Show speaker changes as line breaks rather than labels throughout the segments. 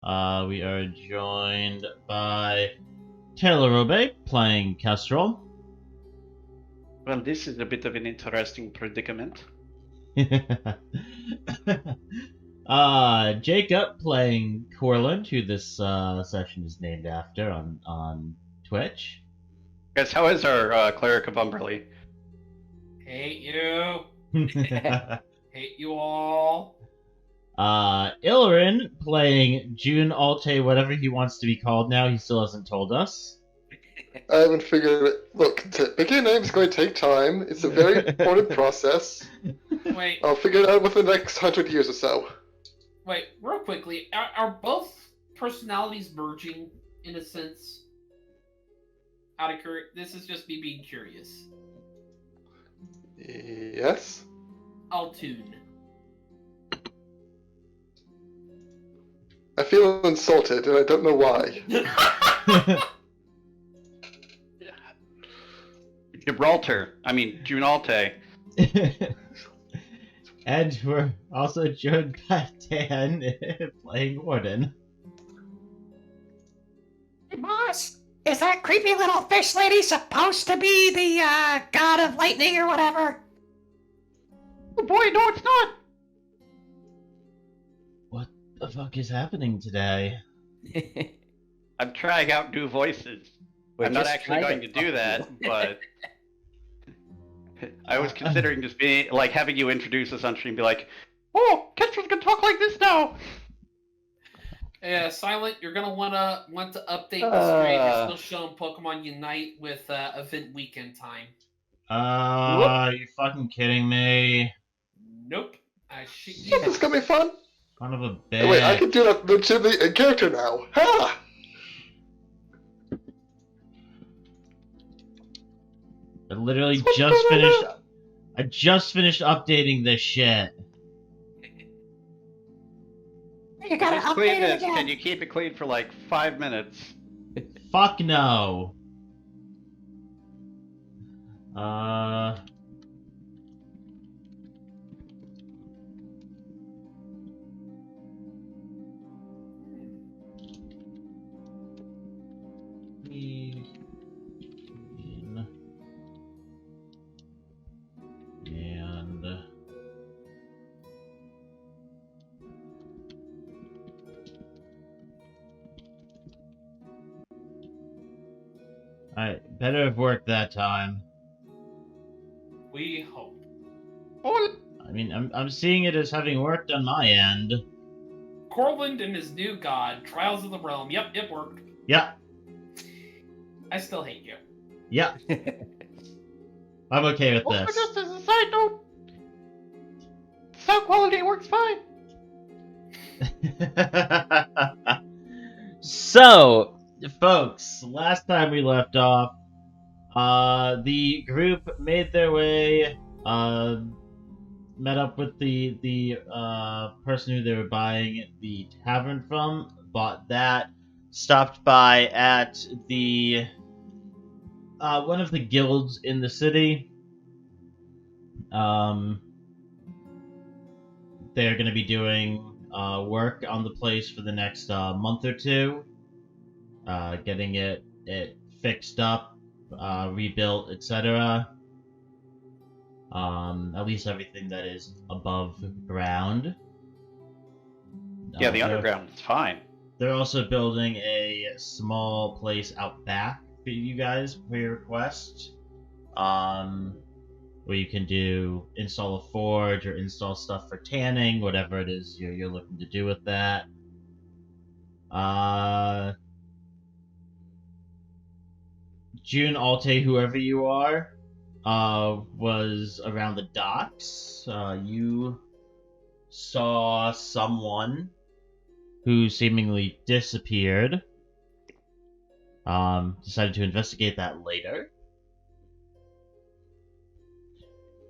We are joined by Taylorobey playing Kestrel.
Well, this is a bit of an interesting predicament.
Jacob playing Corland, who this session is named after on Twitch.
Guys, how is our Cleric of Umberly?
Hate you. Hate you all.
Illiren playing June Alte, whatever he wants to be called now. He still hasn't told us.
I haven't figured it. Look, picking a name is going to take time. It's a very important process.
Wait,
I'll figure it out within the next 100 years or so.
wait, real quickly. Are both personalities merging in a sense? This is just me being curious.
Yes?
I'll tune.
I feel insulted, and I don't know why.
Gibraltar. I mean, June Alte.
And we're also joined by Dan playing Warden.
Hey, boss, is that creepy little fish lady supposed to be the god of lightning or whatever?
Oh boy, no, it's not.
What the fuck is happening today?
I'm trying out new voices. I'm not actually going to do that, but I was considering just being like having you introduce us on stream, be like, "Oh, Kestrel's gonna talk like this now."
Yeah, Silent, you're gonna want to update the stream. You're still showing Pokemon Unite with event weekend time.
Are you fucking kidding me?
Nope. I shit you
This is
not.
gonna be fun.
Son of a bitch.
Oh, wait, I can do that legitimately in character now. Ha!
I literally just finished. I just finished updating this shit.
You gotta
Just clean
update it
this.
again.
Can you keep it clean for like 5 minutes?
Fuck no. And alright, better have worked that time.
We hope.
Oh,
I mean, I'm seeing it as having worked on my end.
Corland and his new god, Trials of the Realm. Yep, it worked.
Yeah,
I still hate you.
yeah. I'm okay with
also
this.
just as a side note, sound quality works fine.
So, folks, last time we left off, the group made their way, met up with the person who they were buying the tavern from, bought that, stopped by at the one of the guilds in the city. They're going to be doing work on the place for the next month or two, getting it fixed up, rebuilt, etc. At least everything that is above ground.
Yeah, the underground is fine.
They're also building a small place out back for you guys for your request, where you can install a forge or install stuff for tanning, whatever it is you're looking to do with that. June Alte, whoever you are, was around the docks. You saw someone who seemingly disappeared. Decided to investigate that later.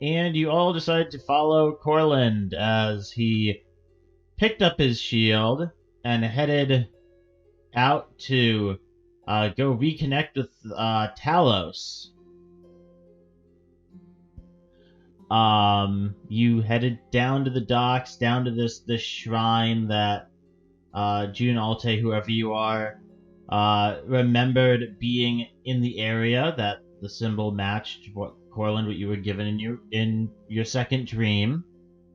And you all decided to follow Corland as he picked up his shield and headed out to go reconnect with Talos. You headed down to the docks, down to this shrine that June Alte, whoever you are, remembered being in the area that the symbol matched what Corland, what you were given in your second dream.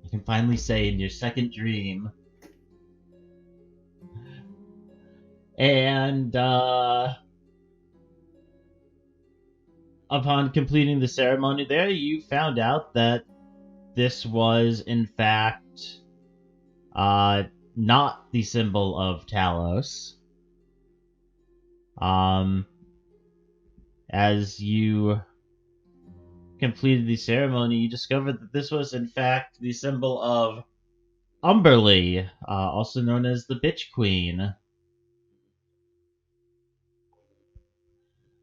You can finally say in your second dream. And upon completing the ceremony there, you found out that this was in fact not the symbol of Talos. As you completed the ceremony, you discovered that this was in fact the symbol of Umberly, also known as the Bitch Queen.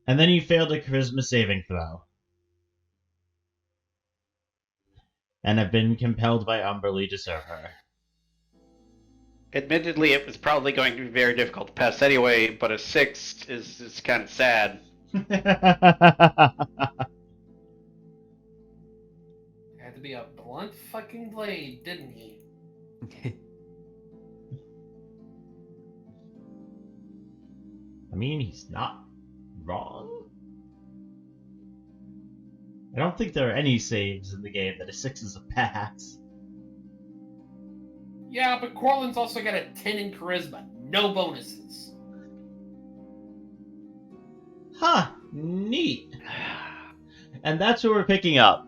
And then you failed a charisma saving throw. And have been compelled by Umberly to serve her.
Admittedly, it was probably going to be very difficult to pass anyway, but a 6 is kind of sad.
Had to be a blunt fucking blade, didn't he?
I mean, he's not wrong. I don't think there are any saves in the game that a 6 is a pass.
Yeah, but Corland's also got a 10 in charisma. No bonuses.
Huh, neat. And that's what we're picking up.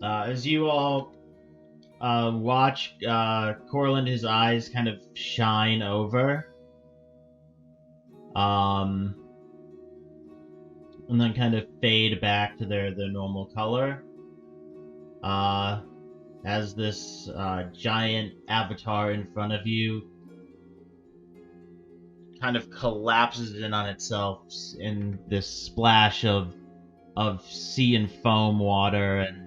As you all watch Corland, his eyes kind of shine over. And then kind of fade back to their normal color. As this giant avatar in front of you kind of collapses in on itself in this splash of sea and foam water and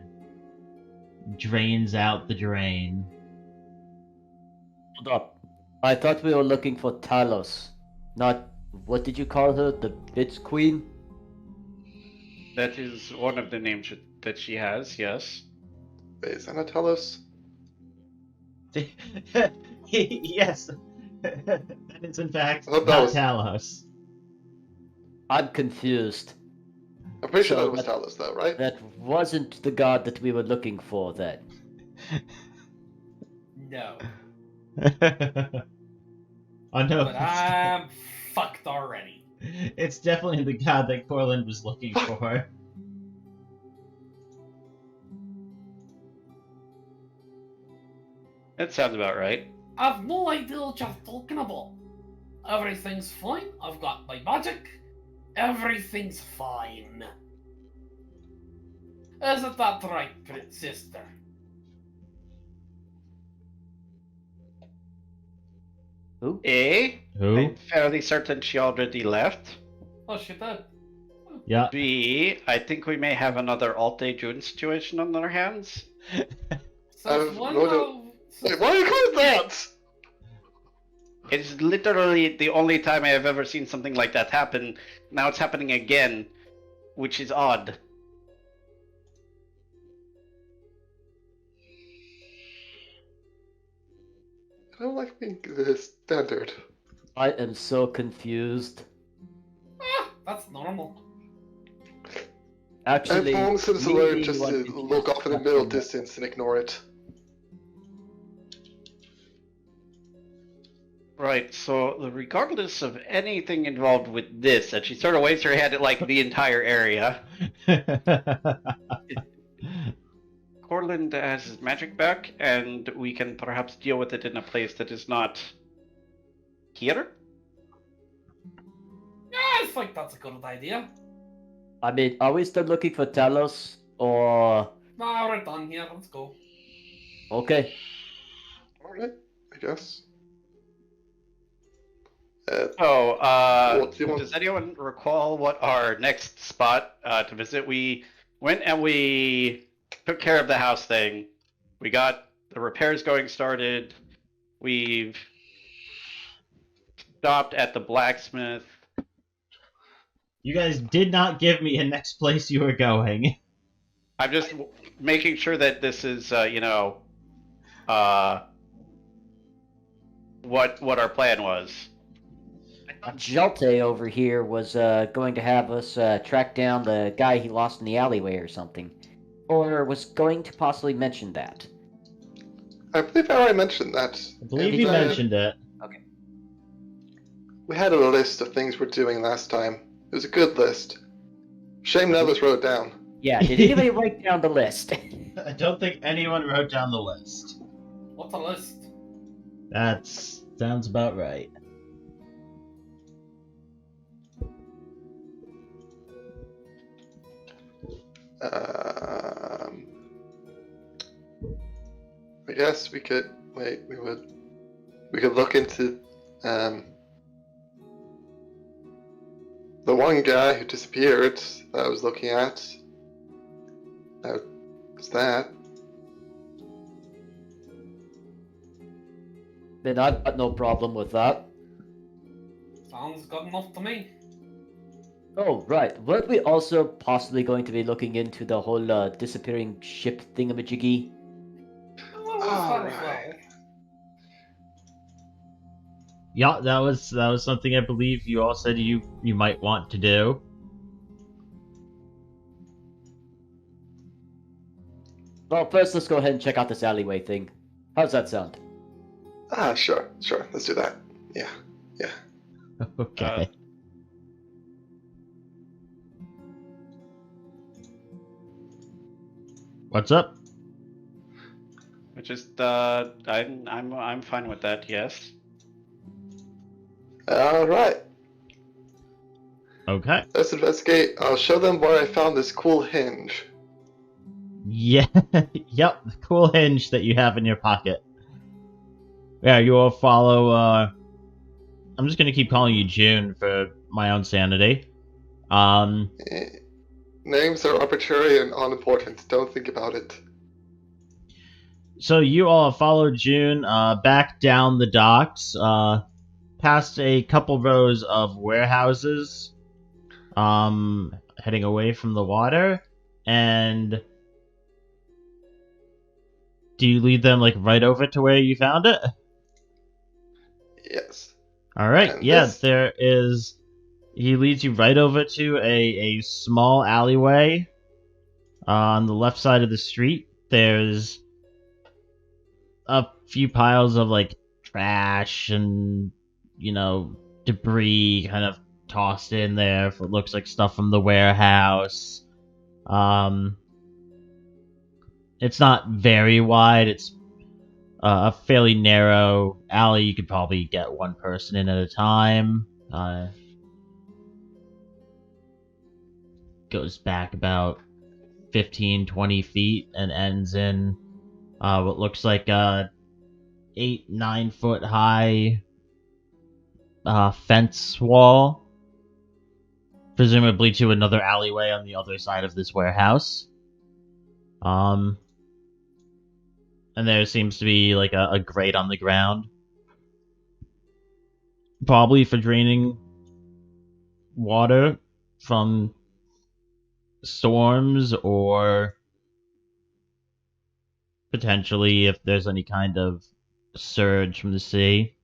drains out the drain.
Hold up. I thought we were looking for Talos, not, what did you call her? The Bitch Queen?
That is one of the names that she has, yes.
Wait, is that not Talos?
Yes, that is in fact
I thought
not
that was-
Talos.
I'm confused.
I'm pretty sure
So
that was Talos, though, right?
That wasn't the god that we were looking for then.
No.
Oh no,
But I'm fucked already.
it's definitely the god that Corland was looking for.
That sounds about right.
I've no idea what you're talking about. Everything's fine. I've got my magic. Everything's fine. Isn't that right, sister?
Who?
A,
Who?
I'm fairly certain she already left.
Oh, she did.
Yeah.
B, I think we may have another Alte June situation on our hands.
Since when
no,
have-
Wait, why are you calling that?
It's literally the only time I have ever seen something like that happen. Now it's happening again, which is odd.
I don't like being standard.
I am so confused.
That's normal.
Actually,
I've long since
me
learned
being
just
one
to
confused
look off in the middle
happened.
distance and ignore it.
Right, so regardless of anything involved with this, and she sort of waves her head at like the entire area, Corland has his magic back, and we can perhaps deal with it in a place that is not here.
Yeah, I think that's a good idea.
I mean, are we still looking for Talos, or...
Nah, we're done here. Let's go.
Okay.
Alright, I guess.
So,
do you want-
does anyone recall what our next spot to visit? We went and we took care of the house thing. We got the repairs going started. We've stopped at the blacksmith.
You guys did not give me a next place you were going.
I'm just making sure that this is, what our plan was.
Jelte over here was going to have us track down the guy he lost in the alleyway or something. Or was going to possibly mention that.
I believe I already mentioned that.
I believe
And,
you mentioned it.
We had a list of things we're doing last time. It was a good list. Shame none of us wrote it down.
Yeah, did anybody write down the list?
I don't think anyone wrote down the list.
What's a list?
That sounds about right.
I guess we could we could look into the one guy who disappeared that I was looking at. What's that?
Then I've got no problem with that.
Sounds good enough to me.
Oh, right. Weren't we also possibly going to be looking into the whole disappearing ship thingamajiggy?
Alright.
Yeah, that was something I believe you all said you might want to do.
Well, first let's go ahead and check out this alleyway thing. How's that sound?
Sure. Let's do that. Yeah.
Okay. What's up?
Just I'm fine with that. Yes.
Alright.
Okay.
Let's investigate. I'll show them where I found this cool hinge.
Yeah. Yep. The cool hinge that you have in your pocket. Yeah, you all follow. I'm just gonna keep calling you June for my own sanity.
Names are arbitrary and unimportant. Don't think about it.
So you all follow June back down the docks, past a couple rows of warehouses, heading away from the water, and do you lead them like right over to where you found it?
Yes.
All right.
And
Yeah,
this-
there is. He leads you right over to a small alleyway. On the left side of the street, there's a few piles of like trash and debris kind of tossed in there. It looks like stuff from the warehouse. It's not very wide. It's a fairly narrow alley. You could probably get one person in at a time. Goes back about 15-20 feet and ends in what looks like a 8-9 foot high fence wall, presumably to another alleyway on the other side of this warehouse. And there seems to be like a grate on the ground, probably for draining water from storms, or potentially if there's any kind of surge from the sea.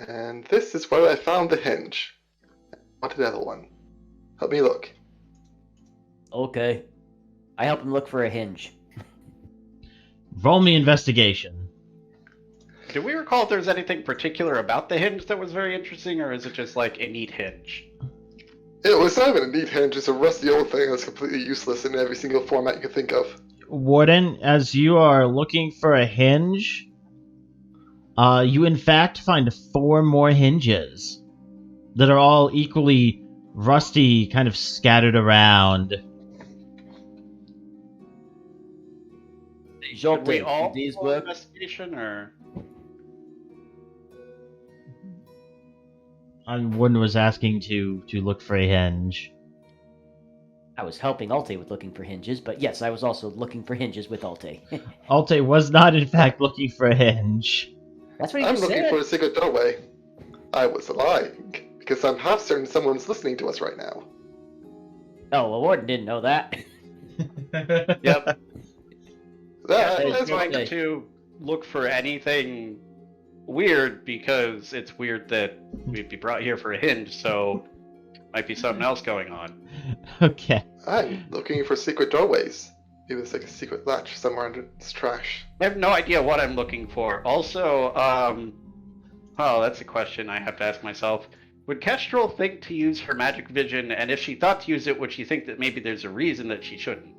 And this is where I found the hinge. What another one? Help me look.
Okay. I help him look for a hinge.
Roll me investigation.
Do we recall if there's anything particular about the hinge that was very interesting, or is it just like a neat hinge?
It was not even a neat hinge, it's a rusty old thing that's completely useless in every single format you can think of.
Warden, as you are looking for a hinge, you in fact find 4 more hinges that are all equally rusty, kind of scattered around.
Should we
Jelte,
all
do these
roll
work?
investigation, or
Warden was asking to look for a hinge.
I was helping Alte with looking for hinges, but yes, I was also looking for hinges with Alte.
Alte was not in fact looking for a hinge.
That's what he
I'm
just
looking
said.
for a secret doorway. I was lying. because I'm half certain someone's listening to us right now.
Oh, the warden didn't know that.
Yep.
That
I
Hey,
was going
okay.
to look for anything weird because it's weird that we'd be brought here for a hinge, so might be something else going on.
Okay.
I'm looking for secret doorways. Maybe there's like a secret latch somewhere under this trash.
I have no idea what I'm looking for. Also, oh, that's a question I have to ask myself. Would Kestrel think to use her magic vision, and if she thought to use it, would she think that maybe there's a reason that she shouldn't?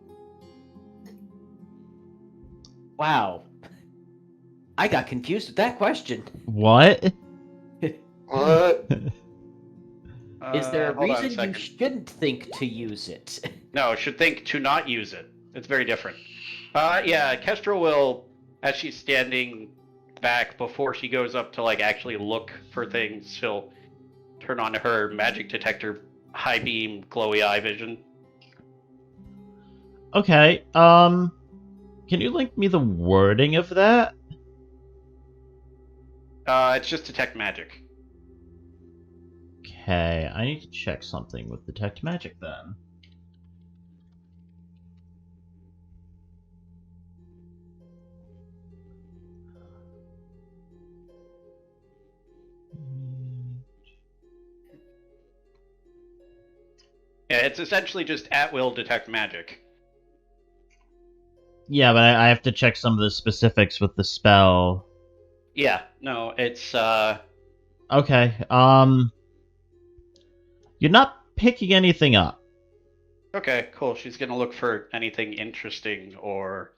Wow. I got confused with that question.
What?
What?
Is there a
Hold on
reason you
second.
shouldn't think to use it?
No, should think to not use it. It's very different. Yeah, Kestrel will, as she's standing back before she goes up to like actually look for things, she'll turn on her magic detector, high beam, glowy eye vision.
Okay. Can you link me the wording of that?
It's just detect magic.
Okay, I need to check something with detect magic then.
Yeah, it's essentially just at will detect magic.
Yeah, but I have to check some of the specifics with the spell.
Yeah, no, it's
Okay, you're not picking anything up.
okay, cool. She's gonna look for anything interesting or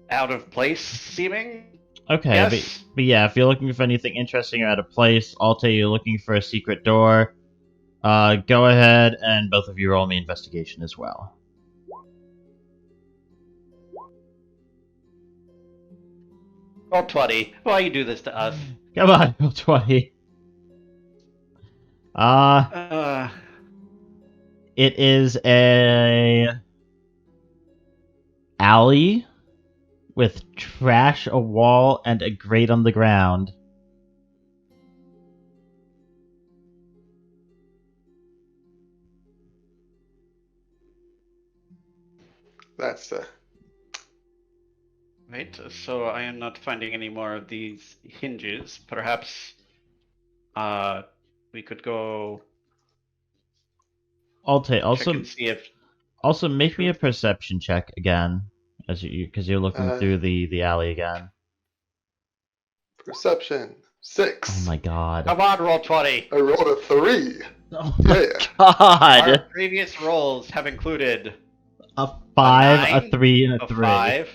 out of place seeming.
Okay,
Yes.
but yeah, if you're looking for anything interesting or out of place, I'll tell you looking for a secret door. Go ahead and both of you roll me investigation as well.
Roll 20. Why you do this to us?
Come on, roll 20. It is a alley with trash, a wall, and a grate on the ground.
That's
Wait, so I am not finding any more of these hinges. Perhaps we could go
Also,
check and see if
make me a perception check again, as because you're looking through the alley again.
perception. 6.
Oh my god!
come on, roll 20.
I rolled a 3.
Oh my
Yeah.
god!
Our previous rolls have included
A 5,
nine,
a 3, and
a
a 3.
5,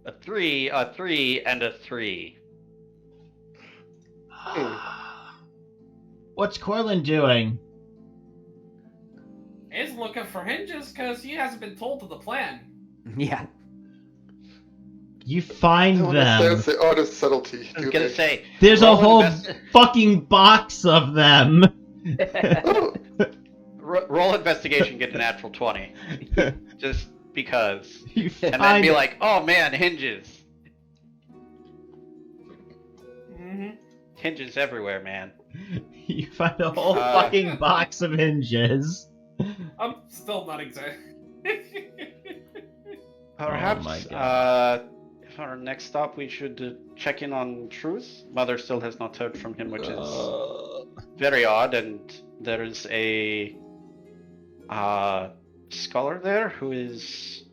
a 3, a 3, and a 3.
What's Corland doing?
He's looking for hinges because he hasn't been told of the plan.
Yeah.
You find
No one
them.
understands the art of subtlety,
I was
do
gonna
they?
say
There's a
roll
whole
invest-
fucking box of them.
Oh,
roll investigation, get a natural 20, just because,
You
and then
find
be like, oh man, hinges,
Mm-hmm.
hinges everywhere, man.
you find a whole
Uh,
fucking box of hinges.
I'm still not exactly.
Perhaps,
my God.
if our next stop we should check in on Truth. Mother still has not heard from him, which is very odd, and there is a scholar there who is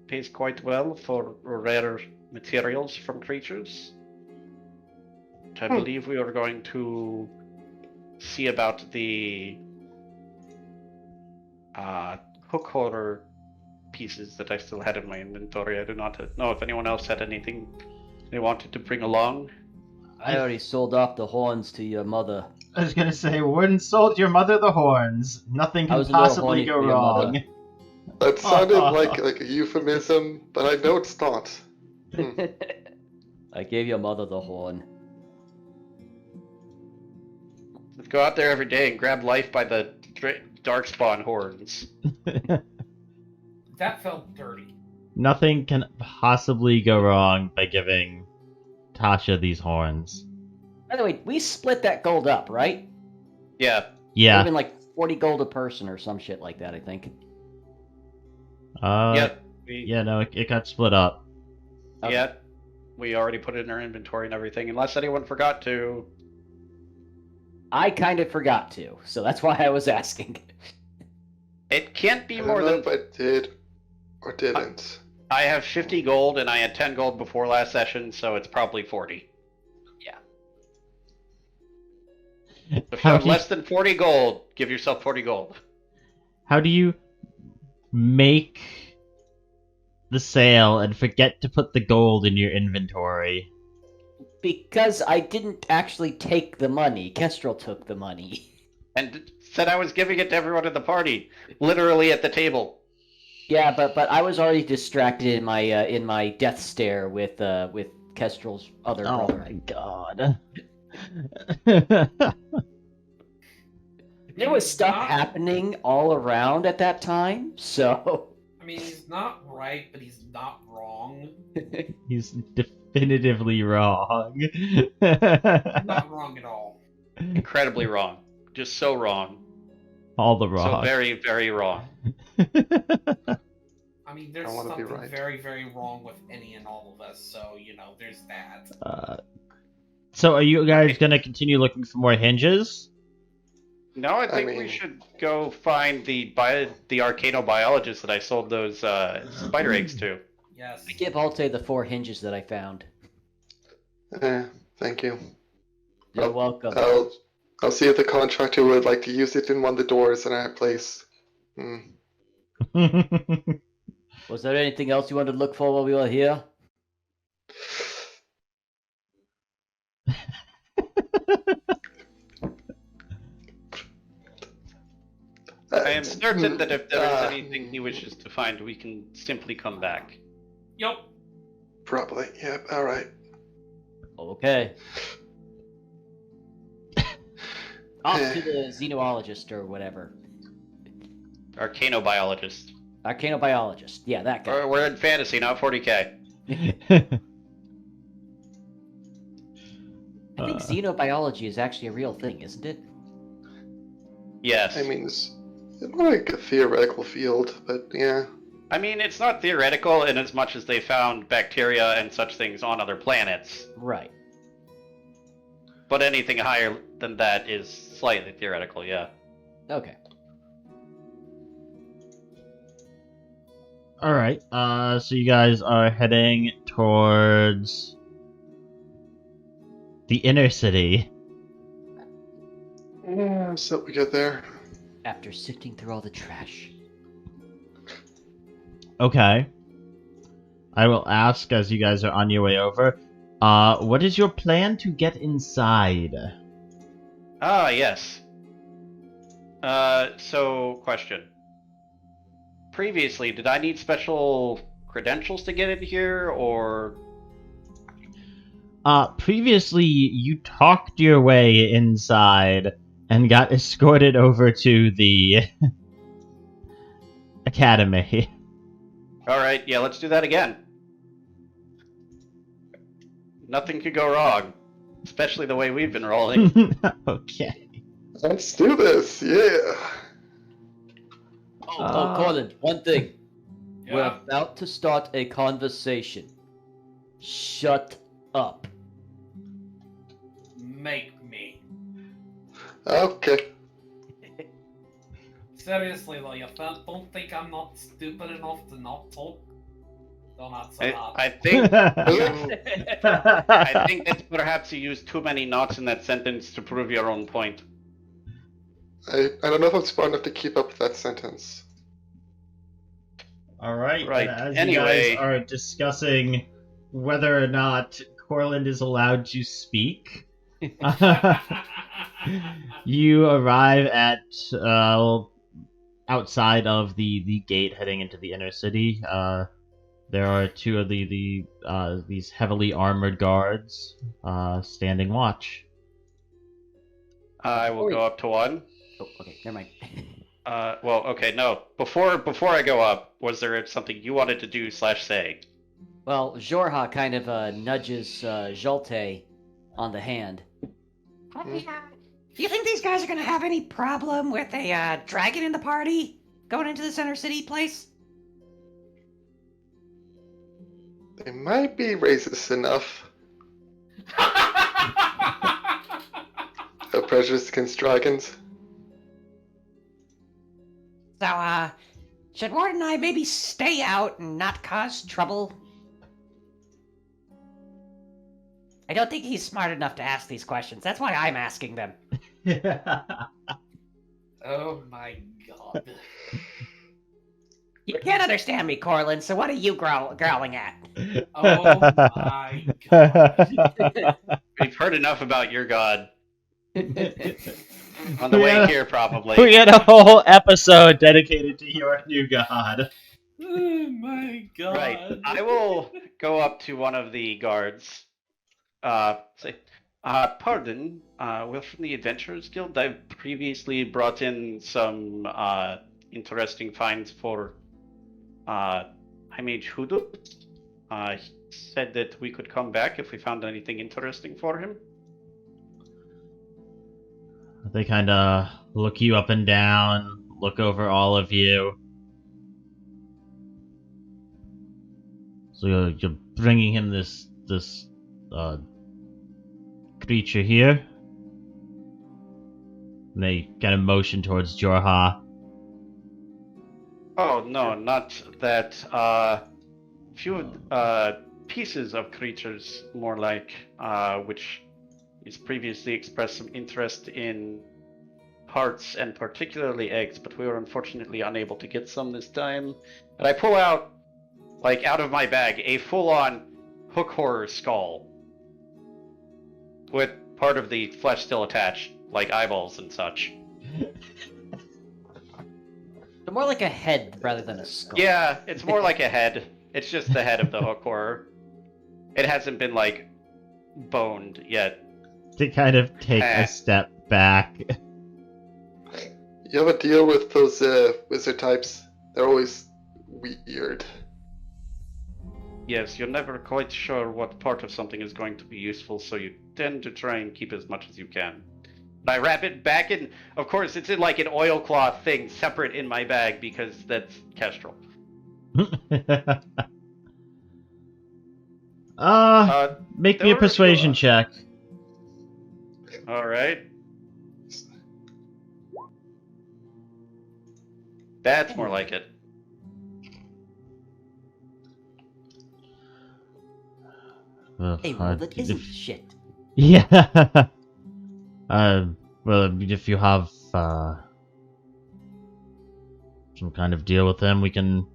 pays quite well for rare materials from creatures. Which I believe we are going to see about the hook holder pieces that I still had in my inventory. I do not know if anyone else had anything they wanted to bring along.
I already sold off the horns to your mother.
I was gonna say, Warden sold your mother the horns. Nothing
I
can
was a little
possibly
horny
go
for your
wrong.
mother.
that sounded like a euphemism, but I know it's not.
I gave your mother the horn.
Let's go out there every day and grab life by the darkspawn horns.
That felt dirty.
Nothing can possibly go wrong by giving Tasha these horns.
By the way, we split that gold up, right?
Yeah.
Yeah.
Even like 40 gold a person or some shit like that, I think.
Yep.
Yeah, no, it got split up.
Okay.
Yeah. We already put it in our inventory and everything, unless anyone forgot to.
I kind of forgot to, so that's why I was asking.
It can't
I
be
don't
more
know
than.
if I did or didn't.
I have 50 gold and I had 10 gold before last session, so it's probably 40. If you
How
have
do you,
less than 40 gold, give yourself 40 gold.
how do you make the sale and forget to put the gold in your inventory?
Because I didn't actually take the money. Kestrel took the money.
And said I was giving it to everyone at the party, literally at the table.
Yeah, but I was already distracted in my death stare with Kestrel's other brother.
my god.
There was stuff happening all around at that time, so
I mean, he's not right, but he's not wrong.
He's definitively wrong.
Not wrong at all.
Incredibly wrong. Just so wrong.
All the
So
wrong.
very, very wrong.
I mean, there's
I wanna be
something
right.
very, very wrong with any and all of us, so, there's that.
So are you guys gonna continue looking for more hinges?
No, I think we
mean-
should go find the arcanobiologist that I sold those spider eggs to.
Yes.
I give Alte the 4 hinges that I found.
Thank you.
You're
Oh,
welcome.
I'll see if the contractor would like to use it in one of the doors in our place. Hmm.
Was there anything else you wanted to look for while we were here?
I am certain that if there is
Uh,
anything he wishes to find, we can simply come back.
Yup.
Probably. Yep. All right.
Okay. Off to the xenologist or whatever.
Arcanobiologist.
Arcanobiologist. Yeah, that guy.
We're in fantasy, not 40k.
I think xenobiology is actually a real thing, isn't it?
Yes.
I mean, it's more like a theoretical field, but yeah.
I mean, it's not theoretical in as much as they found bacteria and such things on other planets.
Right.
But anything higher than that is slightly theoretical, yeah.
Okay.
Alright, so you guys are heading towards the inner city.
Yeah. So we get there.
After sifting through all the trash.
Okay. I will ask as you guys are on your way over. What is your plan to get inside?
Ah, yes. So, question. Previously, did I need special credentials to get in here, or...
Previously you talked your way inside and got escorted over to the academy.
Alright, yeah, let's do that again. Nothing could go wrong. Especially the way we've been rolling.
Okay.
Let's do this. Yeah.
Oh, Corland, one thing.
Yeah.
We're about to start a conversation. Shut up.
Make me.
Okay.
Seriously, though, you don't think I'm not stupid enough to not talk? Don't answer that.
I think I think that perhaps you used too many knots in that sentence to prove your own point.
I don't know if I'm smart enough to keep up with that sentence.
Alright,
Right,
as
anyway.
you guys are discussing whether or not Corland is allowed to speak, you arrive at outside of the gate heading into the inner city. There are two of these heavily armored guards standing watch.
I will go up to one.
Oh, okay, never mind.
Well, okay, no. Before I go up, was there something you wanted to do / say?
Well, Jorha kind of nudges Jolte on the hand.
Do you think these guys are gonna have any problem with a dragon in the party going into the Center City place?
They might be racist enough. A prejudice against dragons.
So, should Warden and I maybe stay out and not cause trouble? I don't think he's smart enough to ask these questions. That's why I'm asking them.
Oh my god.
You can't understand me, Corland, so what are you growling at?
Oh my god.
We've heard enough about your god. On the way here, probably.
We had a whole episode dedicated to your new god.
Oh my god.
Right. I will go up to one of the guards. Say, pardon, we're from the Adventurers Guild. I've previously brought in some interesting finds for High Mage Hoodoo. He said that we could come back if we found anything interesting for him.
They kind of look you up and down, look over all of you. So you're bringing him this creature here. And they kind of motion towards Jorha.
Oh, no, not that. Few pieces of creatures, more like, which he's previously expressed some interest in hearts and particularly eggs, but we were unfortunately unable to get some this time. And I pull out, like, out of my bag, a full-on hook horror skull with part of the flesh still attached, like eyeballs and such.
So more like a head rather than a skull.
Yeah, it's more like a head. It's just the head of the hook horror. It hasn't been, like, boned yet.
To kind of take a step back.
You ever deal with those wizard types? They're always weird.
Yes, you're never quite sure what part of something is going to be useful, so you tend to try and keep as much as you can. But I wrap it back in, of course, it's in like an oilcloth thing separate in my bag because that's Kestrel.
Make me a persuasion check.
Alright. That's more like it.
Hey, well, that isn't shit.
Yeah. Well, if you have some kind of deal with them, we can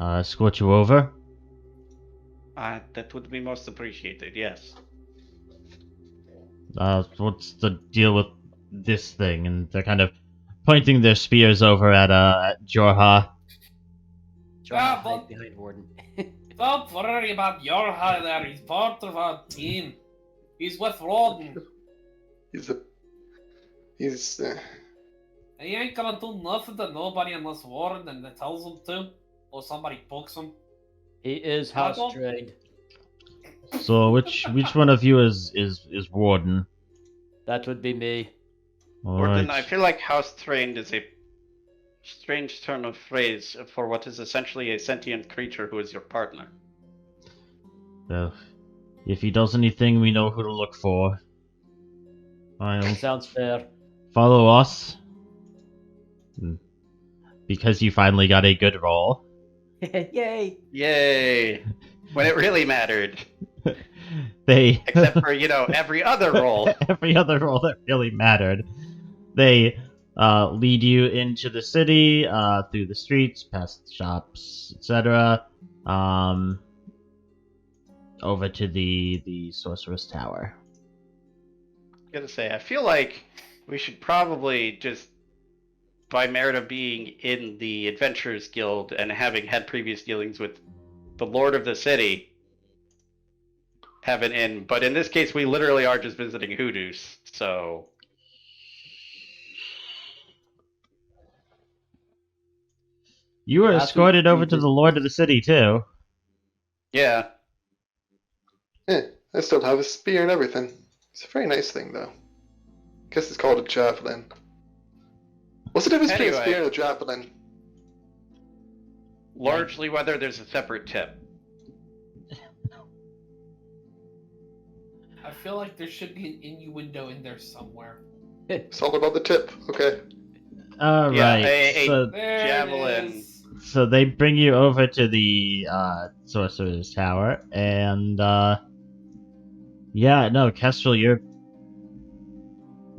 escort you over.
That would be most appreciated, yes.
What's the deal with this thing? And they're kind of pointing their spears over at Jorha.
Yeah,
Hide behind Warden.
Don't worry about your high there. He's part of our team. He's with Warden.
He's
He ain't gonna do nothing to nobody unless Warden tells him to, or somebody pokes him.
He is house trained.
So which one of you is Warden?
That would be me.
Warden,
Alright.
I feel like house trained is a strange turn of phrase for what is essentially a sentient creature who is your partner.
Well, if he does anything, we know who to look for. I'll
Sounds fair.
follow us. Because you finally got a good roll.
Yay!
Yay! When it really mattered.
They
Except for, every other role.
every other role that really mattered. They lead you into the city, through the streets, past the shops, etc. Over to the Sorceress Tower.
I gotta say, I feel like we should probably just, by merit of being in the Adventurers Guild and having had previous dealings with the Lord of the City, have an inn. But in this case, we literally are just visiting hoodoos, so...
You were escorted over to the Lord of the City, too.
Yeah.
I still have a spear and everything. It's a very nice thing, though. guess it's called a javelin. What's the difference between a
Anyway.
spear and a javelin?
Largely whether there's a separate tip.
I feel like there should be an innuendo in there somewhere.
It's all about the tip. Okay.
All
Yeah,
right.
a
So,
There
javelin.
it is.
so they bring you over to the sorcerer's tower, and yeah, no, Kestrel, you're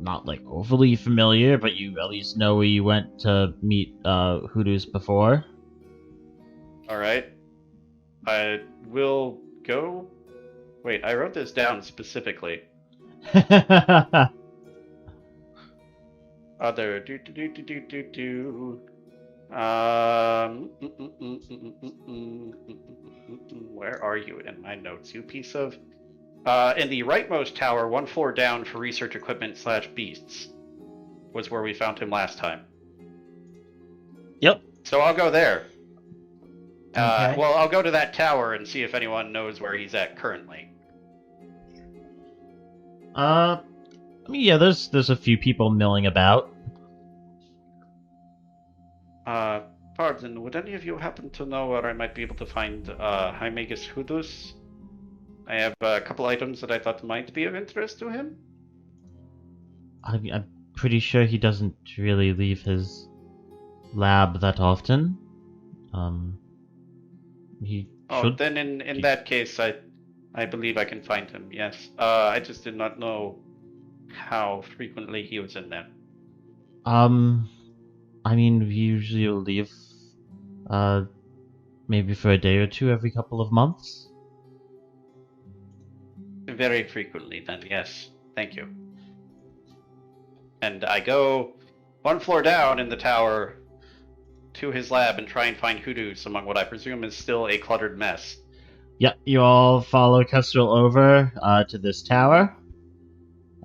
not like overly familiar, but you at least know where you went to meet Hoodoos before.
Alright. I will go. Wait, I wrote this down specifically. Other where are you in my notes, you piece of? In the rightmost tower, 1 floor down for research equipment / beasts, was where we found him last time.
Yep.
So I'll go there.
Okay.
Well, I'll go to that tower and see if anyone knows where he's at currently.
I mean, yeah, there's a few people milling about.
Pardon, would any of you happen to know where I might be able to find Hymagus Hudus? I have a couple items that I thought might be of interest to him.
I'm pretty sure he doesn't really leave his lab that often. He
Oh,
should.
then in that case, I believe I can find him, yes. I just did not know how frequently he was in there.
I mean, we usually leave, maybe for a day or two every couple of months.
Very frequently, then, yes. Thank you. And I go 1 floor down in the tower to his lab and try and find Hoodoos among what I presume is still a cluttered mess.
Yep, you all follow Kestrel over to this tower.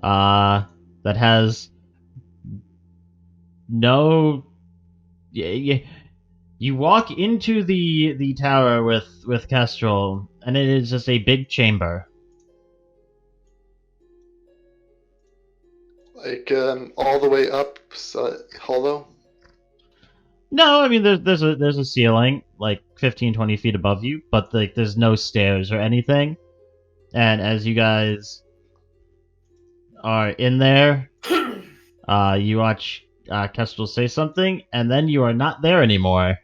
That has no. You walk into the tower with Kestrel, and it is just a big chamber.
Like all the way up, hollow.
No, I mean there's a ceiling like 15-20 feet above you, but like there's no stairs or anything. And as you guys are in there, you watch Kestrel say something, and then you are not there anymore.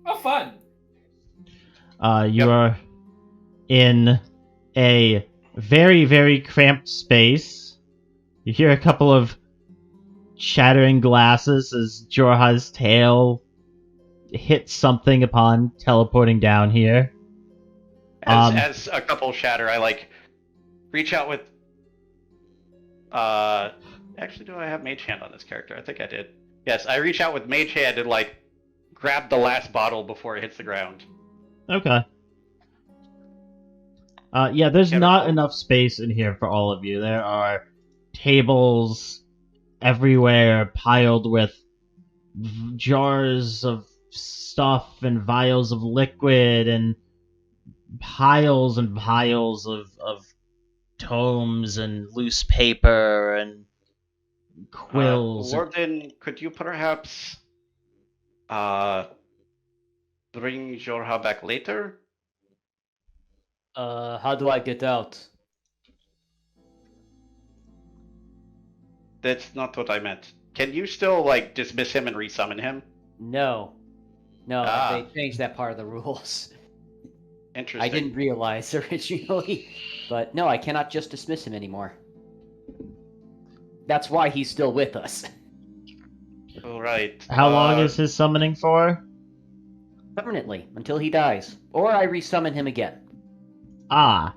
Oh, fun!
You
Yep.
are in a very, very cramped space. You hear a couple of shattering glasses as Jorha's tail hits something upon teleporting down here.
As a couple shatter, I reach out with. Actually, do I have Mage Hand on this character? I think I did. Yes, I reach out with Mage Hand and grab the last bottle before it hits the ground.
Okay. Yeah, there's
Yeah,
not
but-
enough space in here for all of you. There are tables everywhere piled with jars of stuff and vials of liquid and piles of tomes and loose paper and quills.
Warden, could you perhaps bring Jorha back later?
How do I get out?
That's not what I meant. Can you still dismiss him and resummon him?
No. No,
Ah.
they changed that part of the rules.
Interesting.
I didn't realize originally. But no, I cannot just dismiss him anymore. That's why he's still with us.
All right.
How long is his summoning for?
Permanently, until he dies. Or I resummon him again.
Ah.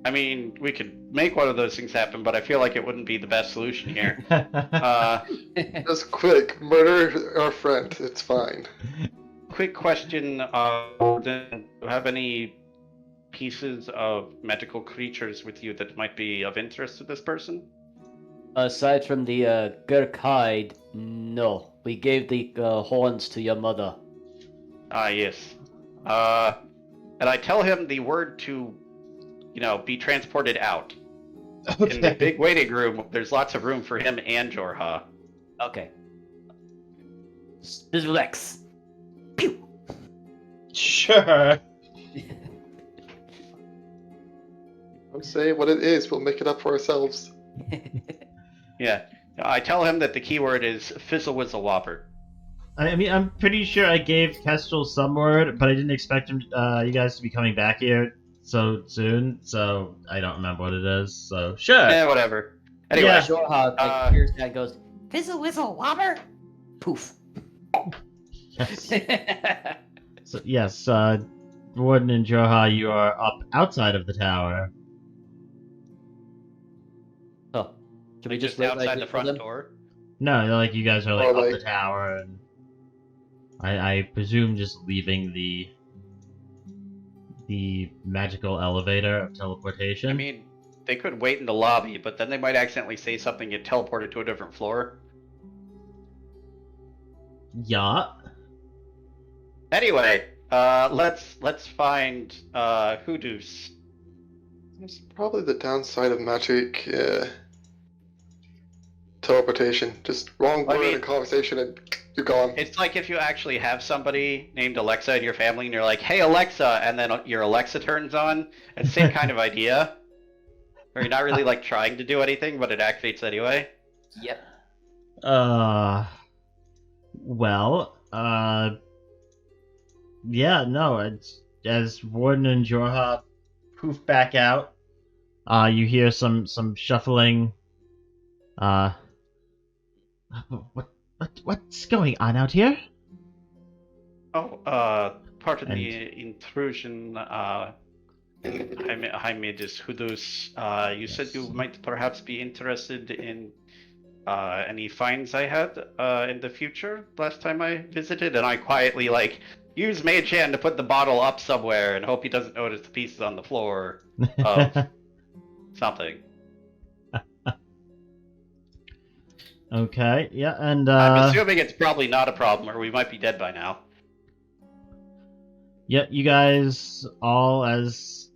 I mean, we could make one of those things happen, but I feel like it wouldn't be the best solution here.
Just quick, murder our friend. It's fine.
Quick question: do you have any pieces of magical creatures with you that might be of interest to this person?
Aside from the Gurk hide, no. We gave the horns to your mother.
Ah, yes. And I tell him the word to, be transported out. In the big waiting room, there's lots of room for him and Jorha.
Okay. Relax. Pew.
Sure.
Don't say what it is. We'll make it up for ourselves.
Yeah. I tell him that the keyword is Fizzle Whizzle Whopper.
I mean, I'm pretty sure I gave Kestrel some word, but I didn't expect him, you guys to be coming back here so soon, so I don't remember what it is, so sure.
Whatever. Anyway,
Yeah.
Jorha hears that and goes,
Fizzle whizzle wobber.
poof.
Yes. So, yes, Warden and Jorha, you are up outside of the tower.
Oh. Can we
just
wait
outside
right
the
here for
front
them?
door.
No, like you guys are like
Or,
up the
like-
tower, and I presume just leaving the magical elevator of teleportation.
I mean, they could wait in the lobby, but then they might accidentally say something and get teleported to a different floor.
Yeah.
Anyway, let's find Hoodoo's.
It's probably the downside of magic teleportation. Just wrong
I
word
mean-
in conversation and you're gone.
It's like if you actually have somebody named Alexa in your family and you're like, "Hey Alexa," and then your Alexa turns on. It's the same kind of idea. Where you're not really like trying to do anything, but it activates anyway.
Yep.
Well, yeah, no, it's, as Warden and Jorha poof back out, you hear some shuffling, what's going on out here?
Oh, pardon the intrusion. Hi, Magus Hoodoo's. You said you might perhaps be interested in any finds I had in the future last time I visited, and I quietly use Mage Hand to put the bottle up somewhere and hope he doesn't notice the pieces on the floor of something.
Okay, yeah, and
I'm assuming it's probably not a problem, or we might be dead by now.
yeah, you guys all, as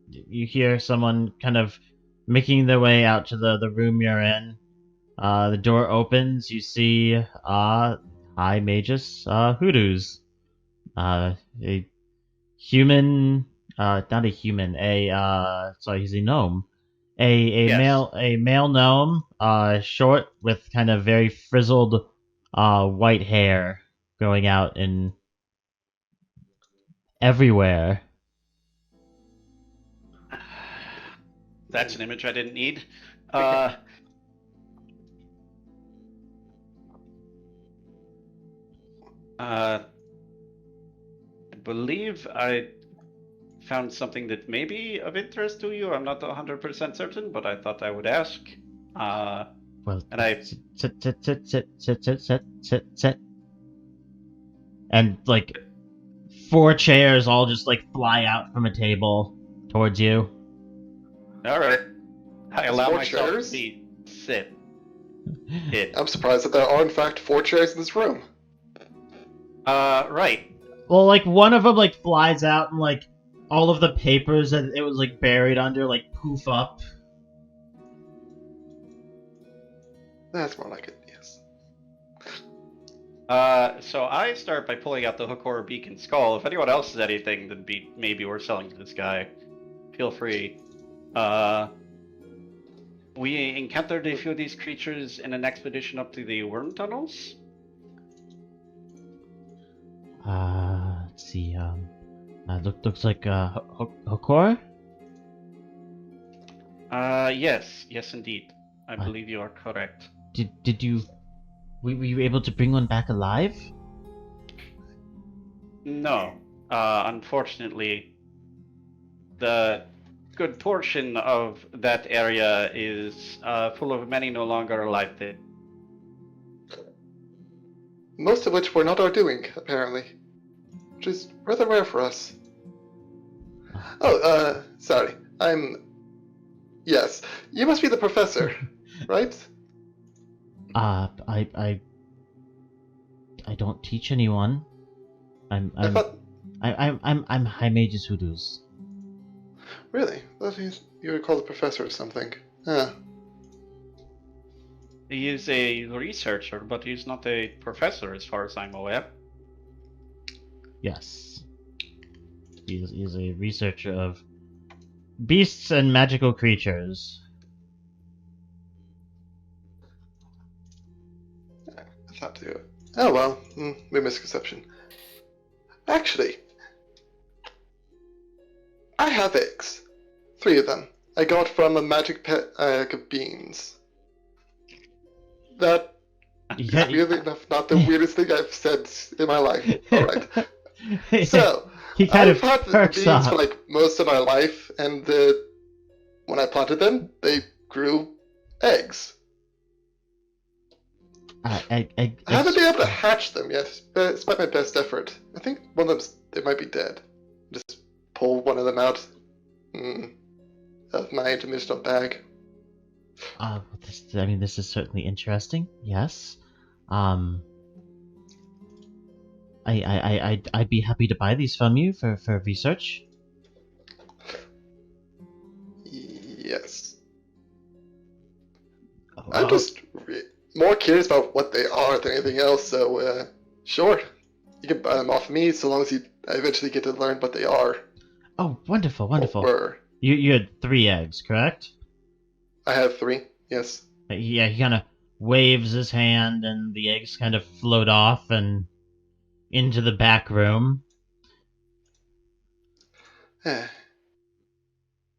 you hear someone kind of making their way out to the room you're in, the door opens, you see, High Magus, Hoodoo's, a human, not a human, sorry, he's a gnome.
Yes.
A male gnome, short with kind of very frizzled, white hair growing out in everywhere.
That's an image I didn't need. I believe I found something that may be of interest to you. I'm not 100% certain, but I thought I would ask.
Well,
And I-
sit. And like 4 chairs all just like fly out from a table towards you.
All right. I allow
4
myself
chairs?
to sit. Hit.
I'm surprised that there are in fact 4 chairs in this room.
Right.
Well, like one of them like flies out and like all of the papers that it was like buried under like poof up.
That's more like it, yes.
So I start by pulling out the hook or beacon skull. If anyone else has anything that maybe worth selling to this guy, feel free. We encountered a few of these creatures in an expedition up to the worm tunnels.
Let's see. Looks like Hokor.
Yes, indeed. I believe you are correct.
Did you? Were you able to bring one back alive?
No, unfortunately, the good portion of that area is full of many no longer alive things.
Most of which were not our doing, apparently. Which is rather rare for us. Oh, sorry. Yes. You must be the professor, right?
I don't teach anyone.
I thought...
I'm High Magus Hoodoo's.
Really? I thought you were called a professor or something. Huh.
He is a researcher, but he's not a professor as far as I'm aware.
Yes. He's a researcher of beasts and magical creatures.
I thought you. Oh well, maybe misconception. Actually, I have eggs. 3 of them. I got from a magic pet of beans. That is weirdly enough not the weirdest thing I've said in my life. Alright. So,
he kind
I've
of
had the
perks
beans
up.
for like most of my life, and when I planted them, they grew eggs. I haven't been able to hatch them yet, despite my best effort. I think one of them, they might be dead. Just pull one of them out of my interdimensional bag.
This is certainly interesting. Yes. I'd be happy to buy these from you for research.
Yes.
Oh,
I'm just more curious about what they are than anything else, so sure. You can buy them off me so long as I eventually get to learn what they are.
Oh, wonderful, wonderful.
Or
You had 3 eggs, correct?
I have 3, yes.
Yeah, he kind of waves his hand, and the eggs kind of float off and into the back room.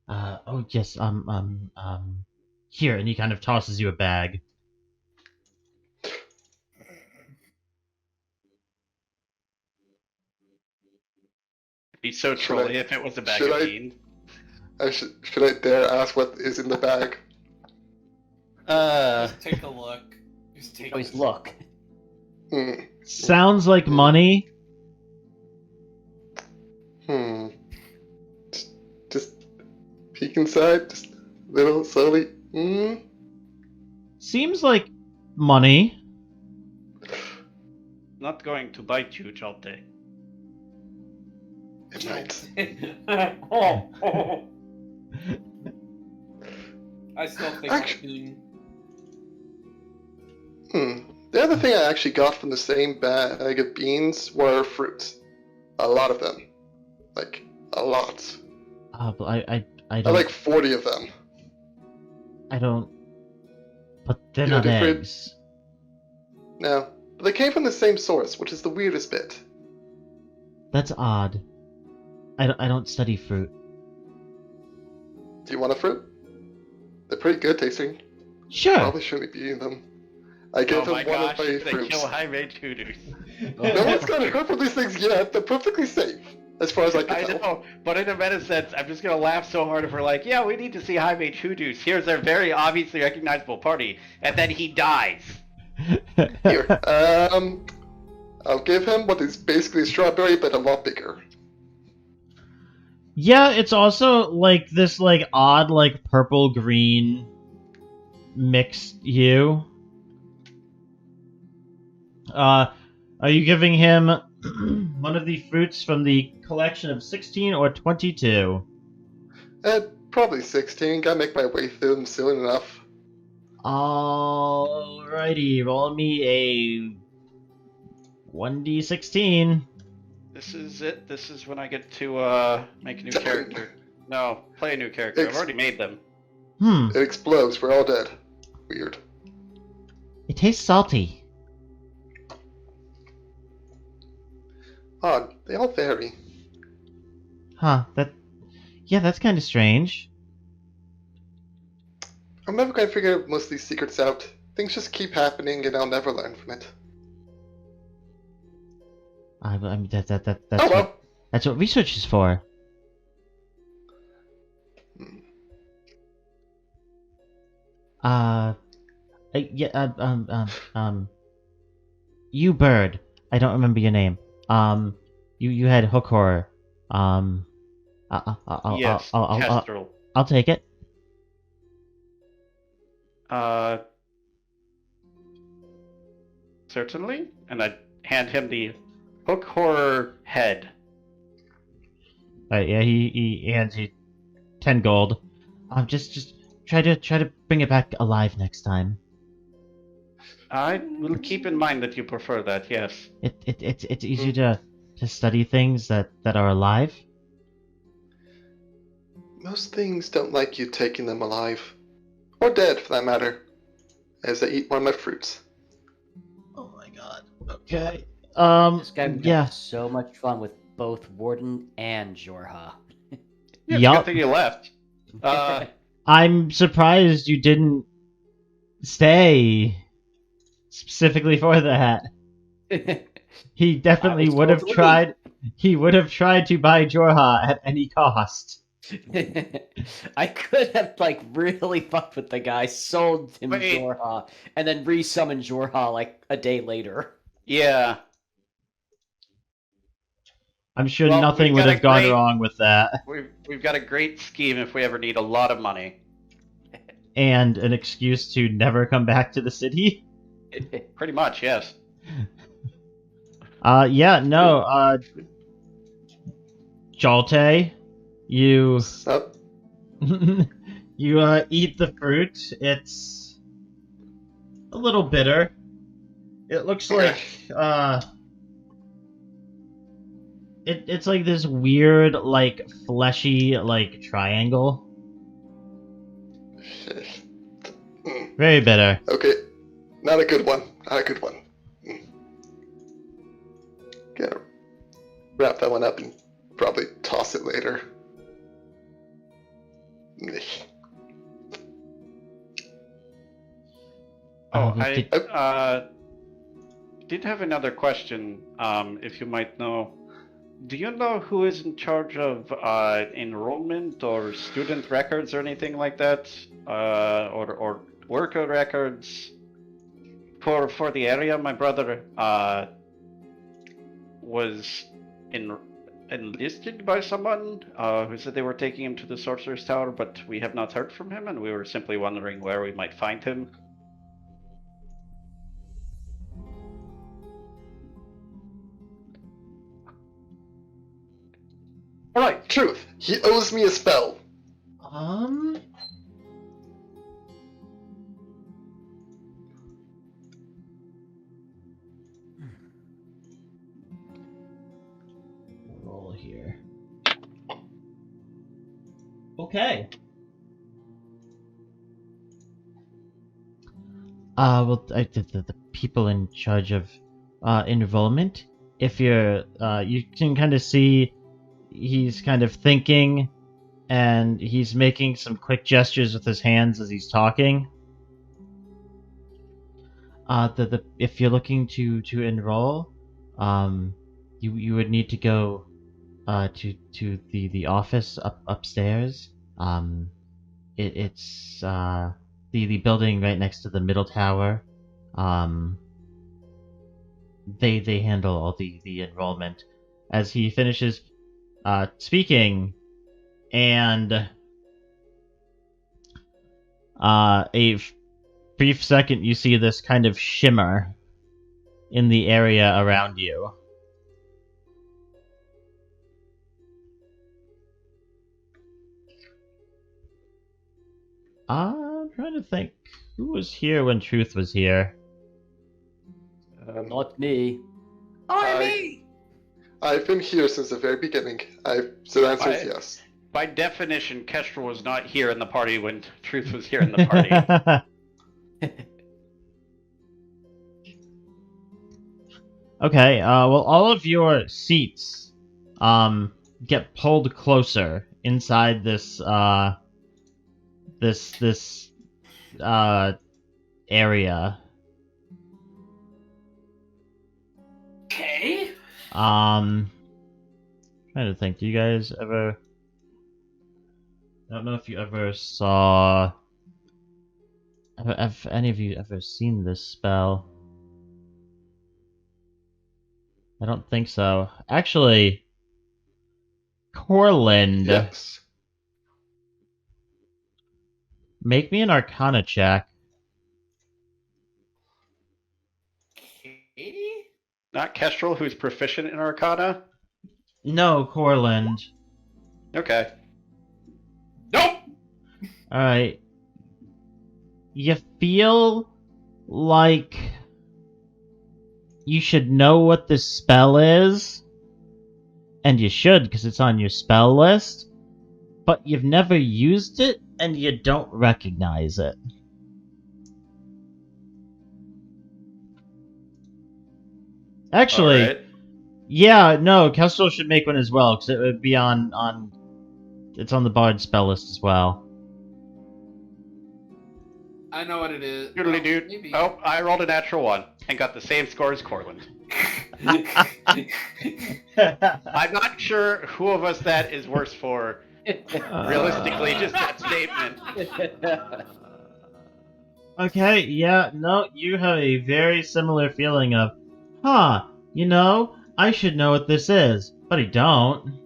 Oh yes, here, and he kind of tosses you a bag.
Be so trolly if it was a bag of beans.
Should I dare ask what is in the bag?
Just take a look. Just take
Always
a
look.
Sounds like money.
Just peek inside, just a little slowly.
Seems like money.
Not going to bite you, Jolte.
It might.
I still think
Actually, the other thing I actually got from the same bag of beans were fruits. A lot of them. Like, a lot.
But I
I
don't.
like 40 of them.
I don't. But they're
You
not
don't do fruit?
eggs.
No. But they came from the same source, which is the weirdest bit.
That's odd. I don't study fruit.
Do you want a fruit? They're pretty good tasting.
Sure.
Probably shouldn't be eating them. I gave them one of my
they
fruits.
kill high-range hoodoos.
No one's gotten hurt from these things yet. They're perfectly safe, as far as I can
I
tell.
know, but in a meta sense, I'm just gonna laugh so hard if we're like, yeah, we need to see high-range hoodoos. Here's their very obviously recognizable party, and then he dies.
Here, I'll give him what is basically a strawberry, but a lot bigger.
Yeah, it's also like this like odd like purple green mixed hue. Are you giving him one of the fruits from the collection of 16 or 22?
Probably 16. Gotta make my way through them soon enough.
Alrighty, roll me a 1d16.
This is it. This is when I get to make a new character. No, play a new character. I've already made them.
It explodes. We're all dead. Weird.
It tastes salty.
Odd. They all vary.
Huh, that's kind of strange.
I'm never gonna figure most of these secrets out. Things just keep happening, and I'll never learn from it.
I mean, that's
Oh well.
that's what research is for. You bird. I don't remember your name. You had hook horror.
Yes, Kestrel.
I'll take it.
Certainly. And I hand him the hook horror head.
Yeah, he hands you 10 gold. Just try to bring it back alive next time.
I will keep in mind that you prefer that, yes.
It's easier to study things that are alive.
Most things don't like you taking them alive. Or dead, for that matter. As they eat one of my fruits.
Oh my god. Okay.
This guy would
Yeah.
have so much fun with both Warden and Jorha.
Yeah, it's a
Yup.
good thing you left.
I'm surprised you didn't stay specifically for that. He definitely would have tried. He would have tried to buy Jorha at any cost.
I could have like really fucked with the guy, sold him
Wait.
Jorha, and then resummoned Jorha like a day later.
Yeah.
I'm sure
Well,
nothing
we've
would
got a
have gone
great-
wrong with that.
We've got a great scheme if we ever need a lot of money.
And an excuse to never come back to the city.
Pretty much, yes.
Jalte, you
Sup?
you eat the fruit. It's a little bitter. It looks like it's like this weird, like fleshy, like triangle. Very bitter.
Okay. Not a good one. Not a good one. Gotta wrap that one up and probably toss it later.
Oh,
Did-
I did have another question, if you might know. Do you know who is in charge of enrollment or student records or anything like that? Or worker records for the area? My brother was enlisted by someone who said they were taking him to the Sorcerer's Tower, but we have not heard from him, and we were simply wondering where we might find him.
Alright, truth. He owes me a spell.
Roll here. Okay. The people in charge of enrollment. If you're, you can kind of see he's kind of thinking, and he's making some quick gestures with his hands as he's talking. If you're looking to enroll, you would need to go to the office upstairs. It's the building right next to the middle tower. They handle all the enrollment. As he finishes speaking, and brief second, you see this kind of shimmer in the area around you. I'm trying to think. Who was here when Truth was here?
Not me.
I've been here since the very beginning. So the answer is yes.
By definition, Kestrel was not here in the party when Truth was here in the party.
Okay, well, all of your seats get pulled closer inside this area.
Okay.
Trying to think. Do you guys ever? I don't know if you ever saw. Have any of you ever seen this spell? I don't think so. Actually, Corland,
Yes.
make me an Arcana check.
Okay.
Not Kestrel, who's proficient in Arcana?
No, Corland.
Okay.
No!
Alright. You feel like you should know what this spell is, and you should because it's on your spell list, but you've never used it and you don't recognize it. Actually,
Alright.
yeah, no, Kestrel should make one as well because it would be on. It's on the Bard spell list as well.
I know what it is.
Doodly dude.
Maybe.
Oh, I rolled a natural 1 and got the same score as Corland. I'm not sure who of us that is worse for. Realistically, just that statement.
Okay, yeah, no, you have a very similar feeling of, you know, I should know what this is, but I don't.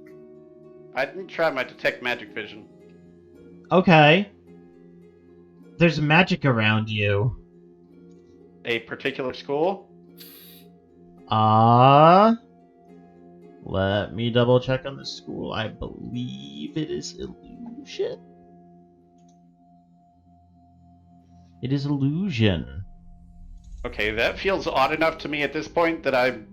I didn't try my detect magic vision.
Okay. There's magic around you.
A particular school?
Let me double check on the school. I believe it is illusion. It is illusion.
Okay, that feels odd enough to me at this point that I'm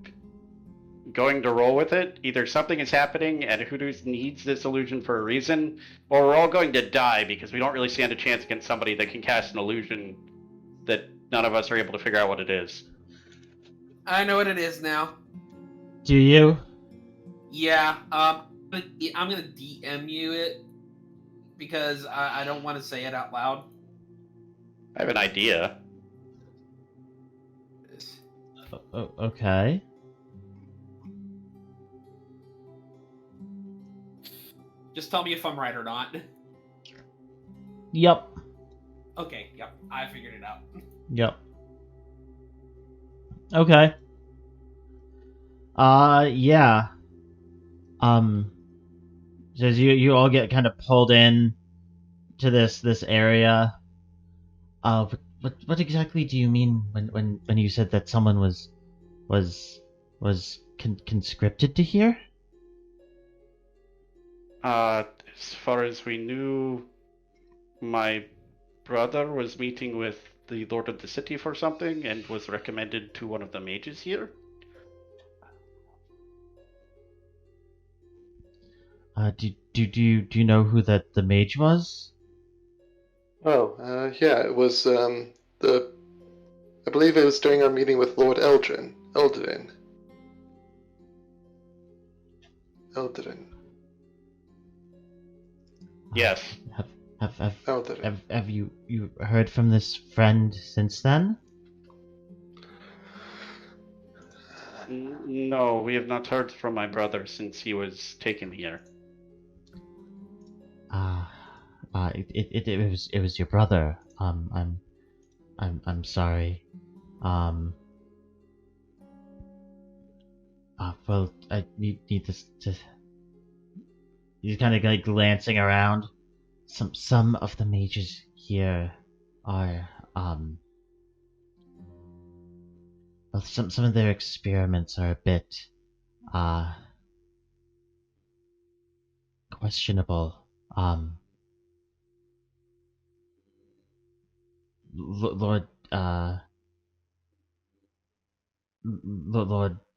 going to roll with it. Either something is happening and Hoodoo's needs this illusion for a reason, or we're all going to die because we don't really stand a chance against somebody that can cast an illusion that none of us are able to figure out what it is.
I know what it is now.
Do you?
Yeah, I'm gonna DM you it because I don't want to say it out loud.
I have an idea.
Okay.
Just tell me if I'm right or not.
Yep.
Okay, yep, I figured it out.
Yep. Okay. Yeah. So as you all get kind of pulled in to this area. What exactly do you mean when you said that someone was conscripted to here?
As far as we knew, my brother was meeting with the Lord of the City for something and was recommended to one of the mages here.
Do you know who the mage was?
Oh, yeah, it was, I believe it was during our meeting with Lord Eldrin.
Yes.
Eldrin.
Have you heard from this friend since then?
No, we have not heard from my brother since he was taken here.
It was your brother. I'm sorry. Well, I need this to. He's kind of like glancing around. Some of the mages here are well, some of their experiments are a bit questionable. Lord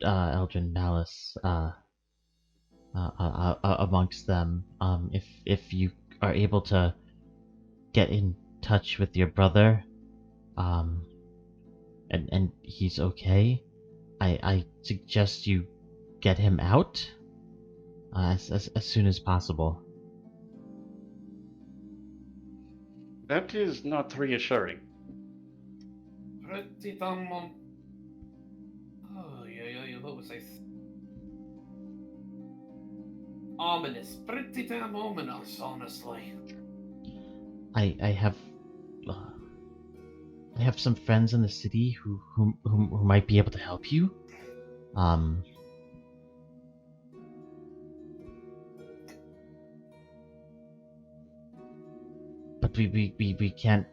Eldrin Malice amongst them. If you are able to get in touch with your brother, and he's okay, I suggest you get him out as soon as possible.
That is not reassuring.
Pretty damn oh yeah, what was I? Ominous, pretty damn ominous, honestly.
I have some friends in the city who might be able to help you. But we can't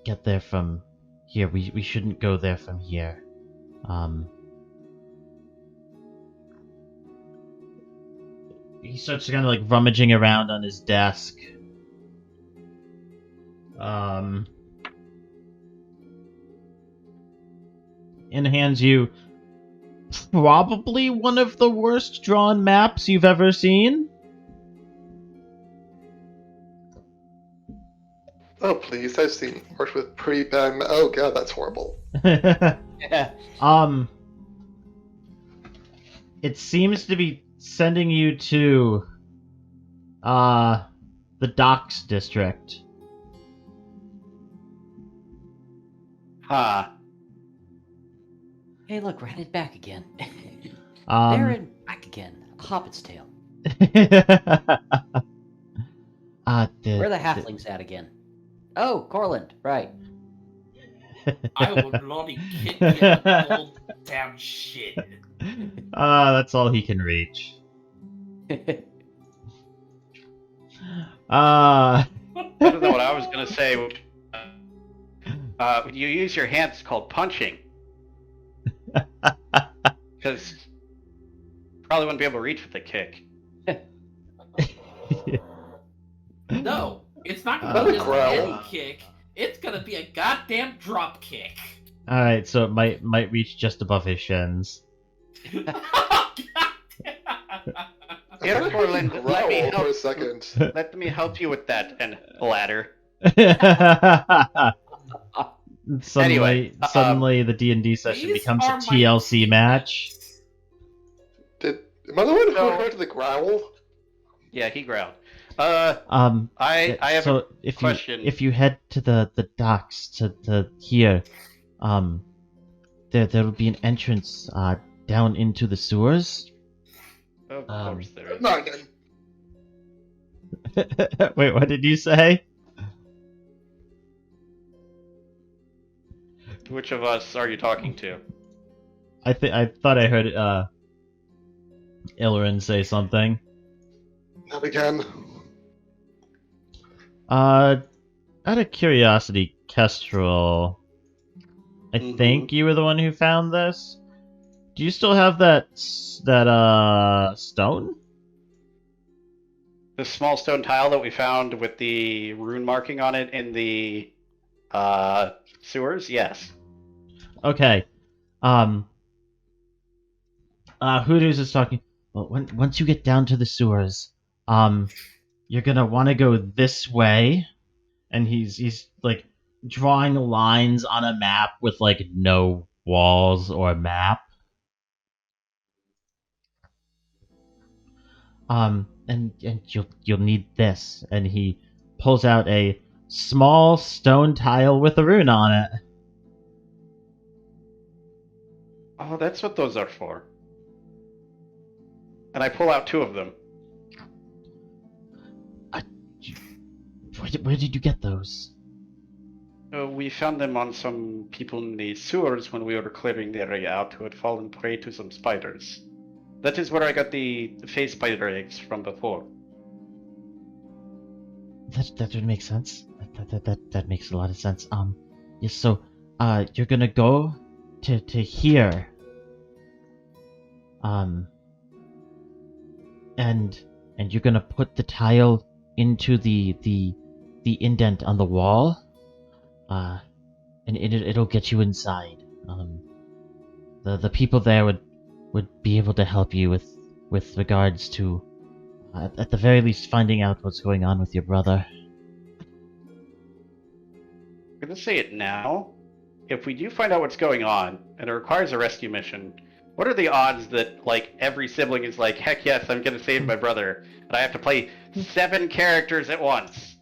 get there from here. We shouldn't go there from here. He starts kind of like rummaging around on his desk. and hands you probably one of the worst drawn maps you've ever seen.
Oh, please, I've seen worked with pretty bad. Oh god, that's horrible.
Yeah.
It seems to be sending you to the docks district.
Huh.
Hey, look, we're headed back again. There and back again. A hobbit's tale. Where are the halflings at again? Oh, Corland, right.
I will bloody kick you in the gold damn shit.
That's all he can reach.
I don't know what I was gonna say. You use your hands called punching. Because probably wouldn't be able to reach with a kick.
No, it's not gonna be just a
growl.
heavy kick. It's gonna be a goddamn drop kick.
Alright, so it might reach just above his shins.
Here, Corland, let me
Growl for a
help.
second.
Let me help you with that and ladder.
Suddenly,
Anyway,
suddenly the D&D session
these
becomes a
are my
TLC match.
Am I the one who
So-
heard the growl?
Yeah, he growled.
I
I have
so
a
if
question.
if you head to the docks to here, there'll be an entrance down into the sewers.
Of course there is.
Not again.
Wait, what did you say?
Which of us are you talking to?
I thought I heard Illiren say something.
Not again.
Out of curiosity, Kestrel, I
Mhm.
think you were the one who found this. Do you still have that stone?
The small stone tile that we found with the rune marking on it in the sewers? Yes.
Okay. Hooters is talking. Well, once you get down to the sewers, you're gonna want to go this way, and he's like drawing lines on a map with like no walls or map. And you'll need this, and he pulls out a small stone tile with a rune on it.
Oh, that's what those are for. And I pull out 2 of them.
Where did you get those?
We found them on some people in the sewers when we were clearing the area out who had fallen prey to some spiders. That is where I got the phase spider eggs from before.
That would make sense. That makes a lot of sense. Yes. So, you're gonna go to here. And you're gonna put the tile into the indent on the wall. And it'll get you inside. The people there would be able to help you with regards to, at the very least, finding out what's going on with your brother.
I'm gonna say it now. If we do find out what's going on, and it requires a rescue mission, what are the odds that, like, every sibling is like, heck yes, I'm gonna save my brother, and I have to play 7 characters at once?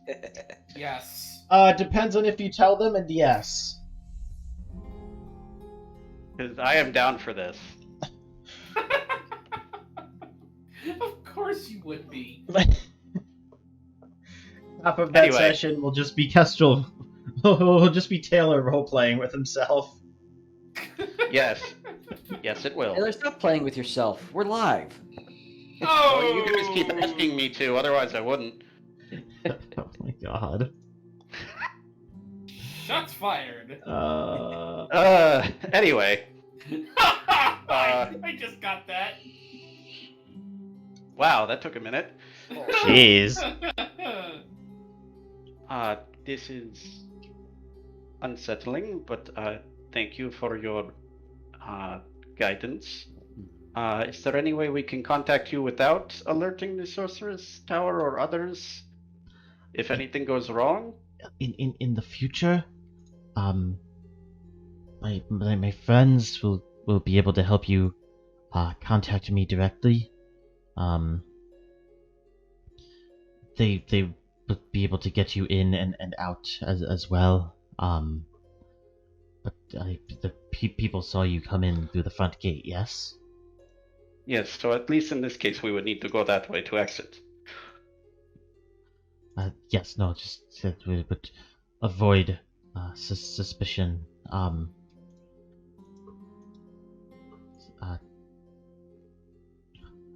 Yes.
Depends on if you tell them, and yes.
Because I am down for this.
Of course you would be.
Half of that
Anyway.
session will just be Kestrel. Will just be Taylor role-playing with himself.
Yes. Yes, it will.
Taylor, stop playing with yourself. We're live.
Oh,
Well, you guys keep asking me to, otherwise I wouldn't.
Oh my god.
Shots fired.
Anyway.
I just got that.
Wow, that took a minute.
Jeez.
this is unsettling, but thank you for your guidance. Is there any way we can contact you without alerting the Sorceress Tower or others if anything goes wrong?
In the future, my friends will be able to help you contact me directly. They will be able to get you in and out as well. But the people saw you come in through the front gate, yes?
Yes, so at least in this case we would need to go that way to exit.
Yes, no, just that we would avoid suspicion.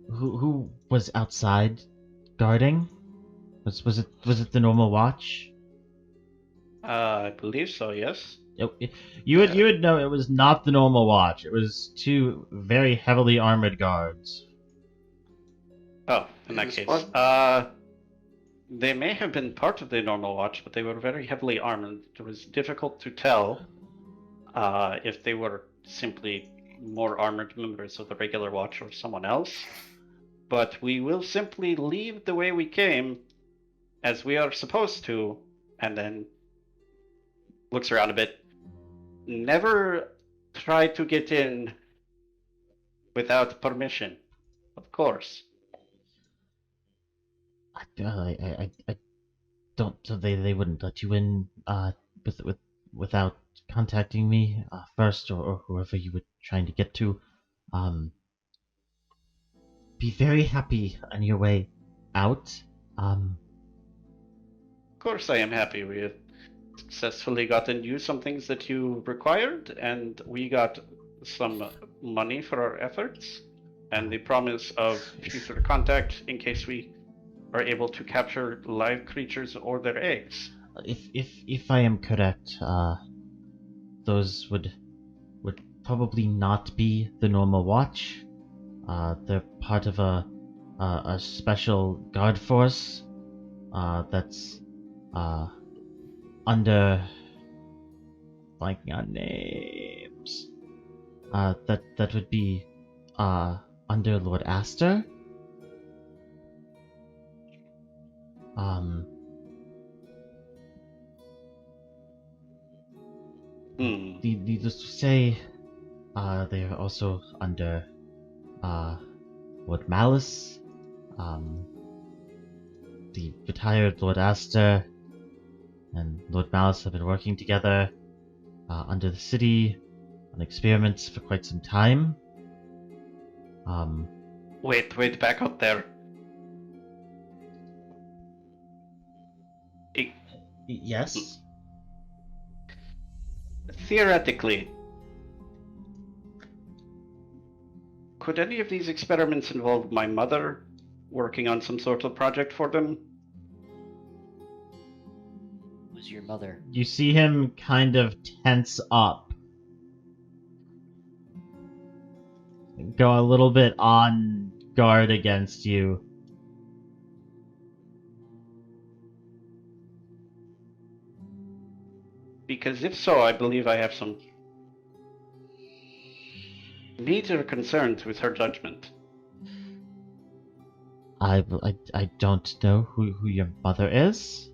Who was outside guarding? Was it the normal watch?
I believe so, yes.
You would know it was not the normal watch. It was two very heavily armored guards.
Oh, in that
Who's
case.
what?
They may have been part of the normal watch, but they were very heavily armored. It was difficult to tell if they were simply more armored members of the regular watch or someone else. But we will simply leave the way we came, as we are supposed to, and then looks around a bit. Never try to get in without permission, of course.
I don't. So they wouldn't let you in without contacting me first, or whoever you were trying to get to. Be very happy on your way out.
Of course I am happy. We have successfully gotten you some things that you required, and we got some money for our efforts, and the promise of future contact in case we are able to capture live creatures or their eggs.
If I am correct, those would probably not be the normal watch. They're part of a special guard force that's under blanking on names. That would be under Lord Aster. Needless to say, they are also under Lord Malice. The retired Lord Aster and Lord Malice have been working together under the city on experiments for quite some time.
Wait, back up there.
Yes?
Theoretically, could any of these experiments involve my mother working on some sort of project for them?
Who's your mother?
You see him kind of tense up. Go a little bit on guard against you.
Because if so, I believe I have some major concerns with her judgment.
I don't know who your mother is.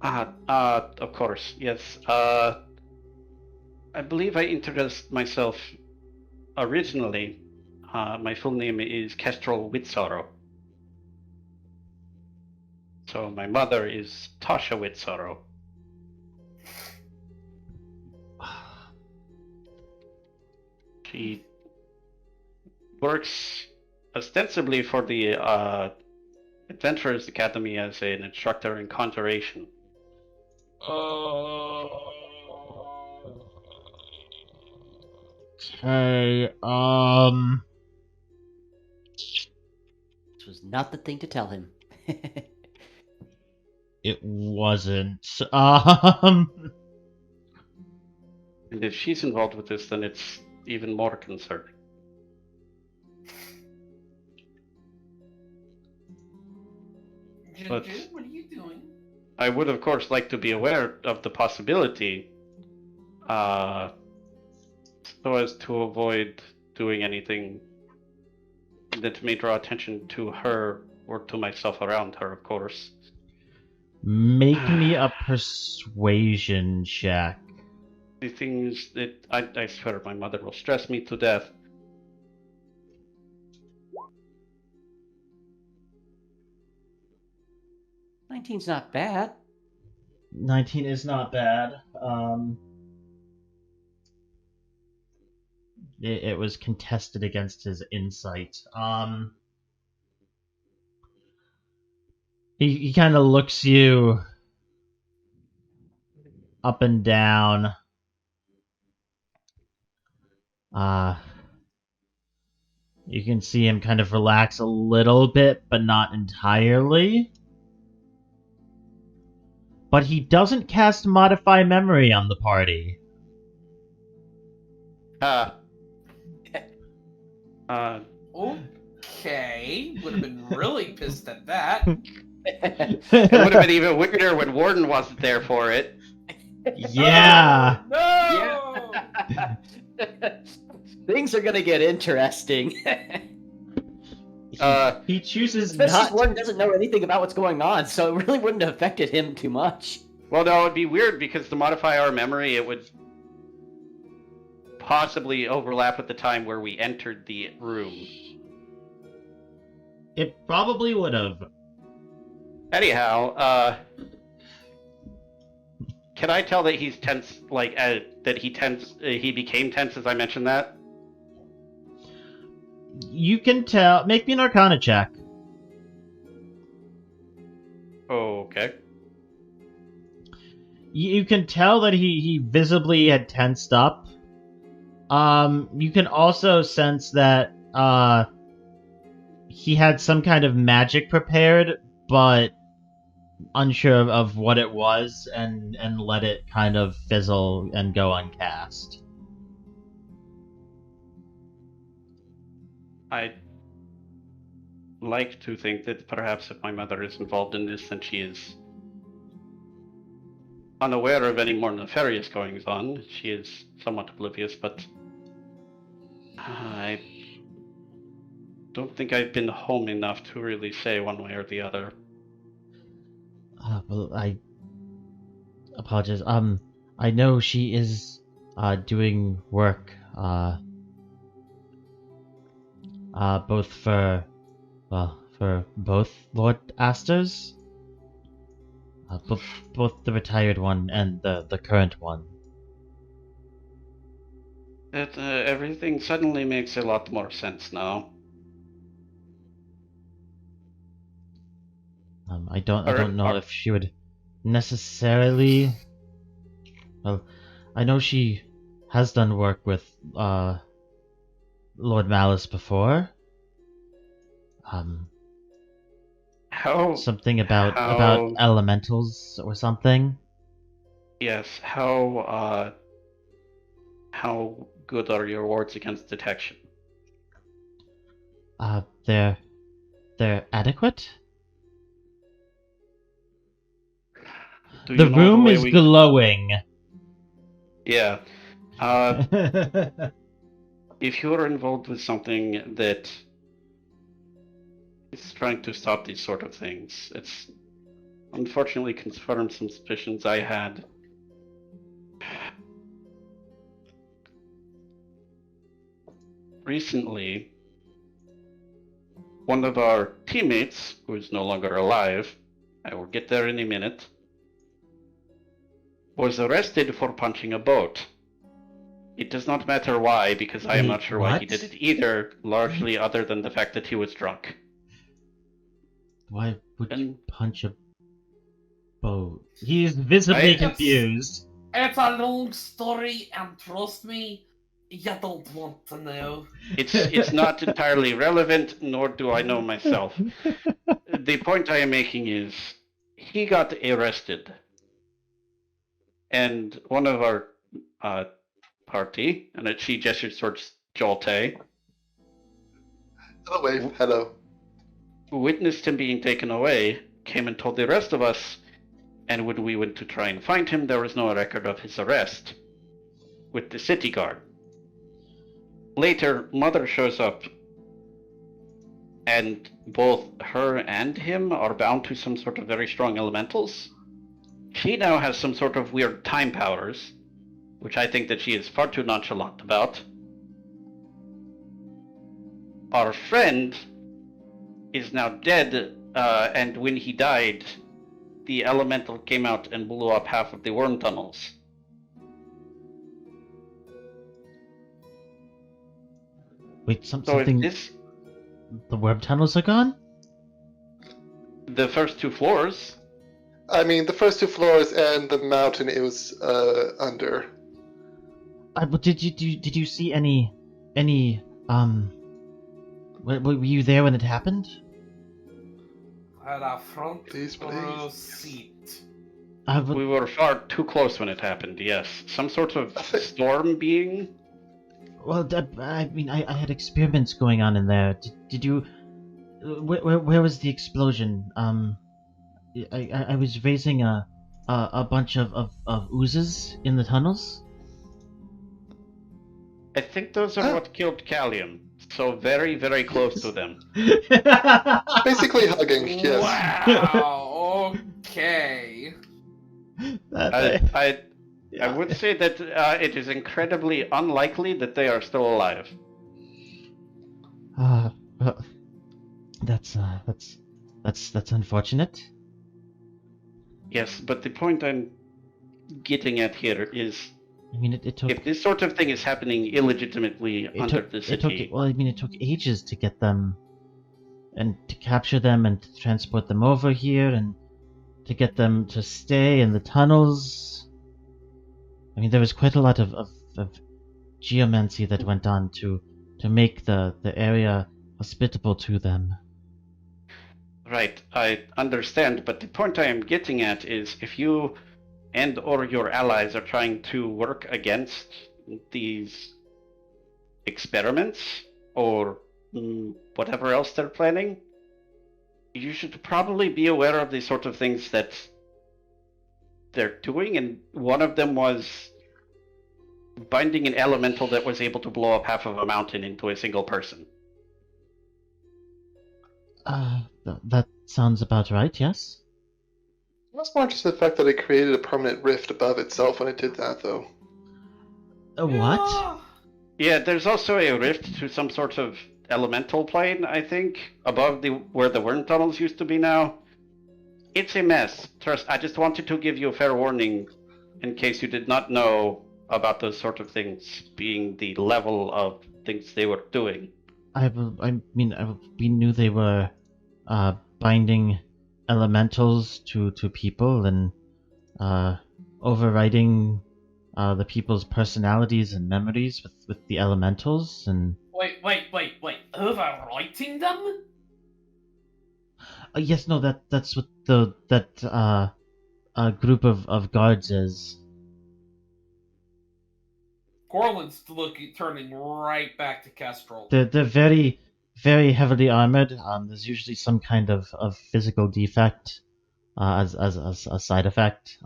Of course, yes. I believe I introduced myself originally. My full name is Kestrel Whitsorrow. So my mother is Tasha Whitsorrow. She works ostensibly for the Adventurers Academy as an instructor in conjuration.
Okay,
This was not the thing to tell him.
it wasn't.
And if she's involved with this, then it's even more concerning. But-
Ginger, what are you doing?
I would, of course, like to be aware of the possibility, so as to avoid doing anything that may draw attention to her or to myself around her, of course.
Make me a persuasion check.
The things that I swear my mother will stress me to death.
$19's not bad.
19 is not bad. It was contested against his insight. He kind of looks you up and down. You can see him kind of relax a little bit, but not entirely. But he doesn't cast Modify Memory on the party.
Okay, would have been really pissed at that.
It would have been even weirder when Warden wasn't there for it.
Yeah.
No!
Things are gonna get interesting.
He chooses
Especially
not
since Warden doesn't know anything about what's going on, so it really wouldn't have affected him too much.
Well, no, it'd be weird because to modify our memory, it would possibly overlap with the time where we entered the room.
It probably would have.
Anyhow, can I tell that he's tense? Like he became tense as I mentioned that.
You can tell. Make me an Arcana check.
Okay.
You can tell that he visibly had tensed up. You can also sense that he had some kind of magic prepared, but unsure of what it was, and let it kind of fizzle and go uncast.
I'd like to think that perhaps if my mother is involved in this, then she is unaware of any more nefarious goings on. She is somewhat oblivious, but I don't think I've been home enough to really say one way or the other.
Well, I apologize. I know she is doing work both for both Lord Asters, both the retired one and the current one.
Everything suddenly makes a lot more sense now.
I don't know if she would necessarily. Well, I know she has done work with Lord Malice before. Something about elementals or something.
Yes. How good are your wards against detection?
They're adequate. The room is glowing.
Yeah. If you're involved with something that is trying to stop these sort of things, it's unfortunately confirmed some suspicions I had. Recently, one of our teammates, who is no longer alive, I will get there in a minute, was arrested for punching a boat. It does not matter why, because I am not sure why he did it either, largely other than the fact that he was drunk.
Why would you punch a boat? He is visibly confused.
It's a long story, and trust me, you don't want to know.
It's not entirely relevant, nor do I know myself. The point I am making is, he got arrested. And one of our party, and she gestures towards Jolte.
Hello.
Witnessed him being taken away, came and told the rest of us, And when we went to try and find him, there was no record of his arrest with the city guard. Later, Mother shows up, and both her and him are bound to some sort of very strong elementals. She now has some sort of weird time powers, which I think that she is far too nonchalant about. Our friend is now dead, and when he died, the elemental came out and blew up half of the worm tunnels.
Wait,
So
something...
if this,
The worm tunnels are gone?
the first 2 floors,
I mean, the first 2 floors and the mountain it was under.
But did you see any were you there when it happened?
At our front
Please,
row
please.
seat.
we were far too close when it happened, yes. Some sort of storm being.
Well, I mean, I had experiments going on in there. Did you? Where was the explosion? I was raising a bunch of oozes in the tunnels.
I think those are what killed Callium. So very, very close to them.
Basically hugging, yes.
Wow. Okay.
I would say that it is incredibly unlikely that they are still alive.
That's unfortunate.
Yes, but the point I'm getting at here is,
I mean, it took.
if this sort of thing is happening illegitimately under the city,
It took ages to get them, and to capture them, and to transport them over here, and to get them to stay in the tunnels. I mean, there was quite a lot of geomancy that went on to make the area hospitable to them.
right, I understand, but the point I am getting at is, if you and or your allies are trying to work against these experiments, or whatever else they're planning, you should probably be aware of the sort of things that they're doing, and one of them was binding an elemental that was able to blow up half of a mountain into a single person.
That sounds about right, yes?
That's more just the fact that it created a permanent rift above itself when it did that, though.
A what?
Yeah, there's also a rift to some sort of elemental plane, I think, above where the worm tunnels used to be now. It's a mess. Trust, I just wanted to give you a fair warning in case you did not know about those sort of things being the level of things they were doing.
We knew they were binding elementals to people and overriding the people's personalities and memories with the elementals, and
Wait. Overwriting them?
yes, no, that's what that group of guards is.
Corland's turning right back to Kestrel.
They're very, very heavily armored. There's usually some kind of physical defect as a side effect.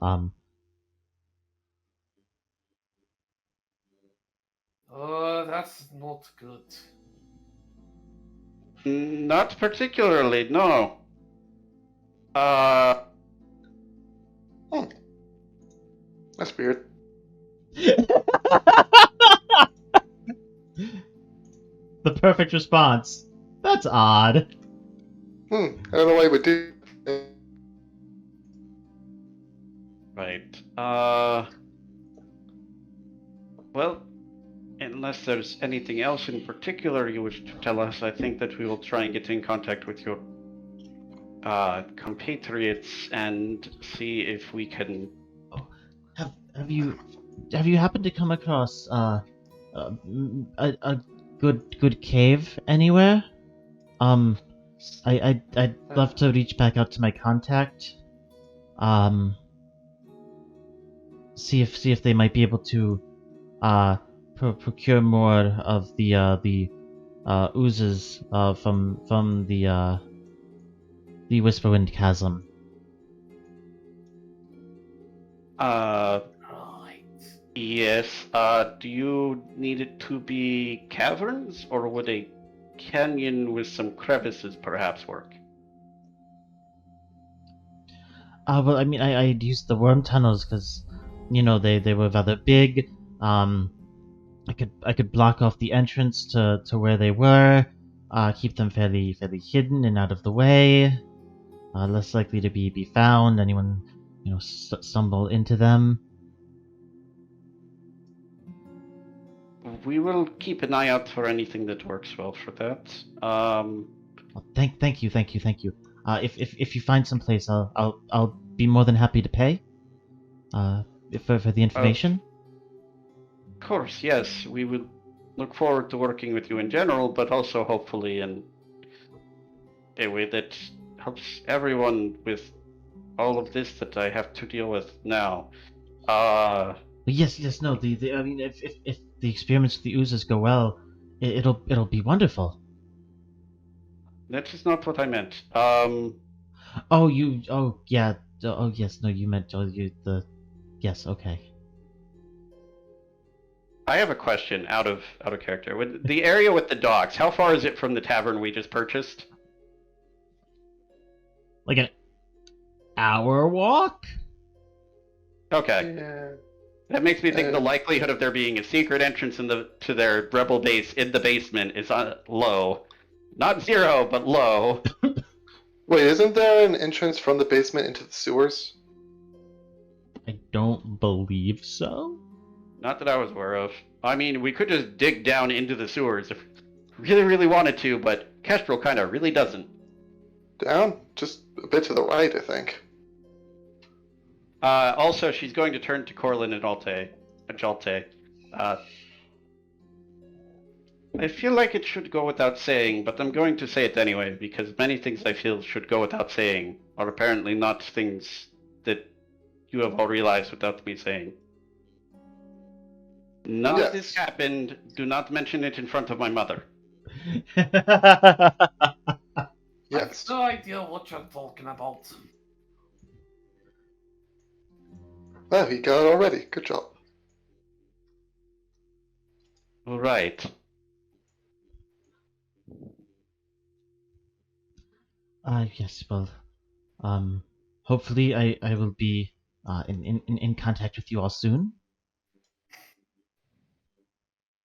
That's not good.
Not particularly, no.
That's weird.
The perfect response. That's odd.
I don't know why he would do.
Right. Well, unless there's anything else in particular you wish to tell us, I think that we will try and get in contact with your compatriots and see if we can.
Have you happened to come across a good cave anywhere? I'd love to reach back out to my contact. See if they might be able to procure more of the oozes from the Whisperwind Chasm.
Right.
Yes. Do you need it to be caverns, or would a canyon with some crevices perhaps work?
Well, I mean, I'd used the worm tunnels because, they were rather big. I could block off the entrance to where they were, keep them fairly hidden and out of the way, less likely to be found. Anyone, stumble into them.
We will keep an eye out for anything that works well for that.
Well, thank you. If you find some place, I'll be more than happy to pay. For the information.
Of course, yes. We would look forward to working with you in general, but also hopefully in a way that helps everyone with all of this that I have to deal with now.
Yes, no. I mean, if the experiments with the oozes go well, it'll be wonderful.
That is not what I meant.
Oh, yeah. Oh, yes. No, you meant Yes. Okay.
I have a question out of character. With the area with the docks, how far is it from the tavern we just purchased?
Like an hour walk.
Okay.
Yeah.
That makes me think the likelihood of there being a secret entrance to their rebel base in the basement is low. Not zero, but low.
Wait, isn't there an entrance from the basement into the sewers?
I don't believe so.
Not that I was aware of. I mean, we could just dig down into the sewers if we really, really wanted to, but Kestrel kind of really doesn't.
Down? Just a bit to the right, I think.
Also, she's going to turn to Corland and Jalte. I feel like it should go without saying, but I'm going to say it anyway, because many things I feel should go without saying are apparently not things that you have all realized without me saying. None of this happened. Do not mention it in front of my mother.
I
Yes.
have no idea what you're talking about.
Oh, he got it already. Good job.
All right.
Yes. Well, hopefully I will be in contact with you all soon.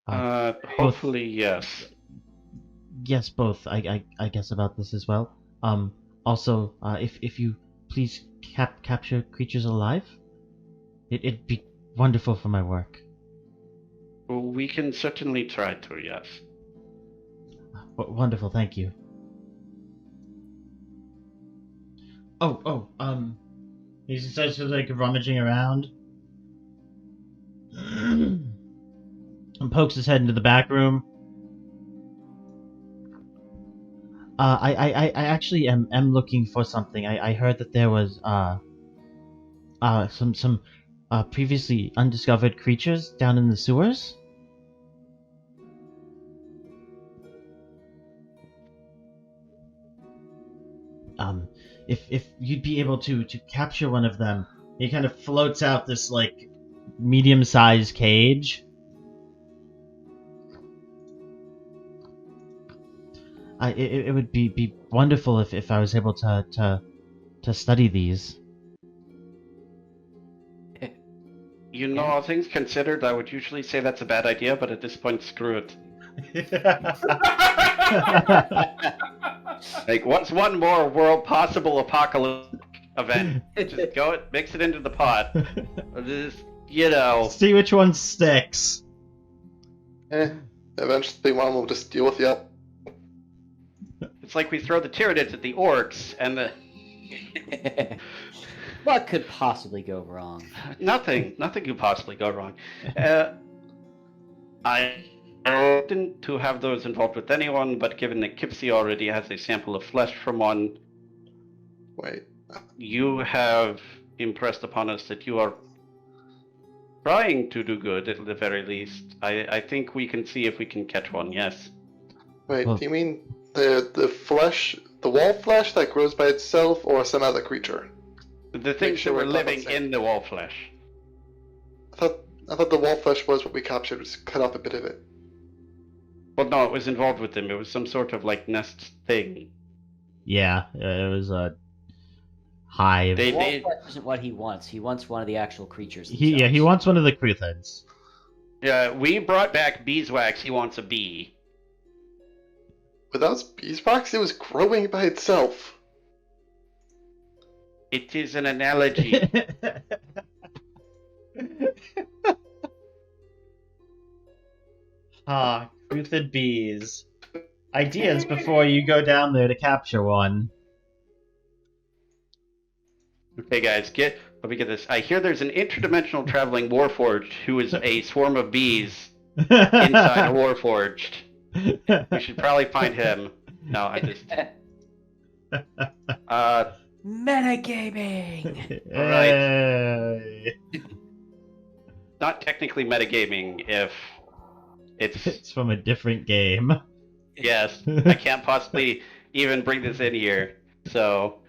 Hopefully, yes.
Yes, both. I guess about this as well. Also, if you please capture creatures alive, it'd be wonderful for my work.
Well, we can certainly try to, yes.
Wonderful, thank you. He starts to like rummaging around and pokes his head into the back room. I actually am looking for something. I heard that there was some previously undiscovered creatures down in the sewers. If you'd be able to capture one of them, he kind of floats out this like medium-sized cage. It would be wonderful if I was able to study these.
You know, all things considered, I would usually say that's a bad idea, but at this point, screw it. Like, what's one more possible apocalyptic event? Just go mix it into the pot. Just,
See which one sticks.
Eventually one will just deal with you.
It's like we throw the Tyranids at the orcs, and the...
What could possibly go wrong?
Nothing could possibly go wrong. I didn't to have those involved with anyone, but given that Kipsy already has a sample of flesh from one,
Wait.
you have impressed upon us that you are trying to do good, at the very least. I think we can see if we can catch one, yes.
Wait,
Well-
do you mean the flesh, the wall flesh that grows by itself, or some other creature?
The things
sure
that were
we're talking
living
same.
in the wall flesh.
I thought the wallflesh was what we captured. Just cut off a bit of it.
Well, no, it was involved with them. It was some sort of like nest thing.
Yeah, it was a hive.
They-
Wallflesh isn't what he wants. He wants one of the actual creatures.
He
themselves.
wants one of the Cruthids.
Yeah, we brought back beeswax. He wants a bee.
Without beeswax, it was growing by itself.
It is an analogy.
Cruthid bees. Ideas before you go down there to capture one.
Okay, guys, let me get this. I hear there's an interdimensional traveling warforged who is a swarm of bees inside a warforged. We should probably find him. No, I just.
Metagaming!
Hey.
Not technically metagaming if it's.
It's from a different game.
Yes, I can't possibly even bring this in here. So,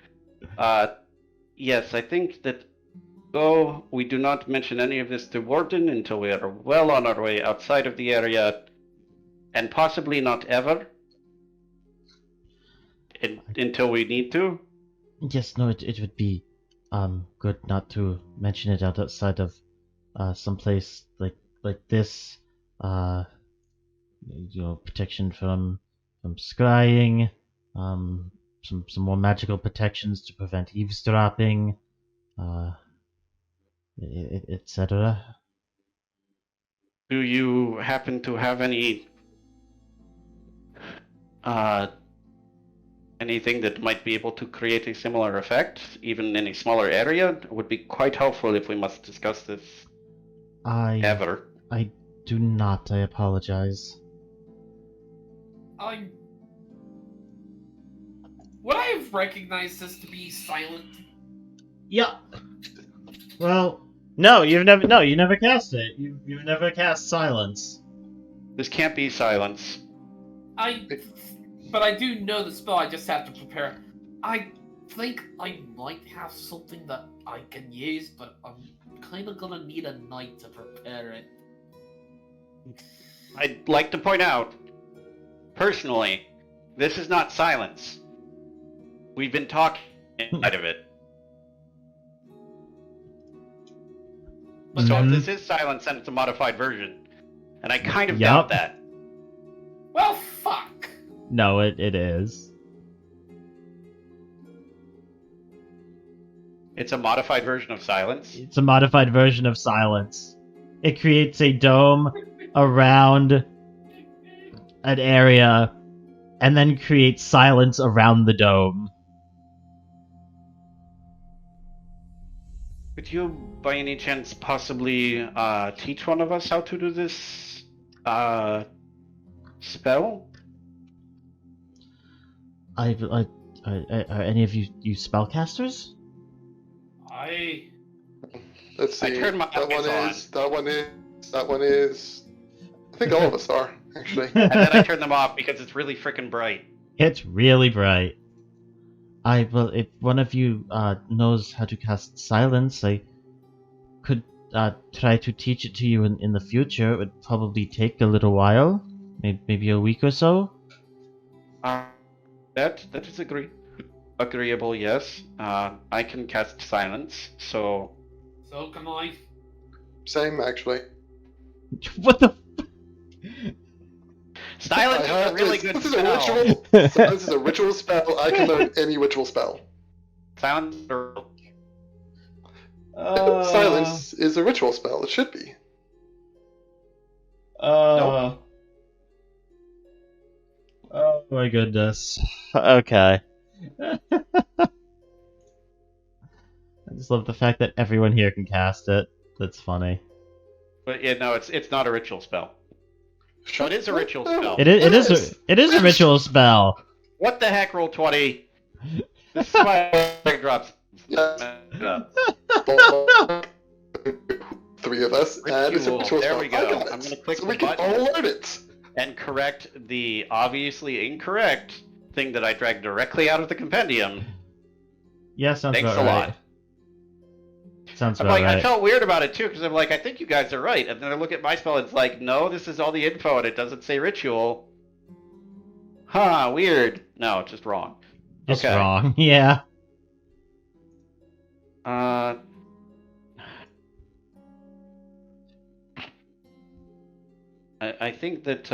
yes, I think that. Oh, we do not mention any of this to Warden until we are well on our way outside of the area, and possibly not ever. Until we need to.
Yes, no, it would be good not to mention it outside of someplace like this. Protection from scrying, some more magical protections to prevent eavesdropping, etc.
Do you happen to have any anything that might be able to create a similar effect, even in a smaller area? It would be quite helpful if we must discuss this ever.
I do not. I apologize.
Would I have recognized this to be silent?
Yeah. Well, no, you never cast it. You've never cast silence.
This can't be silence.
But I do know the spell, I just have to prepare. I think I might have something that I can use, but I'm kind of gonna need a night to prepare it.
I'd like to point out, personally, this is not silence. We've been talking inside of it. So if this is silence, then it's a modified version. And I kind of doubt that.
Well, fuck!
No, it is.
It's a modified version of silence.
It's a modified version of silence. It creates a dome around an area and then creates silence around the dome.
Could you, by any chance, possibly teach one of us how to do this spell?
Are any of you spellcasters?
Let's see.
I turned my eyes
That one is. I think all of us are, actually.
And then I turn them off because it's really freaking bright.
It's really bright. Well, if one of you knows how to cast silence, I could try to teach it to you in the future. It would probably take a little while, maybe a week or so.
That is agreeable. Yes. I can cast silence, so.
So can I.
Same, actually.
What the?
Silence is a really good
this is
spell.
a ritual. This is a ritual spell. I can learn any ritual spell.
Silence.
Silence is a ritual spell. It should be.
Nope.
Oh my goodness. Okay. I just love the fact that everyone here can cast it. That's funny.
But yeah, no, it's not a ritual spell. So it is a ritual spell.
It is a ritual spell.
What the heck, Roll20? This is why it drops.
Three of us, and it's a
Ritual.
ritual
There
spell.
we go.
I got it.
I'm gonna click
so
the
we can
button.
all learn it.
And correct the obviously incorrect thing that I dragged directly out of the compendium.
Yeah, sounds
Thanks
about
a
right.
lot.
Sounds
I'm
about
like, I
right.
felt weird about it too, because I'm like, I think you guys are right. And then I look at my spell, and it's like, no, this is all the info, and it doesn't say ritual. Huh, weird. No, just wrong.
Just
Okay.
wrong. Yeah.
I think that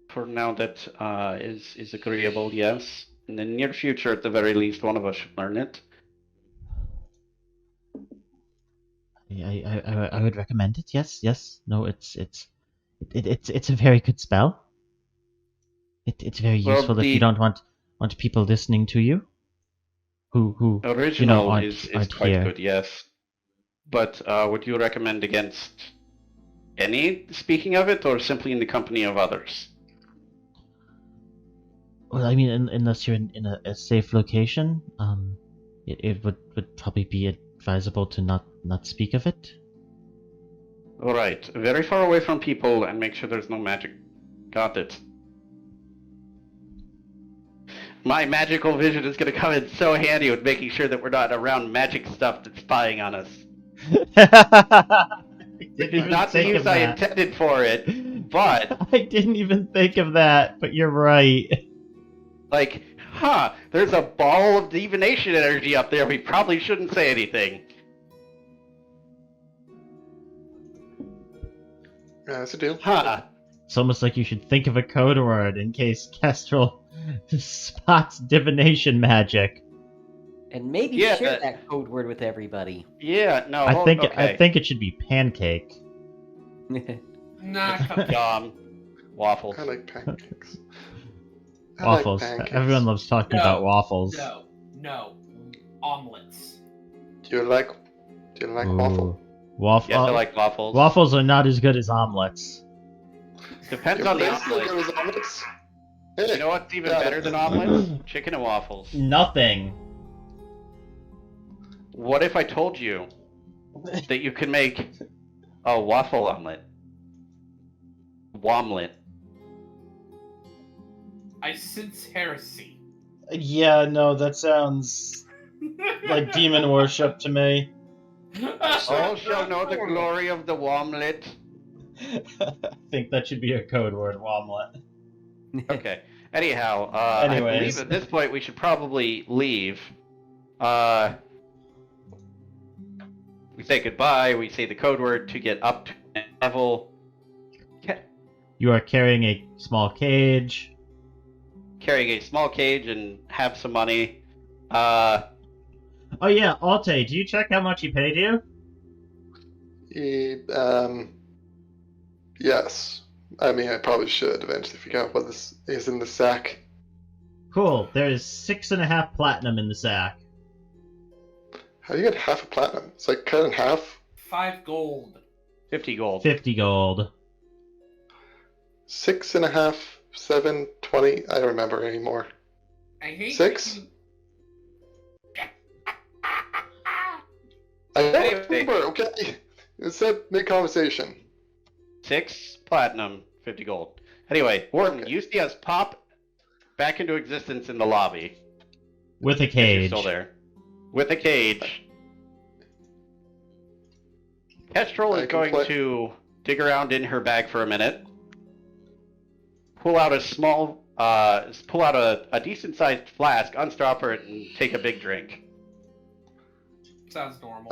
for now that is agreeable, yes. In the near future, at the very least, one of us should learn it.
I would recommend it. Yes. No, it's a very good spell. It's very
Well,
useful if you
the
don't want people listening to you. Who
original
aren't
is quite
here.
good, yes. But would you recommend against any speaking of it, or simply in the company of others?
Well, I mean, unless you're in a safe location, it would probably be advisable to not speak of it.
All right, very far away from people, and make sure there's no magic. Got it. My magical vision is going to come in so handy with making sure that we're not around magic stuff that's spying on us. Which is not the use I intended for it, but...
I didn't even think of that, but you're right.
Like, there's a ball of divination energy up there. We probably shouldn't say anything.
Yeah, that's a deal.
It's almost like you should think of a code word in case Kestrel spots divination magic.
And maybe
Yeah,
share that code word with everybody.
Yeah, no,
I think
okay.
it should be pancake.
Nah, come
Waffles.
I like pancakes.
Waffles.
Pancakes.
Everyone loves talking
No.
about waffles.
No. Omelets.
Do you like waffle?
Waffle.
Yes, I like waffles.
Waffles are not as good as omelets.
Depends
Yeah,
on the
but still
omelet.
good as omelets. Hey,
You know what's even
got
better
it.
than omelets? Chicken and waffles.
Nothing.
What if I told you that you can make a waffle omelet? Womlet.
I sense heresy.
Yeah, no, that sounds like demon worship to me.
All shall know the glory of the womlet.
I think that should be a code word, womlet.
Okay. Anyhow, I
Anyways.
believe at this point we should probably leave. We say goodbye, we say the code word to get up to level.
You are carrying a small cage.
Carrying a small cage and have some money.
Oh yeah, Alte, do you check how much he paid you?
Yes. I mean, I probably should eventually figure out what this is in the sack.
Cool, there is 6.5 platinum in the sack.
How do you get half a platinum? It's like cut in half.
5 gold.
50 gold.
50 gold.
6.5, 7, 20. I don't remember anymore.
I hate
6?
you.
I don't
Anyway.
remember, okay? It said mid-conversation.
6 platinum, 50 gold. Anyway, Warden,
Okay.
you see us pop back into existence in the lobby.
With a
If you're
cage.
still there. With a cage. Kestrel is going to dig around in her bag for a minute. Pull out a small, a decent-sized flask, unstrap it, and take a big drink.
Sounds normal.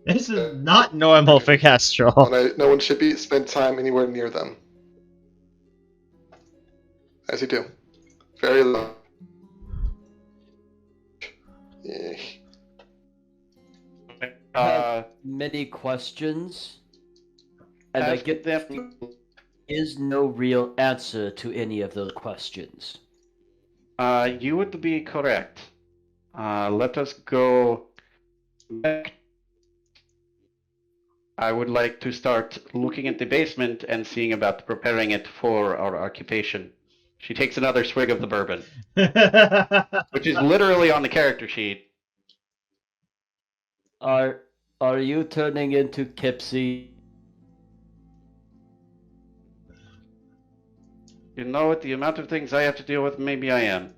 This is not normal for Kestrel.
No one should spend time anywhere near them. As you do. Very low. Yeah.
Many questions, and I
Ask
get
them.
is no real answer to any of those questions.
You would be correct. Let us go back. I would like to start looking at the basement and seeing about preparing it for our occupation. She takes another swig of the bourbon, which is literally on the character sheet.
Are you turning into Kipsy?
You know, with the amount of things I have to deal with, maybe I am.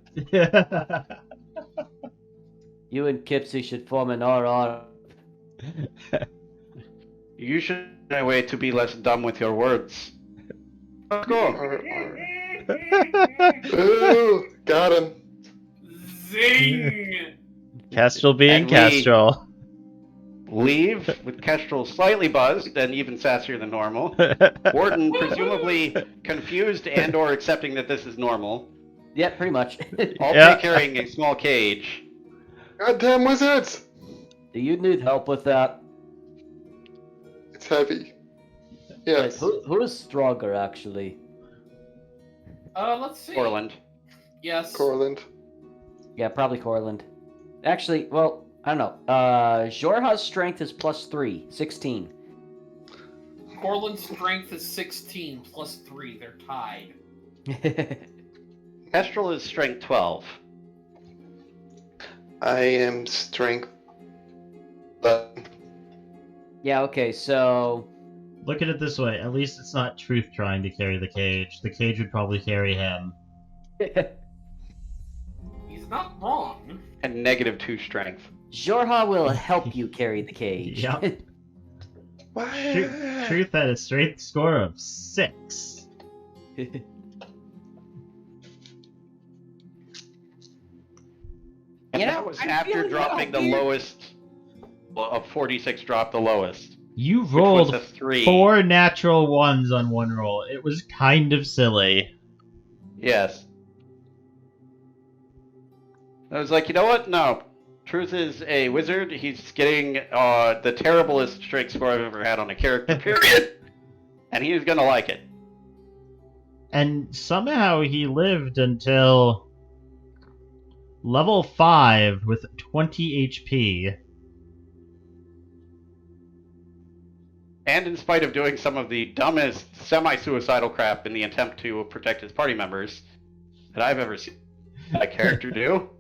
You and Kipsy should form an RR.
You should find a way to be less dumb with your words. Let's go.
Ooh, got him.
Zing!
Kestrel being
And we-
Kestrel.
Leave with Kestrel slightly buzzed and even sassier than normal. Warden presumably confused and or accepting that this is normal.
Yeah, pretty much.
All
Yeah.
three carrying a small cage.
Goddamn wizards!
Do you need help with that?
It's heavy. Yes.
Wait, who is stronger, actually?
Let's see.
Corland.
Yes.
Corland.
Yeah, probably Corland. Actually, well, I don't know. Jorha's strength is +3, 16.
Corland's strength is 16 plus 3. They're tied.
Kestrel is strength 12.
I am strength. But
Yeah, okay, so...
Look at it this way. At least it's not Truth trying to carry the cage. The cage would probably carry him.
He's not wrong.
And -2 strength.
Jorha will help you carry the cage.
Yep.
what?
Truth had a strength score of 6.
And
You
that
know,
was
I'm
after
feeling
dropping the
weird.
lowest. Well, of 46 dropped the lowest.
You
Which
rolled
was a 3.
4 natural ones on one roll. It was kind of silly.
Yes. I was like, you know what? No. Truth is a wizard. He's getting the terriblest strength score I've ever had on a character, period. And he was gonna like it.
And somehow he lived until level 5 with 20 HP.
And in spite of doing some of the dumbest semi-suicidal crap in the attempt to protect his party members that I've ever seen a character do.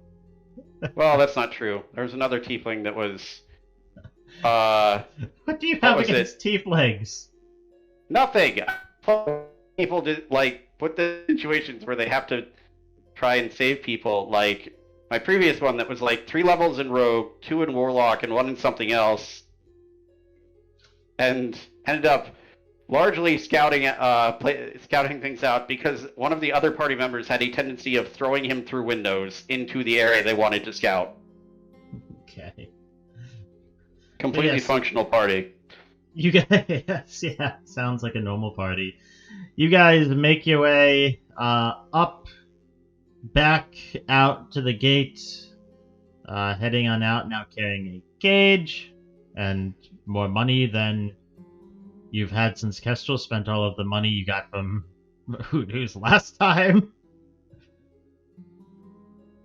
Well, that's not true. There was another tiefling that was...
What do you have
was
against tieflings?
nothing! People did, like, put the situations where they have to try and save people, like... My previous one that was like 3 levels in Rogue, 2 in Warlock, and 1 in something else. And ended up largely scouting things out because one of the other party members had a tendency of throwing him through windows into the area they wanted to scout.
Okay.
Completely
Yes.
functional party.
You guys, yeah, sounds like a normal party. You guys make your way up, back out to the gate, heading on out, now carrying a cage, and more money than you've had since Kestrel spent all of the money you got from Hoodoo's last time.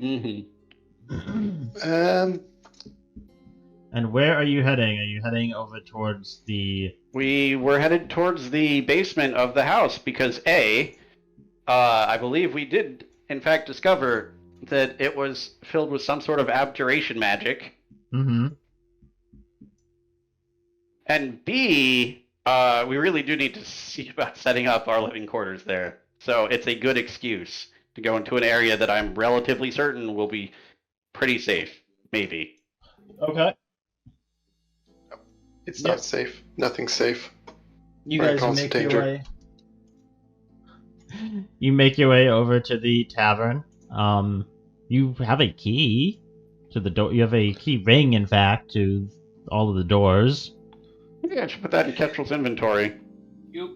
Mm-hmm.
And where are you heading? Are you heading over towards the...
We were headed towards the basement of the house because I believe we did in fact discover that it was filled with some sort of abjuration magic.
Mm-hmm.
And B, we really do need to see about setting up our living quarters there. So it's a good excuse to go into an area that I'm relatively certain will be pretty safe. Maybe.
Okay.
It's
Yep.
not safe. Nothing's safe.
You
We're in
guys
constant
make your
danger.
way. You make your way over to the tavern. You have a key to the door. You have a key ring, in fact, to all of the doors.
Yeah, I should put that in Kestrel's inventory.
Yep.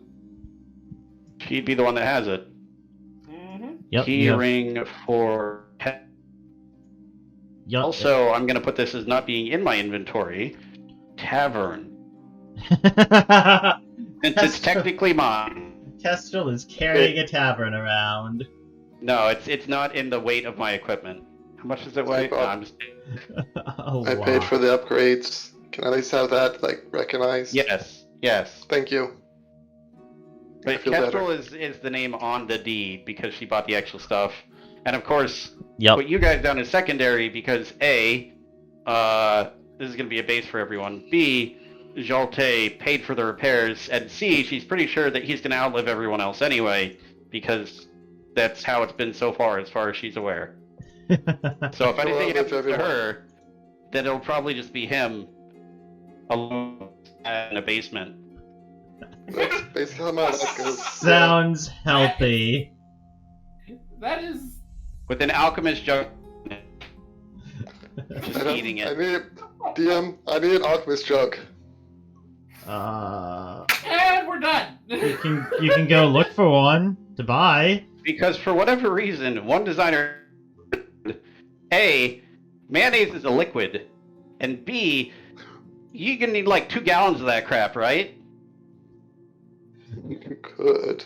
She'd be the one that has it.
Mm-hmm.
Yep.
Key
you have-
ring for...
Yep.
Also, I'm going to put this as not being in my inventory. Tavern. Since it's
Kestrel-
technically mine.
Kestrel is carrying a tavern around.
No, it's not in the weight of my equipment. How much does it weigh? No, I'm just...
A
I paid
lot.
for the upgrades. Can I at least have that, like, recognized?
Yes, yes.
Thank you. I
But
feel
Kestrel is the name on the deed because she bought the extra stuff. And of course,
Yep.
put you guys down as secondary because A, this is going to be a base for everyone. B, Jolte paid for the repairs. And C, she's pretty sure that he's going to outlive everyone else anyway because that's how it's been so far as she's aware. So if
She'll
anything
outlive
happens to
everyone.
her, then it'll probably just be him alone in a basement.
That's basically how my life goes.
Sounds healthy.
That is.
With an alchemist jug.
I
Just
don't-
eating
I
it.
need DM. I need an alchemist jug.
And we're done!
You can go look for one to buy.
Because for whatever reason, one designer A, mayonnaise is a liquid, and B, you're gonna need like 2 gallons of that crap, right?
You could.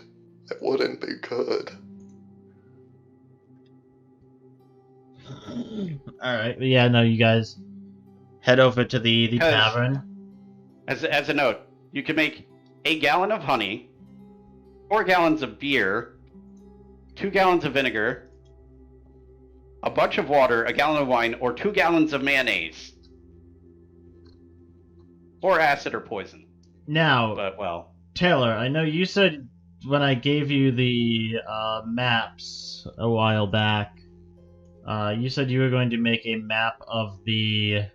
It wouldn't be good.
Alright, yeah, no, you guys head over to the
Because-
tavern.
As a note, you can make 1 gallon of honey, 4 gallons of beer, 2 gallons of vinegar, a bunch of water, 1 gallon of wine, or 2 gallons of mayonnaise. Or acid or poison.
Now,
But, well,
Taylor, I know you said when I gave you the maps a while back, you said you were going to make a map of the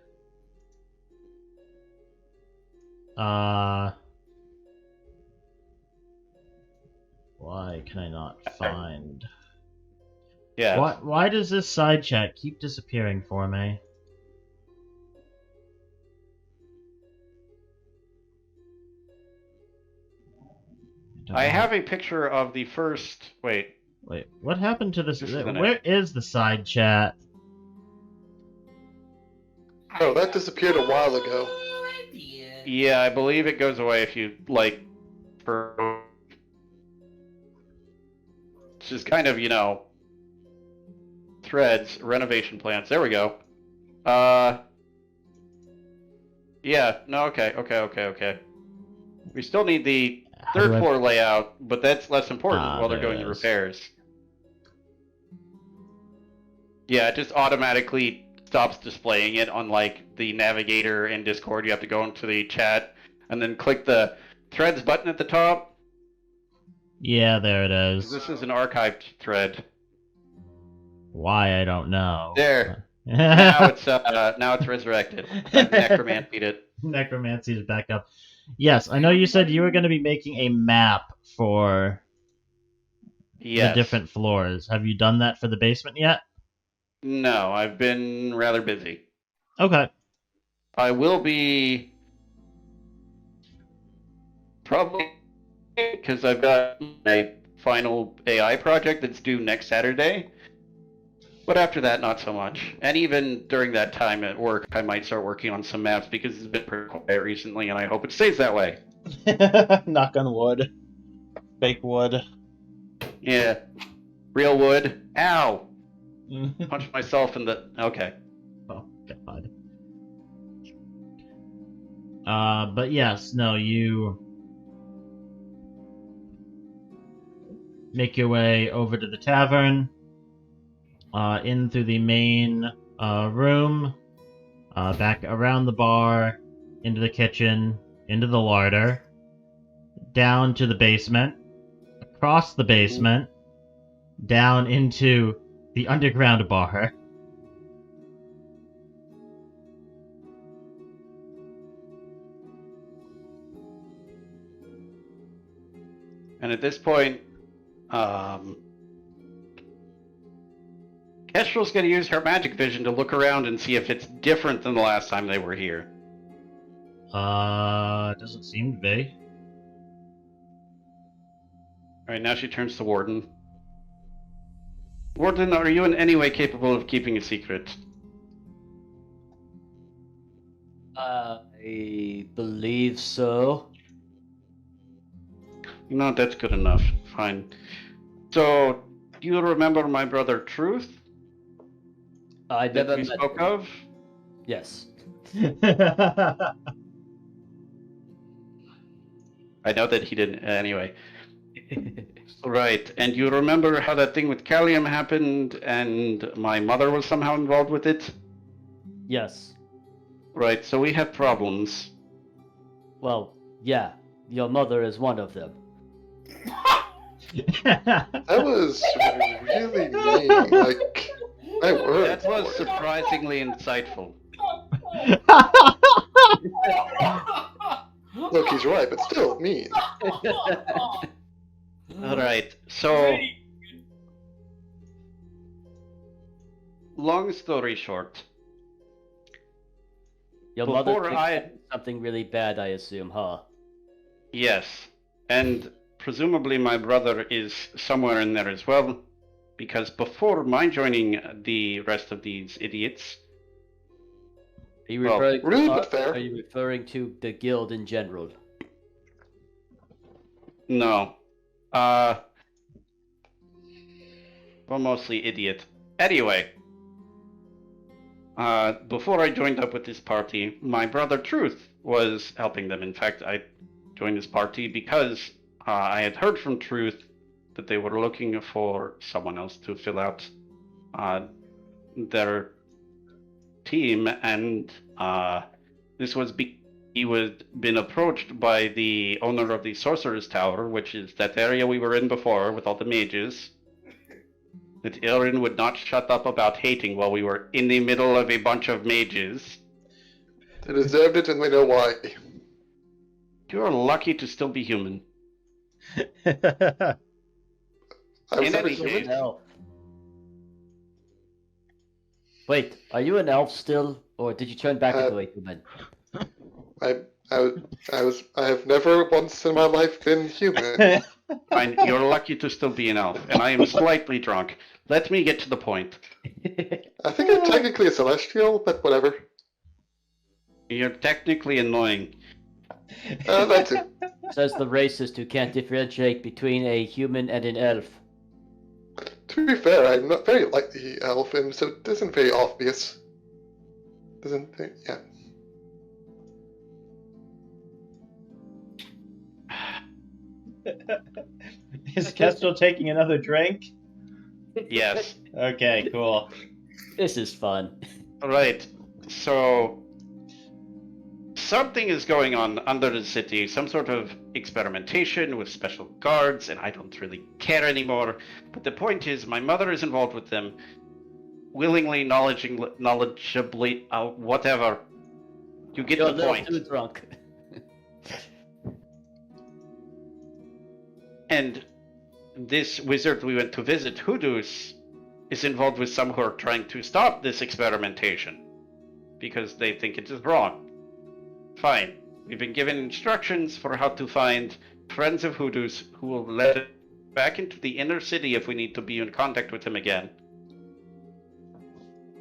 why can I not find?
yeah.
Why does this side chat keep disappearing for me? Don't
I
know.
have a picture of the first. Wait.
Wait, what happened to this?
This isn't it.
Where is the side chat?
Oh, that disappeared a while ago.
Idea.
Yeah, I believe it goes away if you, like, for. It's just kind of, threads, renovation plans. There we go. Yeah, no, okay. We still need the
How
third
do I-
floor layout, but that's less important
Ah,
while they're
there
doing
it
the
is.
repairs. Yeah, it just automatically stops displaying it on like the navigator in Discord. You have to go into the chat and then click the threads button at the top.
Yeah, there it is.
This is an archived thread.
Why I don't know.
There. Now it's resurrected. Necromantied it.
Necromancy is back up. Yes, I know you said you were going to be making a map for
Yes.
the different floors. Have you done that for the basement yet?
No, I've been rather busy.
Okay.
I will be probably because I've got a final AI project that's due next Saturday. But after that, not so much. And even during that time at work, I might start working on some maps because it's been pretty quiet recently, and I hope it stays that way.
Knock on wood. Fake wood.
Yeah. Real wood. Ow! Punched myself in the... Okay.
Oh, God. But yes, no, you make your way over to the tavern, in through the main room, back around the bar, into the kitchen, into the larder, down to the basement, across the basement, down into the underground bar.
And at this point, Kestrel's going to use her magic vision to look around and see if it's different than the last time they were here.
Doesn't seem to be.
Alright, now she turns to Warden. Warden, are you in any way capable of keeping a secret?
I believe so.
No, that's good enough. Fine. So, do you remember my brother Truth
I
that
never
we
met
spoke
him.
of?
Yes.
I know that he didn't. Anyway. Right, and you remember how that thing with Callium happened and my mother was somehow involved with it?
Yes.
Right, so we have problems.
Well, yeah. Your mother is one of them.
That was really mean. Like, my word.
That was surprisingly insightful.
Look, he's right, but still mean.
Alright, so long story short,
Your
Before
mother
I-
did something really bad, I assume, huh?
yes, and presumably my brother is somewhere in there as well, because before my joining the rest of these idiots,
Are you
Well,
referring
rude
to
but
us,
fair.
or are you referring to the guild in general?
no, well, mostly idiot. Anyway, before I joined up with this party, my brother Truth was helping them. In fact, I joined this party because I had heard from Truth that they were looking for someone else to fill out their team, and this was he was been approached by the owner of the Sorcerer's Tower, which is that area we were in before with all the mages. That Illiren would not shut up about hating while we were in the middle of a bunch of mages.
They deserved it, and we know why.
You are lucky to still be human.
I was
In
never
any
human.
case-
Elf. Wait, are you an elf still, or did you turn back into a human?
I have never once in my life been human.
Fine, you're lucky to still be an elf, and I am slightly drunk. Let me get to the point.
I think I'm technically a celestial, but whatever.
You're technically annoying.
That too.
Says the racist who can't differentiate between a human and an elf.
To be fair, I'm not very like the elf, and so it isn't very obvious. Yeah.
Is Kestrel taking another drink?
Yes.
Okay, cool.
This is fun.
Right. So something is going on under the city, some sort of experimentation with special guards, and I don't really care anymore. But the point is, my mother is involved with them, willingly, knowledgeably, whatever. You get
You're a
the
little
point.
too drunk.
And this wizard we went to visit, Hoodoo's, is involved with some who are trying to stop this experimentation because they think it is wrong. Fine. We've been given instructions for how to find friends of Hoodoo's who will let us back into the inner city if we need to be in contact with him again.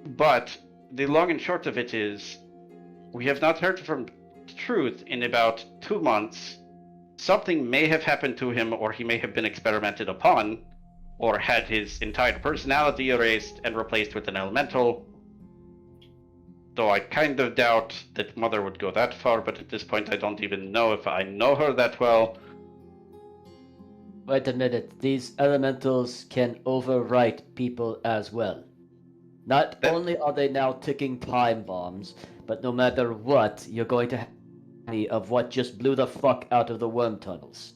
But the long and short of it is, we have not heard from Truth in about 2 months. Something may have happened to him, or he may have been experimented upon, or had his entire personality erased and replaced with an elemental. Though I kind of doubt that Mother would go that far, but at this point I don't even know if I know her that well.
Wait a minute, these elementals can overwrite people as well. Not
That-
only are they now ticking time bombs, but no matter what, you're going to have any of what just blew the fuck out of the worm tunnels.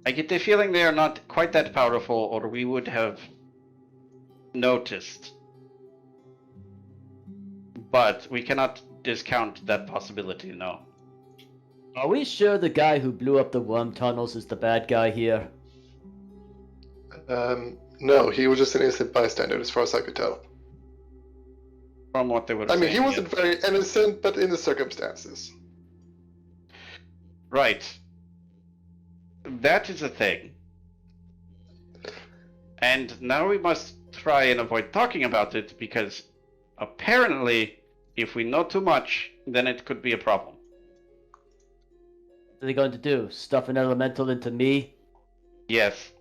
I get the feeling they are not quite that powerful, or we would have noticed. But we cannot discount that possibility, no.
Are we sure the guy who blew up the worm tunnels is the bad guy here?
No, he was just an innocent bystander, as far as I could tell.
From what they were
I mean,
saying.
he wasn't
yes.
very innocent, but in the circumstances.
Right. That is a thing. And now we must try and avoid talking about it, because apparently, if we know too much, then it could be a problem.
What are they going to do? Stuff an elemental into me?
Yes.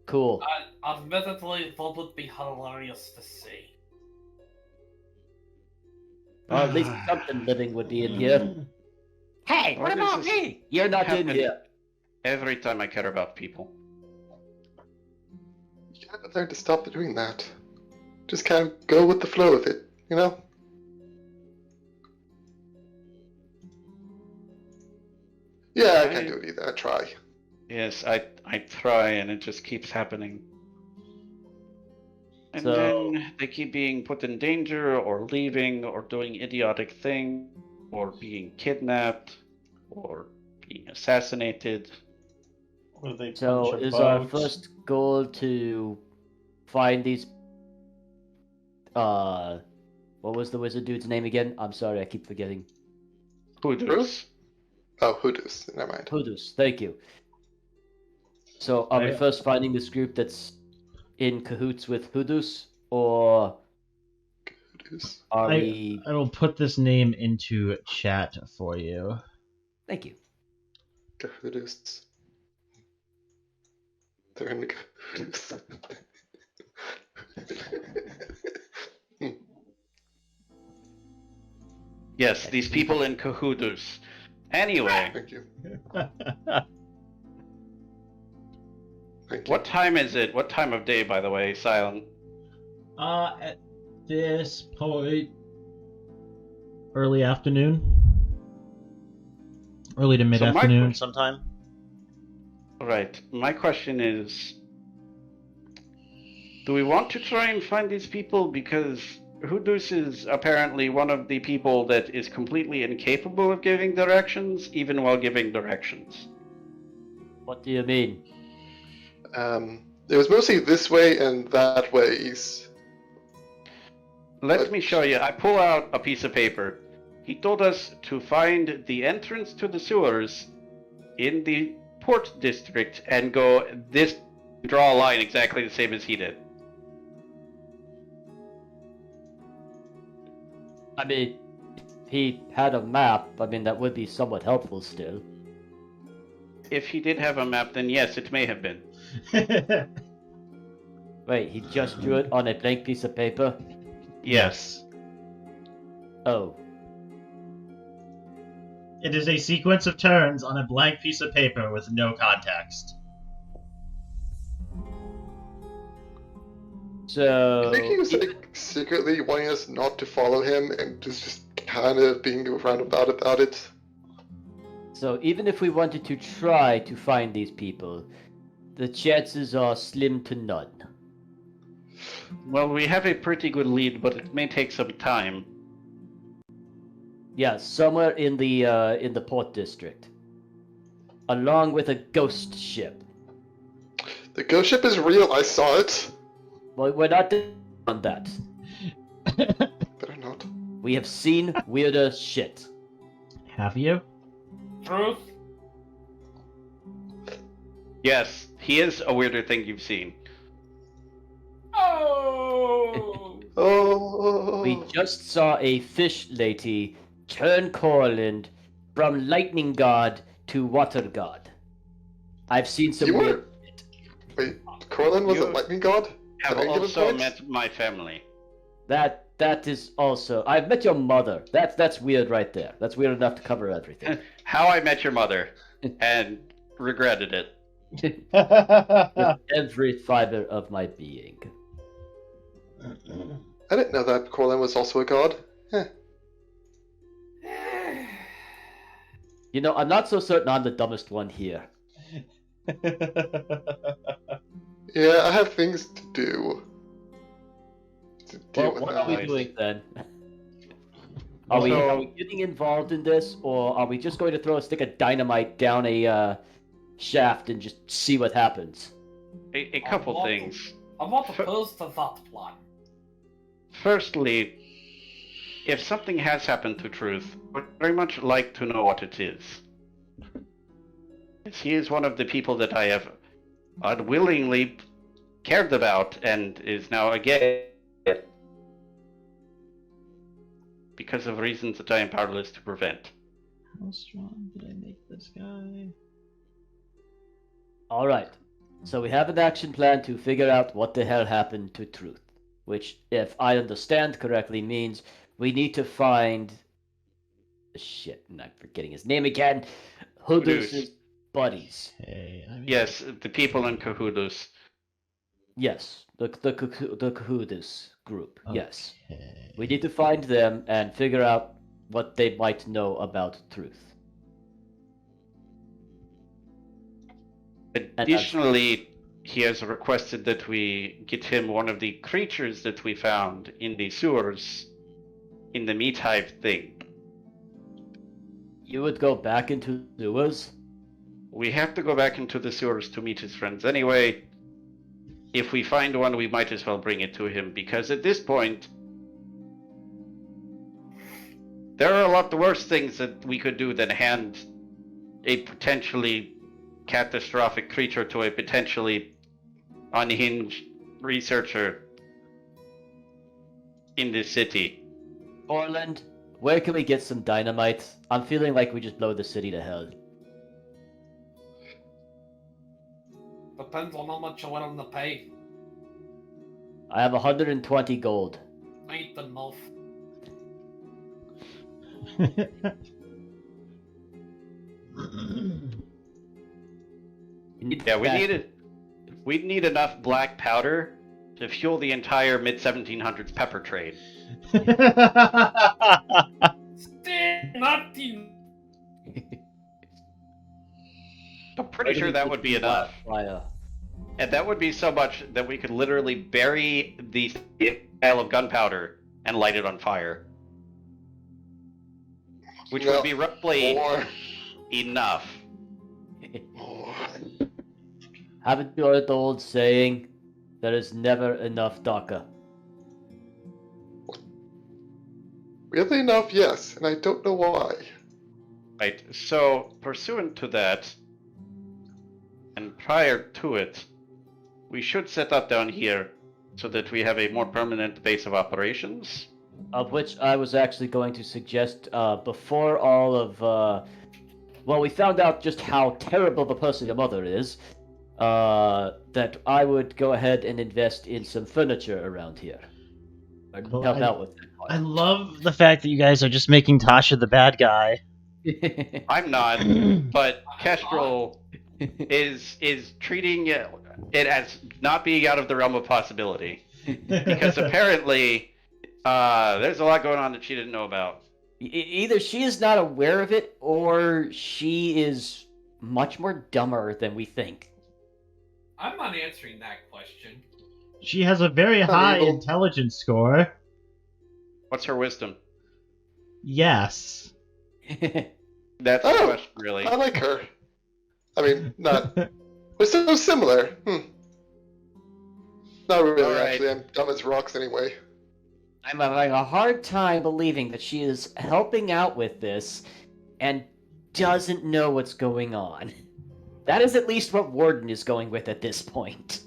Cool.
Admittedly, that would be hilarious to see.
Or at least something living would be in here.
Hey, what
Why
about
does this
me?
You're not in
happen
here.
every time I care about people?
You gotta learn to stop doing that. Just kind of go with the flow of it, you know? Yeah, I can't do it either. I try.
Yes, I try, and it just keeps happening. And
So-
then they keep being put in danger, or leaving, or doing idiotic things, or being kidnapped, or being assassinated.
Or they
So
punch a
is our
boat.
first goal to find these what was the wizard dude's name again? I'm sorry, I keep forgetting.
Hoodoo's.
Oh, Hoodoos. Never mind.
Hudus, thank you. So are we
I-
first finding this group that's in cahoots with Hudus, or
Hoodoos.
are
I-
we
I will put this name into chat for you.
thank you.
Hoodoos. They're in the Hoodoos.
Yes, these people in cahoots. Anyway,
Thank you. Thank you.
what time is it? What time of day, by the way, Silent?
At this point, early afternoon, early to mid afternoon, sometime.
Right. My question is, do we want to try and find these people? Because Hudus is apparently one of the people that is completely incapable of giving directions, even while giving directions.
What do you mean?
It was mostly this way and that ways.
Let me show you. I pull out a piece of paper. He told us to find the entrance to the sewers in the port district and go this, draw a line exactly the same as he did.
I mean, he had a map. I mean, that would be somewhat helpful still.
If he did have a map, then yes, it may have been.
Wait, he just drew it on a blank piece of paper?
Yes.
Oh.
It is a sequence of turns on a blank piece of paper with no context.
So...
I think he was like secretly wanting us not to follow him and just kind of being roundabout about it.
So even if we wanted to try to find these people, the chances are slim to none.
Well, we have a pretty good lead, but it may take some time.
Yeah, somewhere in the port district. Along with a ghost ship.
The ghost ship is real, I saw it.
Well, we're not on that.
Better not.
We have seen weirder shit.
Have you?
Truth?
Yes, he is a weirder thing you've seen.
Oh!
Oh.
We just saw a fish lady turn Corland from lightning god to water god. I've seen some
You were-
weird shit.
Wait, Corland was a
You
lightning god?
Have
At any given
also
point?
met my family.
That is also. I've met your mother. That's weird right there. That's weird enough to cover everything.
How I met your mother and regretted it.
With every fiber of my being.
I didn't know that Corland was also a god.
You know, I'm not so certain I'm the dumbest one here.
Yeah, I have things to do. To deal
Well,
with
what
that.
are we doing then? Are we getting involved in this, or are we just going to throw a stick of dynamite down a shaft and just see what happens?
A couple things.
I'm not opposed to that plan.
Firstly, if something has happened to Truth, we'd very much like to know what it is. As he is one of the people that I have unwillingly cared about and is now again because of reasons that I am powerless to prevent.
How strong did I make this guy?
Alright, so we have an action plan to figure out what the hell happened to Truth. Which, if I understand correctly, means we need to find... Shit, I'm forgetting his name again. Hudus' buddies.
Hey, I mean,
Yes, the people in Cahoots.
Yes, the Kahudus group, yes.
okay.
We need to find them and figure out what they might know about Truth.
Additionally, he has requested that we get him one of the creatures that we found in the sewers, in the meat hive thing.
You would go back into the sewers?
We have to go back into the sewers to meet his friends anyway. If we find one, we might as well bring it to him, because at this point, there are a lot worse things that we could do than hand a potentially catastrophic creature to a potentially unhinged researcher in this city.
Corland, where can we get some dynamite? I'm feeling like we just blow the city to hell.
Depends on how much you're willing to pay.
I have 120 gold.
Ain't enough.
Yeah, we'd need enough black powder to fuel the entire mid-1700s pepper trade.
Still nothing.
I'm pretty sure that would be enough.
Fire.
And that would be so much that we could literally bury the pile of gunpowder and light it on fire. Which would be roughly
More.
enough.
More.
Haven't you heard the old saying, there is never enough DACA?
Weirdly enough, yes, and I don't know why.
Right, so pursuant to that, and prior to it, we should set up down here so that we have a more permanent base of operations.
Of which I was actually going to suggest, before all of, well, we found out just how terrible of a person your mother is, that I would go ahead and invest in some furniture around here. Or
Well,
help out with that part.
I love the fact that you guys are just making Tasha the bad guy.
I'm not, but Kestrel is treating it as not being out of the realm of possibility. Because apparently, there's a lot going on that she didn't know about.
Either she is not aware of it, or she is much more dumber than we think.
I'm not answering that question.
She has a very high
evil.
intelligence score.
What's her wisdom?
Yes.
That's the
Oh,
question, really.
I like her. I mean, not. We're so similar. Not really,
Alright.
actually. I'm dumb as rocks anyway.
I'm having a hard time believing that she is helping out with this and doesn't know what's going on. That is at least what Warden is going with at this point.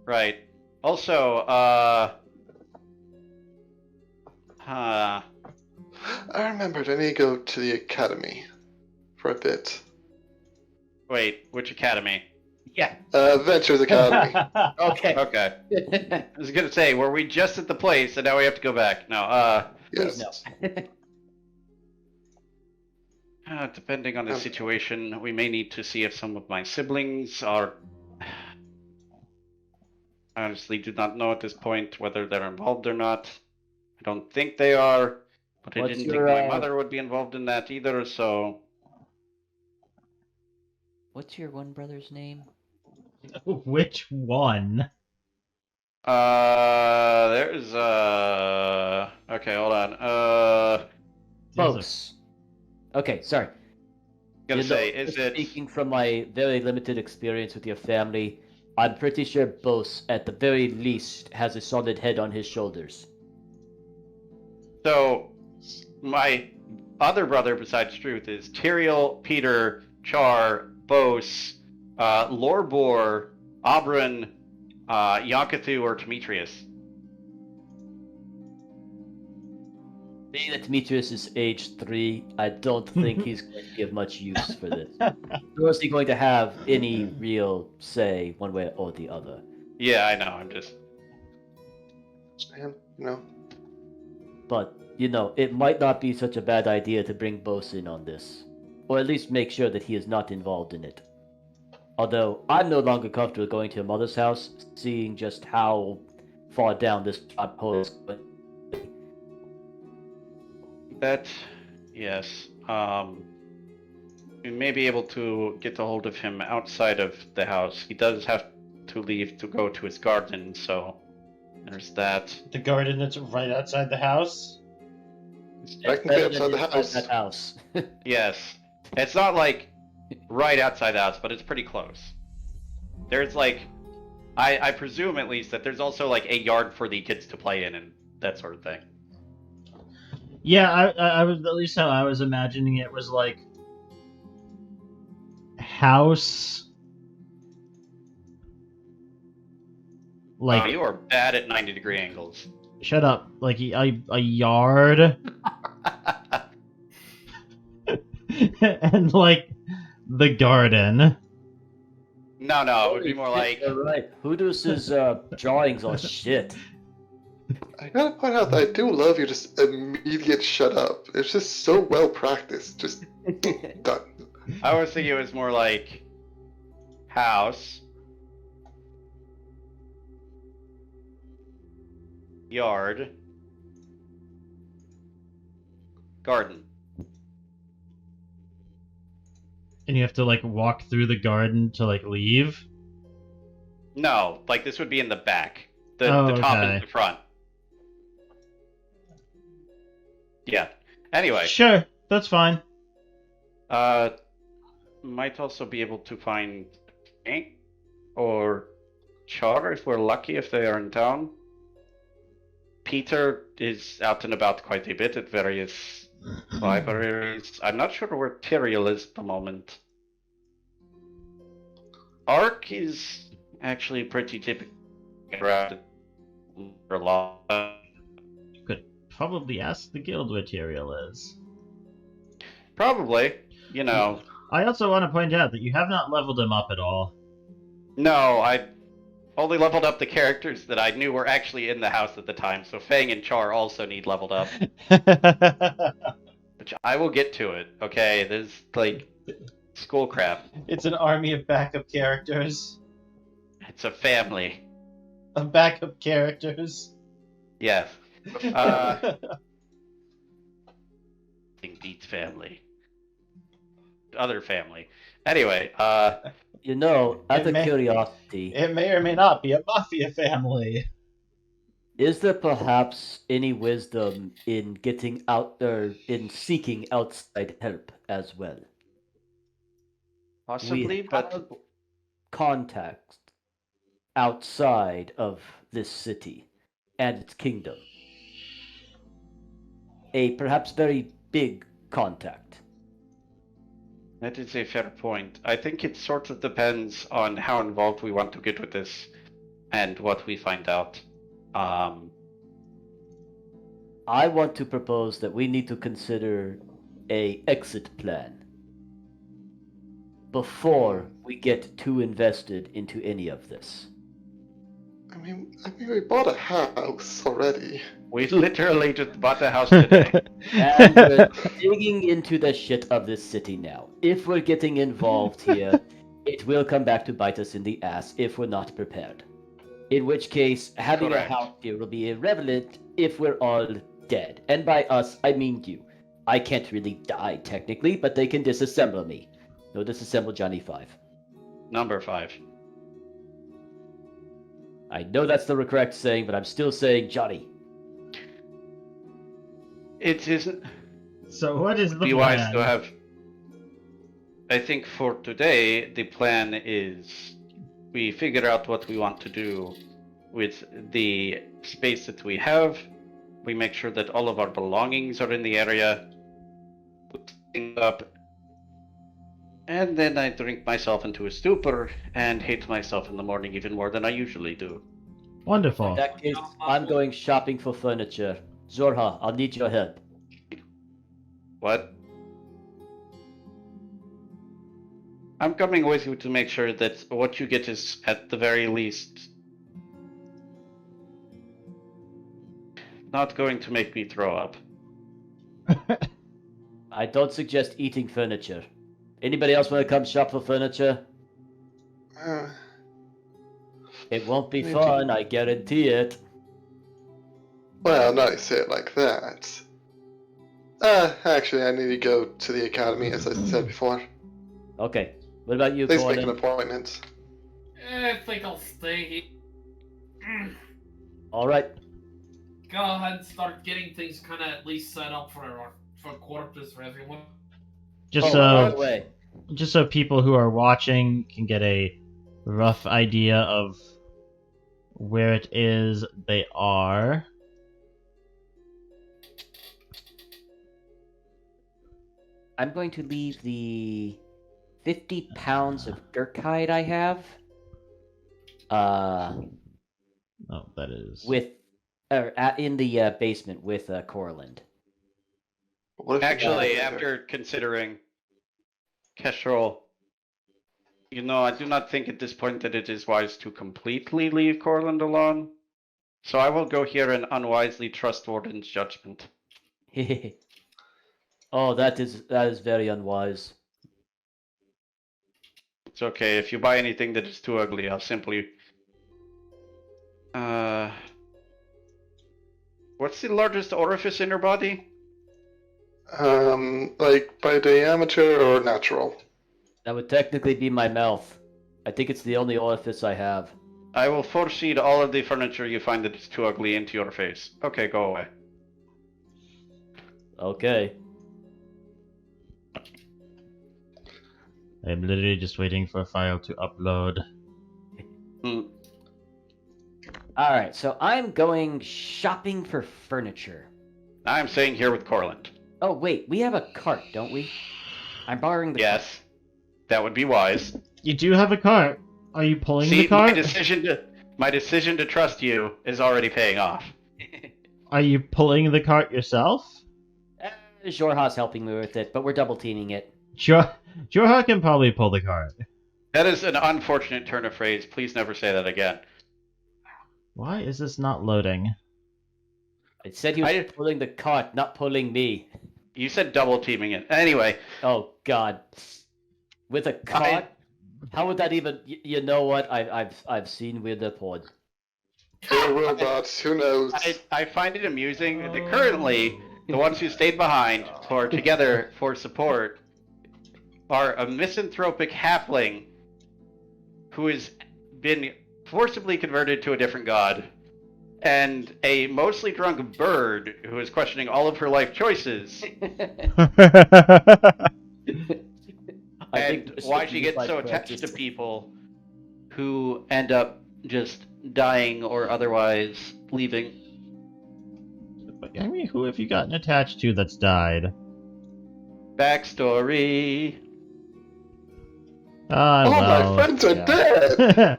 Right. Also,
I remembered I need to go to the academy for a bit.
wait, which academy?
Yeah.
Ventures Academy.
Okay.
Okay. I was gonna say, were we just at the place and now we have to go back? No,
Please
Yes.
no.
depending on the situation, we may need to see if some of my siblings are... I honestly do not know at this point whether they're involved or not. I don't think they are, but I
What's
didn't
your,
think my mother would be involved in that either, so...
What's your one brother's name?
Which one?
There's, okay, hold on,
Bose. Okay, sorry.
gonna
You know,
say, is it...
Speaking from my very limited experience with your family, I'm pretty sure Bose, at the very least, has a solid head on his shoulders.
So, my other brother besides Truth is Tyrael, Peter, Char, Bose, Lorbor, Oberyn, Yankathu, or Demetrius.
Being that Demetrius is age 3, I don't think he's going to give much use for this. Nor is he going to have any real say one way or the other.
Yeah, I know, I'm just...
Man, no.
But, you know, it might not be such a bad idea to bring Bose in on this. Or at least make sure that he is not involved in it. Although, I'm no longer comfortable going to your mother's house, seeing just how far down this hole is going.
That... yes. We may be able to get a hold of him outside of the house. He does have to leave to go to his garden, so there's that.
The garden that's right outside the house?
Technically outside the house.
That house.
Yes. It's not like right outside the house, but it's pretty close. There's like, I presume at least that there's also like a yard for the kids to play in and that sort of thing.
Yeah, I was, at least how I was imagining it was like house. Like,
Oh, you are bad at 90-degree angles.
shut up. Like a yard. And like the garden.
No, it would be more like,
You're right. Hudus's drawings are shit.
I gotta point out that I do love your just immediate shut up. It's just so well practiced. Just done.
I was thinking it was more like house, yard, garden.
And you have to like walk through the garden to like leave.
No, like this would be in the back. The top
okay.
and the front. Yeah. Anyway,
Sure, that's fine.
might also be able to find Vang or Char if we're lucky, if they are in town. Peter is out and about quite a bit at various libraries. I'm not sure where Tyrael is at the moment. Ark is actually pretty typical around for a lot.
Could probably ask the guild where Tyrael is.
Probably, you know.
I also want to point out that you have not leveled him up at all.
No, I only leveled up the characters that I knew were actually in the house at the time, so Vang and Char also need leveled up. Which I will get to it, okay? There's, like, school crap.
It's an army of backup characters.
It's a family.
Of backup characters.
Yes. Thing beats family. Other family. Anyway,
You know, out
It
of
may-
curiosity,
It may or may not be a mafia family.
is there perhaps any wisdom in getting out there, in seeking outside help as well?
possibly,
We
but
have contacts outside of this city and its kingdom. A perhaps very big contact.
that is a fair point. I think it sort of depends on how involved we want to get with this and what we find out.
I want to propose that we need to consider a exit plan before we get too invested into any of this.
I mean, we bought a house already.
We literally just bought the house today.
And we're digging into the shit of this city now. If we're getting involved here, it will come back to bite us in the ass if we're not prepared. In which case, having
Correct.
a house here will be irrelevant if we're all dead. And by us, I mean you. I can't really die, technically, but they can disassemble me. No, disassemble Johnny 5.
Number 5.
I know that's the correct saying, but I'm still saying Johnny.
It isn't
So what is the
be wise
plan?
to have. I think for today, the plan is we figure out what we want to do with the space that we have. We make sure that all of our belongings are in the area. Put things up. And then I drink myself into a stupor and hate myself in the morning even more than I usually do.
Wonderful.
In that case, I'm going shopping for furniture. Zorha, I'll need your help.
What? I'm coming with you to make sure that what you get is, at the very least, not going to make me throw up.
I don't suggest eating furniture. Anybody else want to come shop for furniture?
Uh,
It won't be
Maybe.
fun, I guarantee it.
well, not say it like that. Actually, I need to go to the academy, as I said before.
Okay, what about you,
Please make an
Corland?
appointment.
I think I'll stay here.
All right.
Go ahead and start getting things kind of at least set up for quarters for everyone.
Just
By
so
the way,
just so people who are watching can get a rough idea of where it is they are.
I'm going to leave the 50 pounds of Gurkhide I have.
Oh, that is.
In the basement with Corland.
What if
Actually,
you-
after considering Kestrel, I do not think at this point that it is wise to completely leave Corland alone. So I will go here and unwisely trust Warden's judgment.
Oh, that is very unwise.
It's okay, if you buy anything that is too ugly, I'll simply... What's the largest orifice in your body?
Like by diameter or natural?
That would technically be my mouth. I think it's the only orifice I have.
I will force feed all of the furniture you find that is too ugly into your face. Okay, go away.
Okay.
I'm literally just waiting for a file to upload.
Alright, so I'm going shopping for furniture.
I'm staying here with Corland.
Oh, wait, we have a cart, don't we? I'm borrowing the cart.
Yes, that would be wise.
You do have a cart. Are you pulling
See,
the cart?
my decision to trust you is already paying off.
Are you pulling the cart yourself?
Jorha's helping me with it, but we're double teaming it.
Jorha can probably pull the cart.
That is an unfortunate turn of phrase. Please never say that again.
Why is this not loading?
I said he was pulling the cart, not pulling me.
You said double teaming it. Anyway.
Oh God. With a cart? How would that even? You know what? I've seen with the pod.
Or robots, who knows?
I find it amusing that currently the ones who stayed behind together for support are a misanthropic halfling who has been forcibly converted to a different god, and a mostly drunk bird who is questioning all of her life choices and why she gets so attached to people who end up just dying or otherwise leaving.
I mean, who have you gotten attached to that's died?
Backstory.
My friends are dead!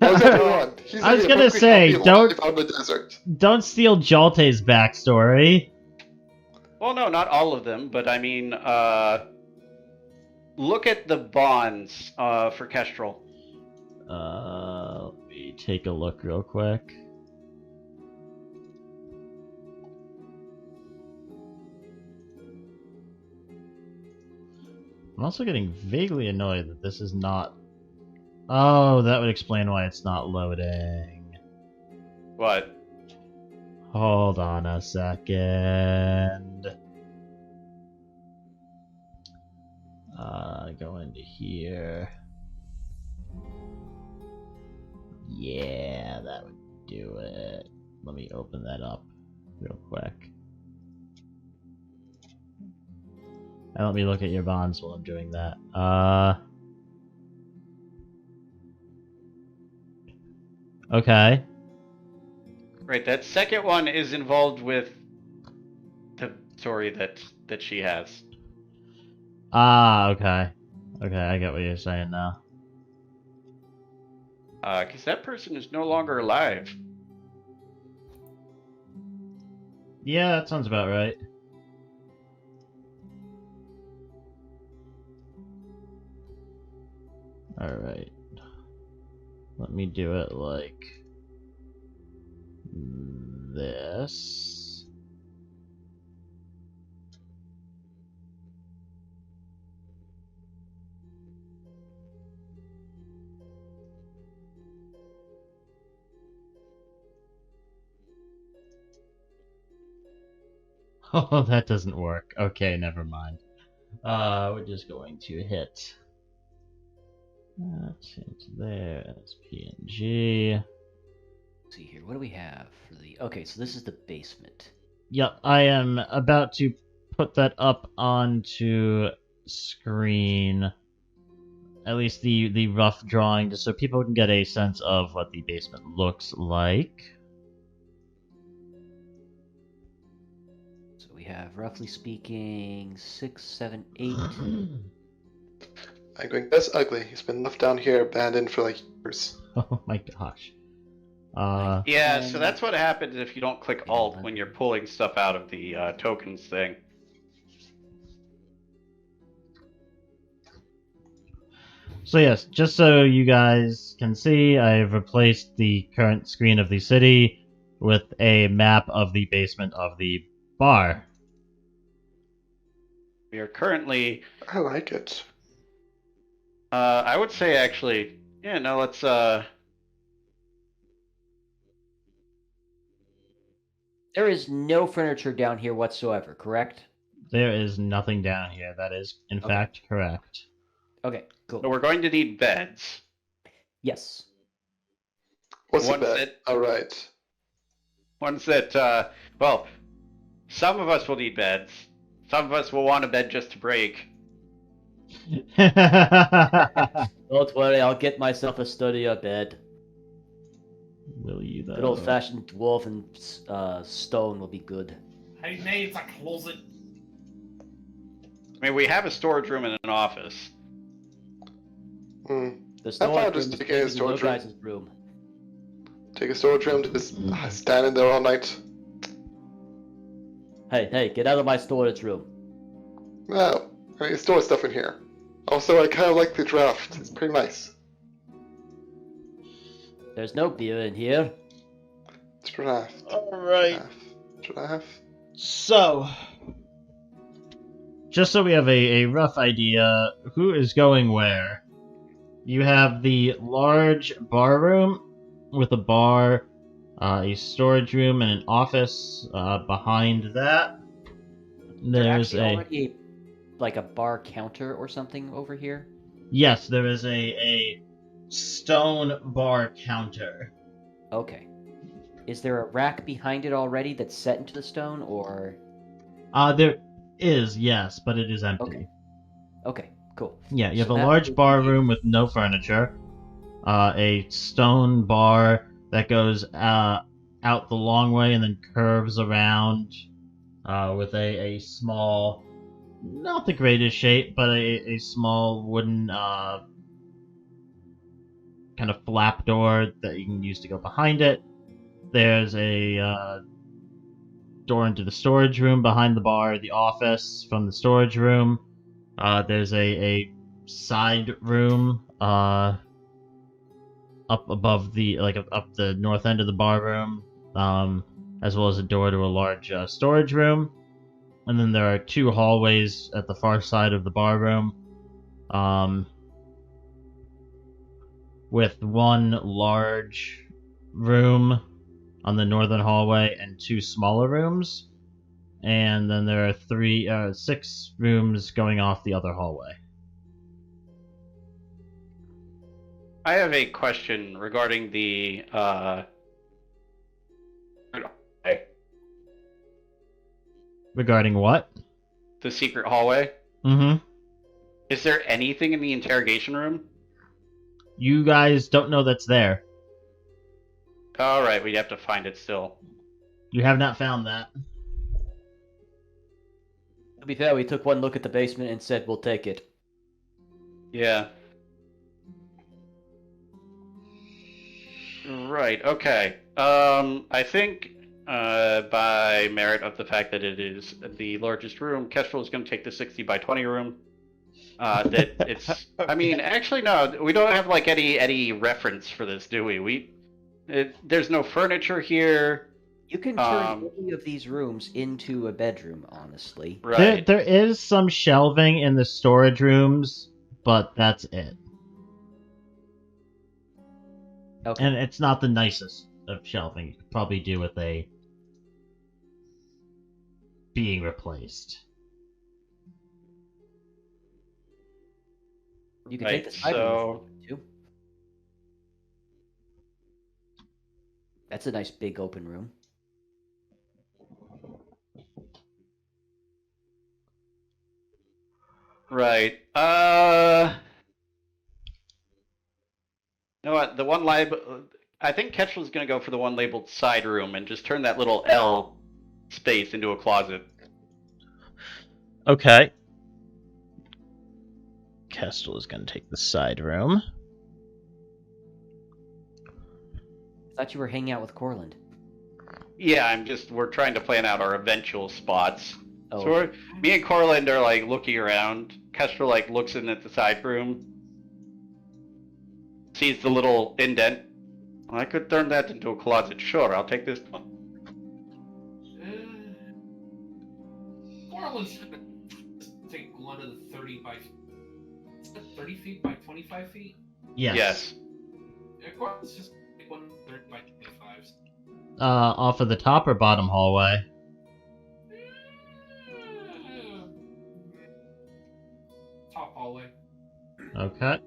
How's everyone?
I was gonna say, don't
out in the desert.
Don't steal Jalte's backstory.
Well, no, not all of them, but I mean, look at the bonds for Kestrel.
Let me take a look real quick. I'm also getting vaguely annoyed that this is not... Oh, that would explain why it's not loading.
What?
Hold on a second. Go into here. Yeah, that would do it. Let me open that up real quick. And let me look at your bonds while I'm doing that. Okay.
Right, that second one is involved with the story that she has.
Okay. Okay, I get what you're saying now.
Because that person is no longer alive.
Yeah, that sounds about right. Alright. Let me do it like this. Oh, that doesn't work. Okay, never mind. We're just going to hit Change there as PNG.
Let's see here. What do we have for the? Okay, so this is the basement.
Yep, I am about to put that up onto screen. At least the rough drawing, just so people can get a sense of what the basement looks like.
So we have, roughly speaking, 6, 7, 8.
I'm going, that's ugly. He's been left down here abandoned for like years.
Oh my gosh.
Yeah, so that's what happens if you don't click Alt when you're pulling stuff out of the tokens thing.
So yes, just so you guys can see, I've replaced the current screen of the city with a map of the basement of the bar.
We are currently,
I like it.
I would say actually, yeah, no, let's,
There is no furniture down here whatsoever, correct?
There is nothing down here. That is, in fact, correct.
Okay, cool.
so we're going to need beds.
Yes.
What's the
Ones
bet?
that-
Alright.
Ones that, well, some of us will need beds. Some of us will want a bed just to break.
Don't worry, I'll get myself a sturdier bed.
Will you though?
Good old-fashioned dwarven stone will be good.
Who needs a closet?
I mean, we have a storage room and an office.
Hmm.
The
thought
storage
just
room is
taking a
bigger than your
storage room.
guys' room.
Take a storage room to just stand in there all night.
Hey, get out of my storage room.
No, I can store stuff in here. Also, I kind of like the draft. It's pretty nice.
There's no beer in here.
It's draft.
Alright.
Draft.
So, just so we have a rough idea, who is going where? You have the large bar room with a bar, a storage room, and an office behind that. There's
already like a bar counter or something over here.
Yes, there is a stone bar counter.
Okay. Is there a rack behind it already that's set into the stone, or?
There is, yes, but it is empty.
Okay, cool.
Yeah, you have
So
a
that
large
would
bar
be-
room with no furniture, a stone bar that goes out the long way and then curves around with a small, not the greatest shape, but a small wooden kind of flap door that you can use to go behind it. There's a door into the storage room behind the bar, the office from the storage room. There's a side room up above the up the north end of the bar room, as well as a door to a large storage room. And then there are two hallways at the far side of the bar room, with one large room on the northern hallway and two smaller rooms. And then there are 6 rooms going off the other hallway.
I have a question regarding the
Regarding what?
the secret hallway.
Mm-hmm.
Is there anything in the interrogation room?
You guys don't know that's there.
All right, we'd have to find it still.
You have not found that.
To be fair, we took one look at the basement and said we'll take it.
Yeah. Right. Okay. I think by merit of the fact that it is the largest room, Kestrel is going to take the 60 by 20 room. That it's. I mean, actually, no. We don't have like any reference for this, do we? There's no furniture here.
You can turn any of these rooms into a bedroom, honestly.
Right.
There is some shelving in the storage rooms, but that's it.
Okay.
And it's not the nicest of shelving. You could probably do with a being replaced.
You can
Right,
take the side
so-
rooms too. That's a nice big open room.
Right. You know what? The one I think Kestrel's gonna go for the one labeled side room and just turn that little L space into a closet.
Okay. Kestrel is going to take the side room.
I thought you were hanging out with Corland.
Yeah, we're trying to plan out our eventual spots.
Oh,
So me and Corland are like looking around. Kestrel like looks in at the side room, sees the little indent. Well, I could turn that into a closet. Sure, I'll take this one.
Corland's gonna take one of the 30 by 30 feet by 25 feet.
Yes.
Yeah, Corland's just take one 30 by 25s.
Off of the top or bottom hallway?
Top hallway.
Okay.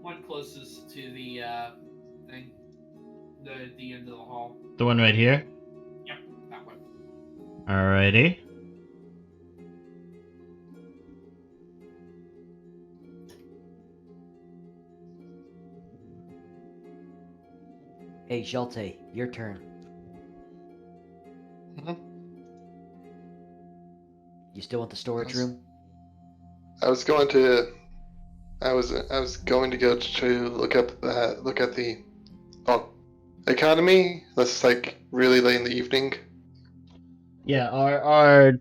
One closest to the thing. The end of the hall.
The one right here?
Yep, that one.
Alrighty.
Hey, Jelte, your turn.
Mhm.
You still want the storage room?
I was going to go to look at the economy. That's like really late in the evening.
Yeah, are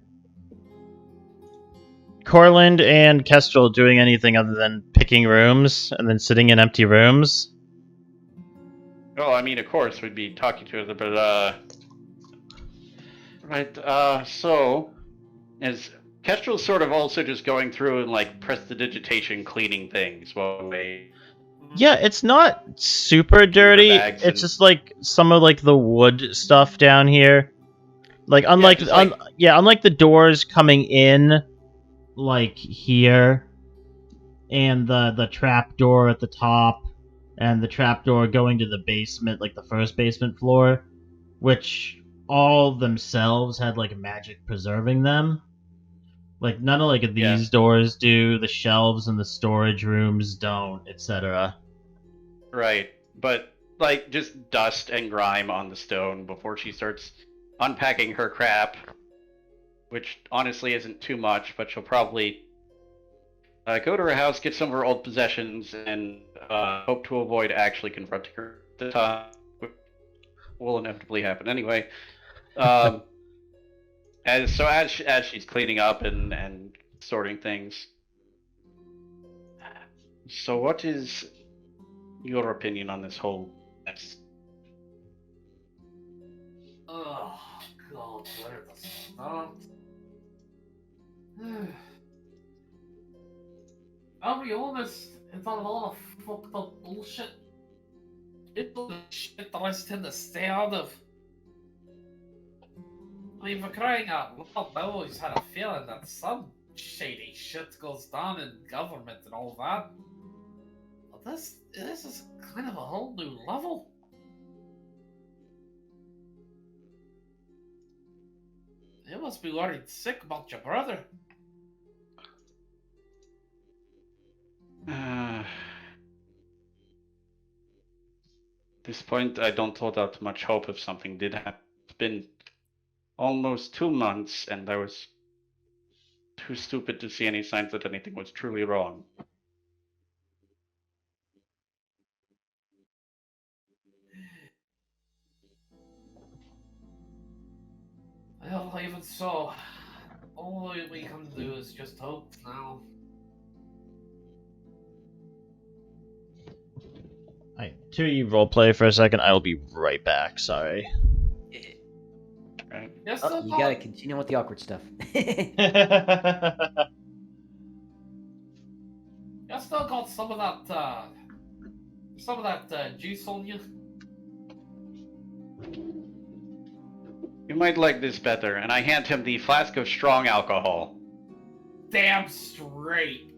Corland and Kestrel doing anything other than picking rooms and then sitting in empty rooms?
Oh, I mean, of course, we'd be talking to her, but right. So, is Kestrel's sort of also just going through and like prestidigitation, cleaning things while we.
Yeah, it's not super dirty.
bags
It's
and-
just like some of like the wood stuff down here. Like unlike
just, like-
unlike the doors coming in like here and the trap door at the top and the trap door going to the basement, like the first basement floor, which all themselves had like magic preserving them. Like none of like these
Yeah.
doors do, the shelves and the storage rooms don't, etc.
Right, but like just dust and grime on the stone before she starts unpacking her crap, which honestly isn't too much, but she'll probably go to her house, get some of her old possessions, and hope to avoid actually confronting her at the time, which will inevitably happen anyway. As she's cleaning up and sorting things. So what is your opinion on this whole mess?
Oh, God, where to start? I'll be honest, it's a lot of fucked up bullshit. It's the shit that I tend to stay out of. I mean, for crying out loud, I always had a feeling that some shady shit goes down in government and all that. But this is kind of a whole new level. You must be worried sick about your brother.
At this point, I don't hold out much hope if something did happen. It's been almost 2 months, and I was too stupid to see any signs that anything was truly wrong.
Well, even so, all we can do is just hope now.
To you roleplay for a second, I will be right back, sorry.
Right?
Yes,
Oh, you gotta continue with the awkward stuff.
I still got some of that juice on you.
You might like this better, and I hand him the flask of strong alcohol.
Damn straight.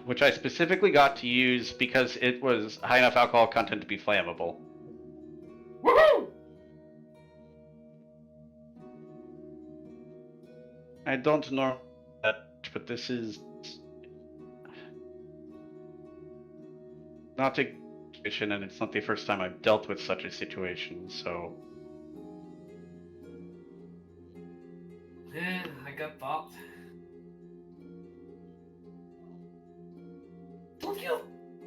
Which I specifically got to use because it was high enough alcohol content to be flammable. I don't know that, but this is not a situation, and it's not the first time I've dealt with such a situation, so...
Yeah, I got that. Don't you?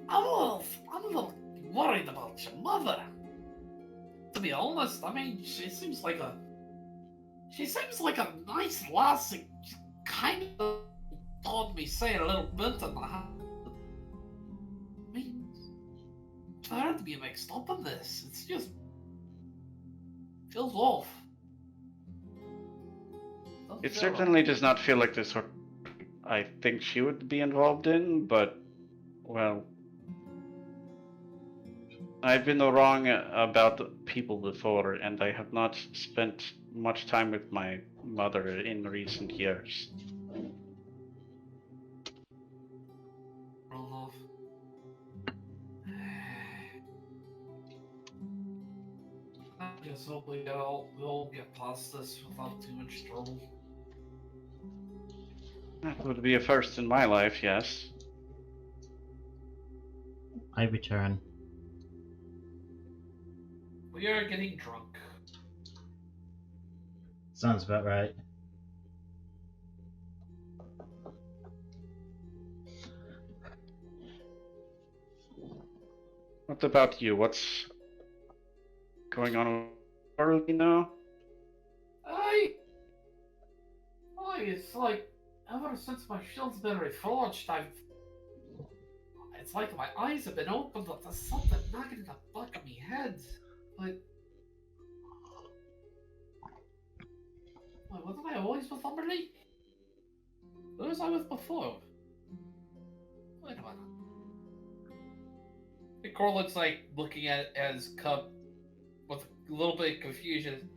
I'm a little worried about your mother. To be honest, I mean, she seems like a nice lass. And she kind of taught me say a little bit in the house. I mean, for her to be mixed up in this, it's just feels off.
It certainly does not feel like the sort I think she would be involved in, but, well, I've been wrong about people before, and I have not spent much time with my mother in recent years.
I just hope we'll get past this without too much trouble.
That would be a first in my life, yes.
I return.
We are getting drunk.
Sounds about right.
What about you? What's going on with the world, you know?
It's like, ever since my shield's been reforged, it's like my eyes have been opened up to something knocking in the back of my head. But... Wait, wasn't I always with Umberly? Who was I with before? Wait a minute. And Corland's like looking at it as Cup with a little bit of confusion.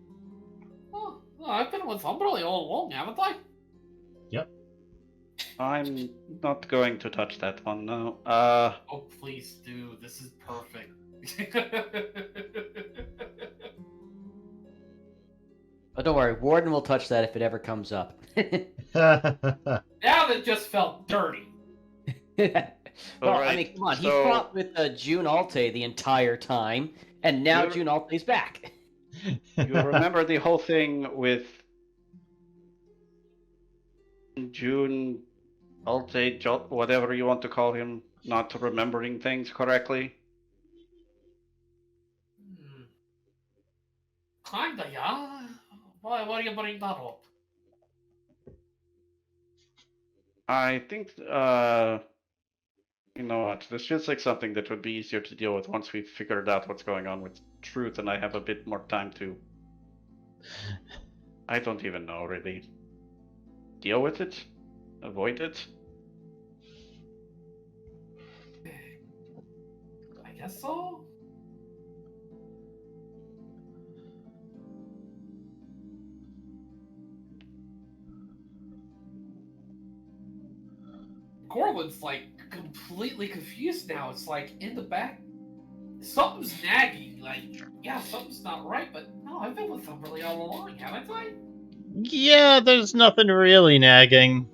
Oh, well, I've been with Umberly all along, haven't I?
Yep.
I'm not going to touch that one, no.
Oh, please do. This is perfect.
Oh, don't worry. Warden will touch that if it ever comes up.
Now that just felt dirty.
Well, I
Alright,
mean, come on. He
so-
fought with June Alte the entire time, and now
You're-
June Alte's back.
You remember the whole thing with June, Alte, whatever you want to call him, not remembering things correctly?
Kinda, yeah. Why do you bring that up?
I think, you know what, this feels like something that would be easier to deal with once we've figured out what's going on with Truth and I have a bit more time to... I don't even know, really. Deal with it? Avoid it?
I guess so. Corland's like completely confused now. It's like in the back, something's nagging. Like, yeah, something's not right, but no, I've been with Umberly all along, haven't I?
Yeah, there's nothing really nagging.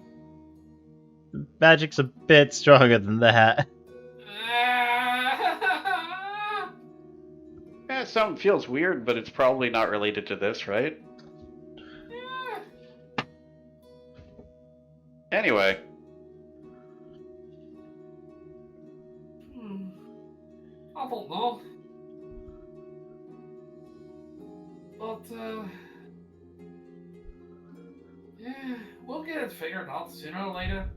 Magic's a bit stronger than that.
Yeah, something feels weird, but it's probably not related to this, right? Anyway,
I don't know. But, yeah, we'll get it figured out sooner or later.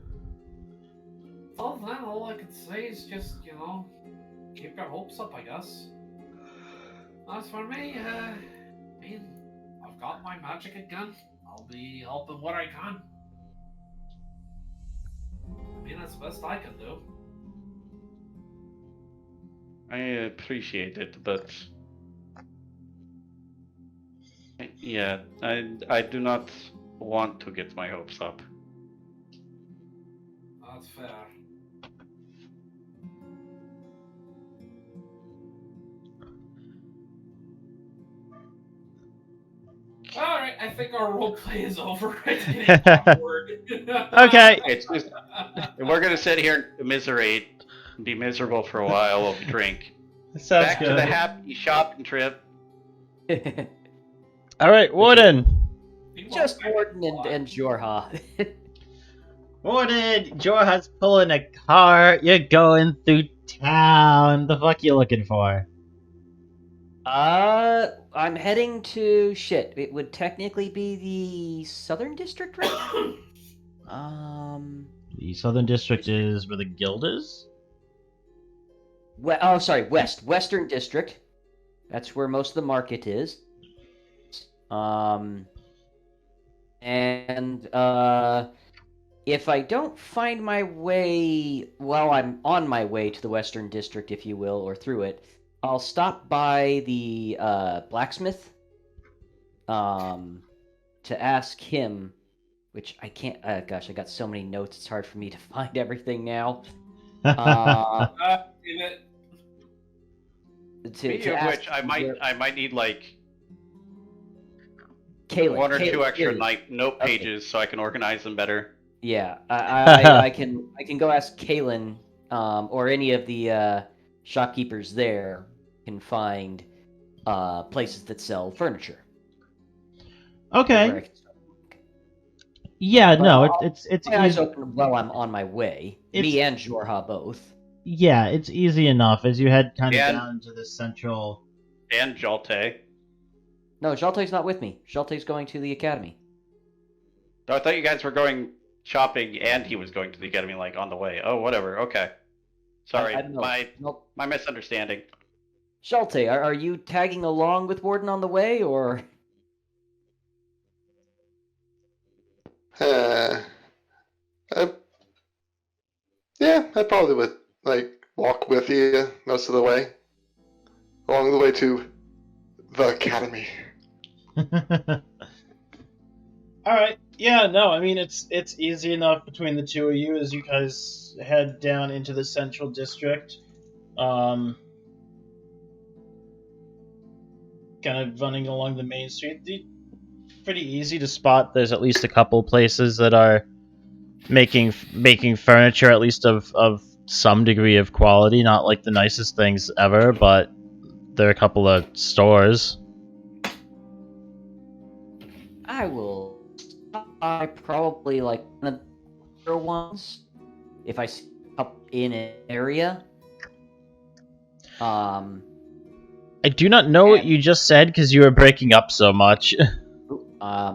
Till then, all I can say is just, keep your hopes up, I guess. As for me, I mean, I've got my magic again. I'll be helping what I can. I mean, that's the best I can do.
I appreciate it, but... Yeah, I do not want to get my hopes up.
That's fair. Alright, I think our roleplay is over. It's getting awkward.
Okay.
It's just, we're gonna sit here and commiserate and be miserable for a while while we drink.
Sounds
Back
good.
to the happy shopping trip.
All right, Warden.
Just Warden and Jorha.
Warden, Jorha's pulling a car. You're going through town. The fuck you looking for?
I'm heading to shit. It would technically be the Southern District, right?
The Southern District is where the guild is?
Western District. That's where most of the market is. If I don't find my way while I'm on my way to the Western District, if you will, or through it, I'll stop by the blacksmith to ask him, which I can't. Gosh, I got so many notes. It's hard for me to find everything now.
Speaking of which, I might need like
Kaylin,
one or two extra
Kaylin.
note pages so I can organize them better.
Yeah, I can go ask Kaylin, or any of the shopkeepers there can find places that sell furniture.
Okay. Yeah, no, it's
my eyes
easy.
open while I'm on my way. Me and Jorha both.
Yeah, it's easy enough as you head kind of
And-
down to the central.
And Jalte.
No, Jalte's not with me. Jalte's going to the academy.
Oh, I thought you guys were going shopping and he was going to the academy, like, on the way. Oh, whatever. Okay. Sorry.
I don't know. Nope.
My misunderstanding.
Jalte, are you tagging along with Warden on the way, or?
Yeah, I probably would walk with you most of the way, along the way to the academy.
All right. Yeah. No. I mean, it's easy enough between the two of you as you guys head down into the central district. Kind of running along the main street. Pretty easy to spot. There's at least a couple places that are making furniture, at least of some degree of quality. Not like the nicest things ever, but there are a couple of stores.
I will. I probably like one of the other ones if I see up in an area.
I do not know what you just said because you were breaking up so much.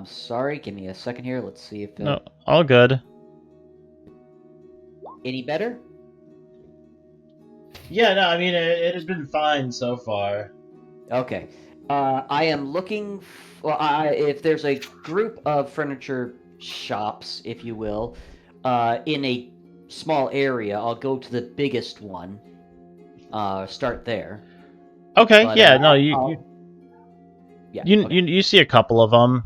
Sorry. Give me a second here. Let's see if
No, all good.
any better.
Yeah, no, I mean it has been fine so far.
Okay. I am looking. If there's a group of furniture shops, if you will, in a small area, I'll go to the biggest one. Start there.
Okay,
But,
yeah, no, you see a couple of them.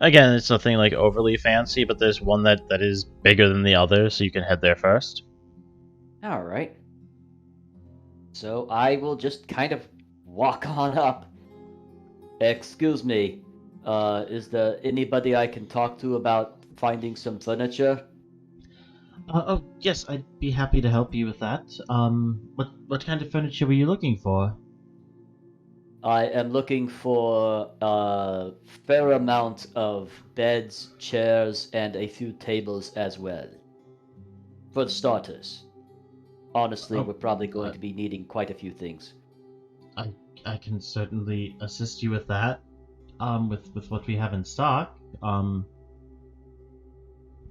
Again, it's nothing like overly fancy, but there's one that is bigger than the other, so you can head there first.
All right. So I will just kind of walk on up. Excuse me. Is there anybody I can talk to about finding some furniture?
Oh, yes, I'd be happy to help you with that. What kind of furniture were you looking for?
I am looking for a fair amount of beds, chairs, and a few tables as well. For starters. Honestly, we're probably going to be needing quite a few things.
I can certainly assist you with that. With what we have in stock.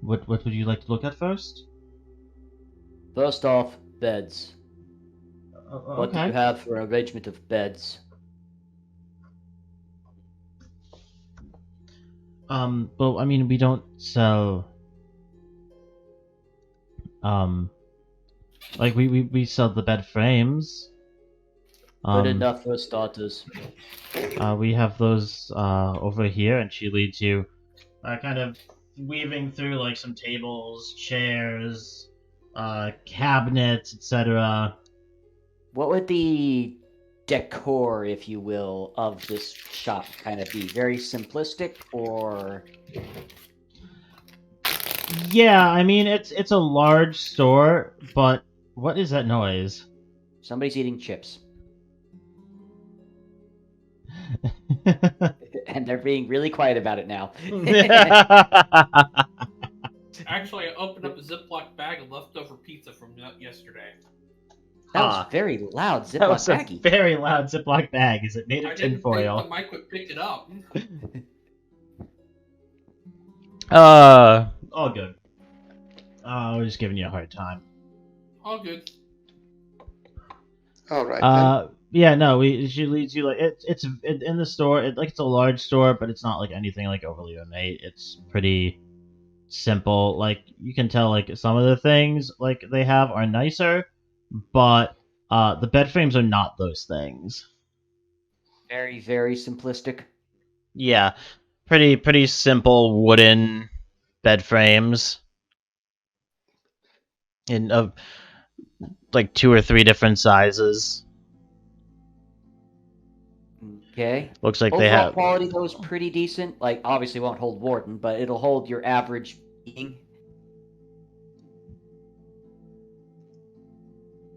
What would you like to look at first?
First off, beds. What do
Okay.
you have for an arrangement of beds?
Well, I mean, we don't sell. Like we sell the bed frames.
Good enough for starters.
We have those over here, and she leads you, kind of weaving through like some tables, chairs, cabinets, etc.
What would the decor, if you will, of this shop kind of be? Very simplistic, or
Yeah, I mean it's a large store, but what is that noise?
somebody's eating chips and they're being really quiet about it now?
Actually, I opened up a Ziploc bag of leftover pizza from yesterday.
That was
Huh.
very loud,
That was
Ziploc
a
baggie.
very loud Ziploc bag. Is it made
I
of
didn't think the
tinfoil?
mic would pick it up.
All good. I was just giving you a hard time.
All good.
All right.
Yeah, no, she leads you like it's in the store. It's a large store, but it's not like anything like overly ornate. It's pretty simple. Like you can tell, like some of the things like they have are nicer, but the bed frames are not those things.
Very, very simplistic.
Yeah, pretty simple wooden bed frames in of like 2 or 3 different sizes.
Okay.
Looks like
Overall
they have.
quality though is pretty decent. Like obviously won't hold Warden, but it'll hold your average being.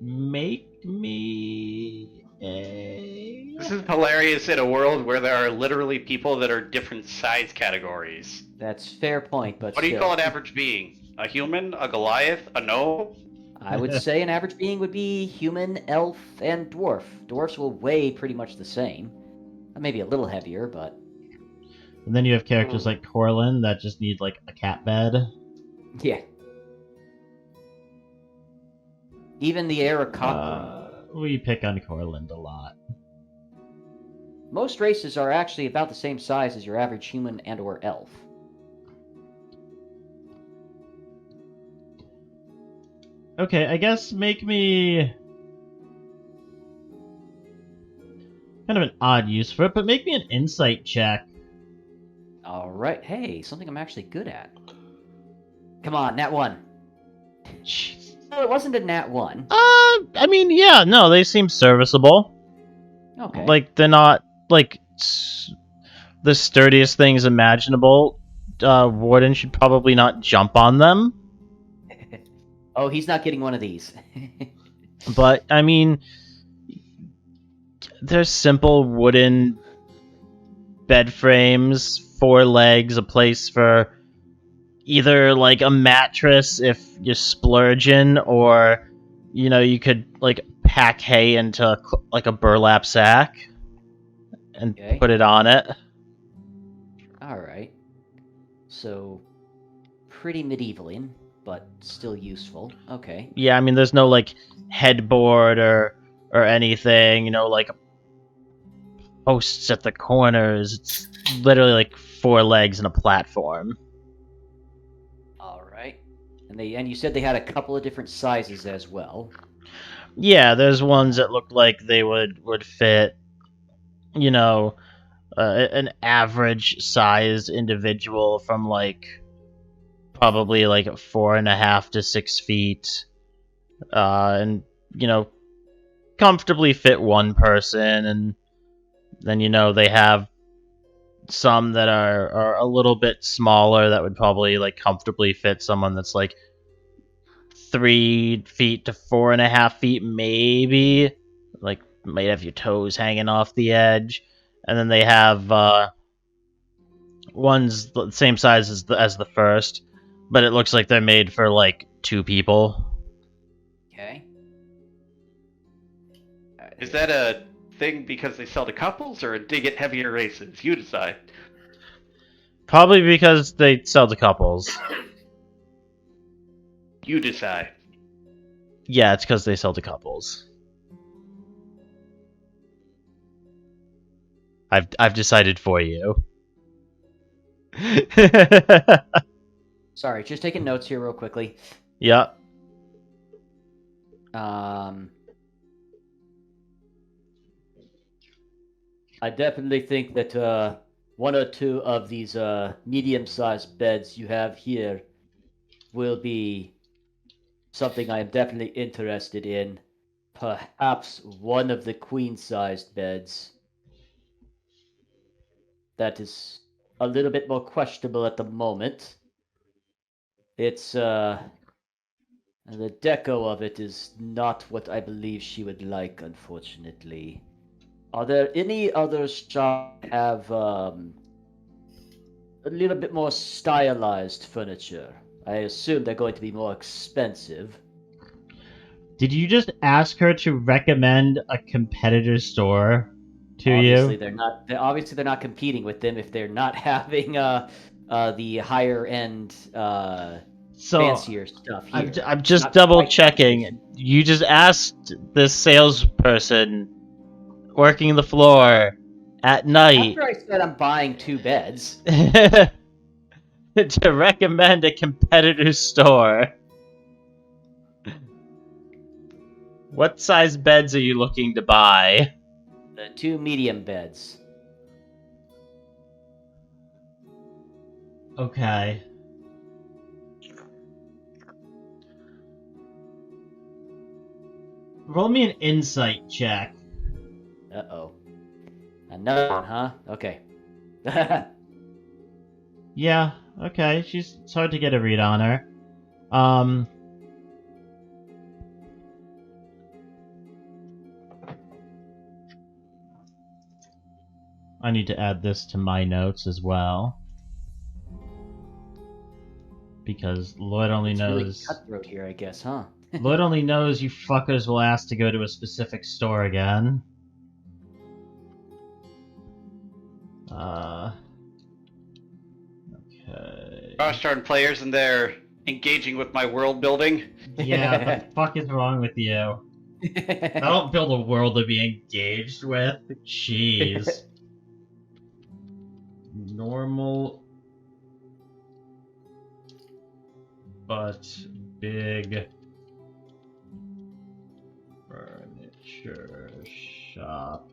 Make me a.
This is hilarious in a world where there are literally people that are different size categories.
That's fair point, but
What do you
still.
call an average being? A human? A Goliath? A gnome?
I would say an average being would be human, elf, and dwarf. Dwarfs will weigh pretty much the same. Maybe a little heavier, but
And then you have characters like Corland that just need like a cat bed.
yeah. Even the Aarakocra.
We pick on Corland a lot.
Most races are actually about the same size as your average human and or elf.
Okay, I guess make me kind of an odd use for it, but make me an insight check.
Alright, hey, something I'm actually good at. Come on, nat 1.
Jeez.
No, it wasn't a nat 1.
I mean, yeah, no, they seem serviceable.
Okay.
Like they're not like the sturdiest things imaginable. Warden should probably not jump on them.
Oh, he's not getting one of these.
But I mean, they're simple wooden bed frames, 4 legs, a place for either like a mattress if you're splurging, or you could like pack hay into like a burlap sack and
Okay.
put it on it.
Alright. So, pretty medievalian, but still useful. Okay.
Yeah, I mean, there's no like headboard or anything. Like posts at the corners. It's literally like 4 legs and a platform.
Alright. And you said they had a couple of different sizes as well.
Yeah, there's ones that look like they would fit, an average sized individual from like probably like 4.5 to 6 feet, and comfortably fit one person. And then they have some that are a little bit smaller that would probably like comfortably fit someone that's like 3 feet to 4.5 feet, maybe. Like might have your toes hanging off the edge. And then they have ones the same size as the first, but it looks like they're made for like 2 people.
Okay.
Is that a thing because they sell to couples or a dig at heavier races? You decide.
Probably because they sell to couples.
You decide.
Yeah, it's because they sell to couples. I've decided for you.
Sorry, just taking notes here real quickly.
Yeah.
I definitely think that 1 or 2 of these medium-sized beds you have here will be something I am definitely interested in. perhaps one of the queen-sized beds. That is a little bit more questionable at the moment. It's, the deco of it is not what I believe she would like, unfortunately. Are there any other shops that have, a little bit more stylized furniture? I assume they're going to be more expensive.
Did you just ask her to recommend a competitor store to
Obviously,
you?
they're not. Obviously, they're not competing with them if they're not having the higher end
So
fancier stuff here.
I'm
It's
just
not
double
quite
checking.
competition.
You just asked this salesperson working the floor at night
After I said I'm buying 2 beds,
to recommend a competitor store. What size beds are you looking to buy?
the 2 medium beds.
Okay. Roll me an insight check.
Uh-oh. Another one, huh? Okay.
Yeah, okay. It's hard to get a read on her. I need to add this to my notes as well. Because Lloyd only
It's really
knows...
cutthroat here, I guess, huh?
Lloyd only knows you fuckers will ask to go to a specific store again. Okay.
Gosh darn players and they're engaging with my world building.
Yeah, the fuck is wrong with you? I don't build a world to be engaged with. Jeez. Normal, but big furniture shop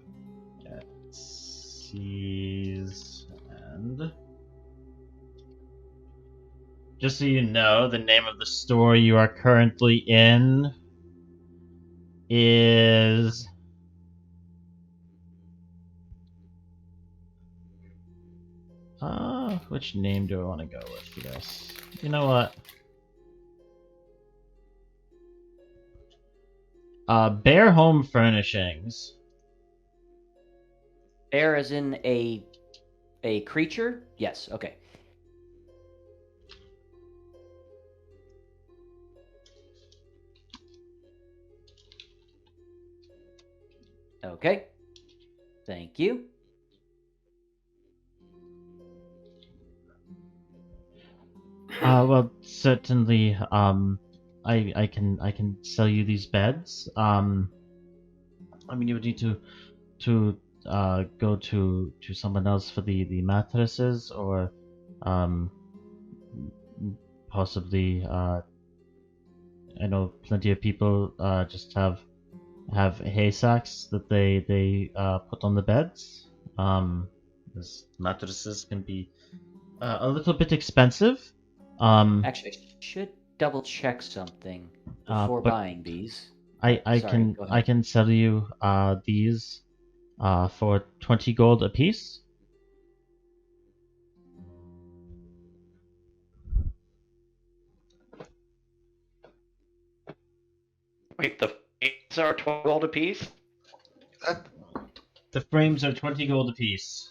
at Seas and... Just so you know, the name of the store you are currently in is... which name do I want to go with for this? You know what? Bear Home Furnishings.
Bear as in a creature? Yes, okay. Okay. Thank you.
Well, certainly, I can sell you these beds. I mean, you would need to go to someone else for the mattresses, or possibly I know plenty of people just have hay sacks that they put on the beds. These mattresses can be a little bit expensive.
Actually, I should double check something before
but
buying these.
I
Sorry, go ahead.
I can sell you these for 20 gold apiece.
Wait, the frames are 12 gold apiece?
That,
The frames are 20 gold apiece.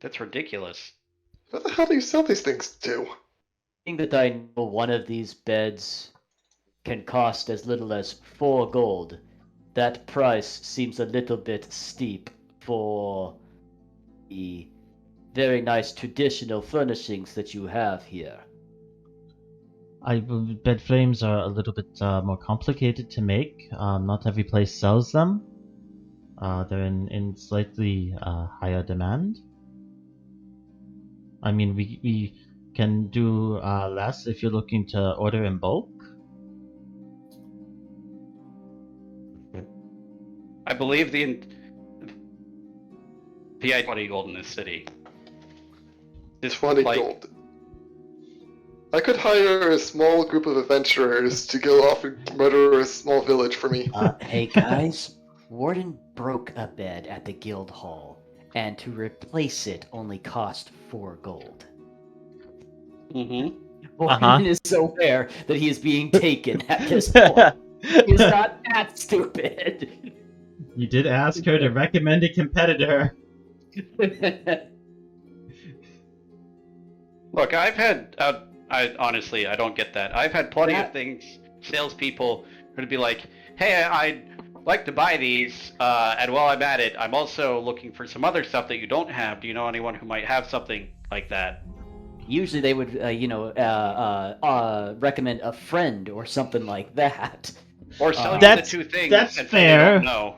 That's ridiculous.
what the hell do you sell these things to?
Being that I know one of these beds can cost as little as 4 gold, that price seems a little bit steep for the very nice traditional furnishings that you have here.
Bed frames are a little bit more complicated to make. Not every place sells them. They're in slightly higher demand. I mean, we can do less if you're looking to order in bulk.
I believe the PI 20 gold in this city. Just
20
like,
gold. I could hire a small group of adventurers to go off and murder a small village for me.
Hey guys, Warden broke a bed at the guild hall, and to replace it only cost 4 gold.
Mm-hmm.
Warden is aware that he is being taken at this point. He's not that stupid.
You did ask her to recommend a competitor.
Look, I've had. I honestly, I don't get that. I've had plenty of things. Salespeople who would be like, "Hey, I'd like to buy these, and while I'm at it, I'm also looking for some other stuff that you don't have. Do you know anyone who might have something like that?"
Usually they would, recommend a friend or something like that.
Or sell you the
That's-
2 things.
that's
and say they
fair.
don't know.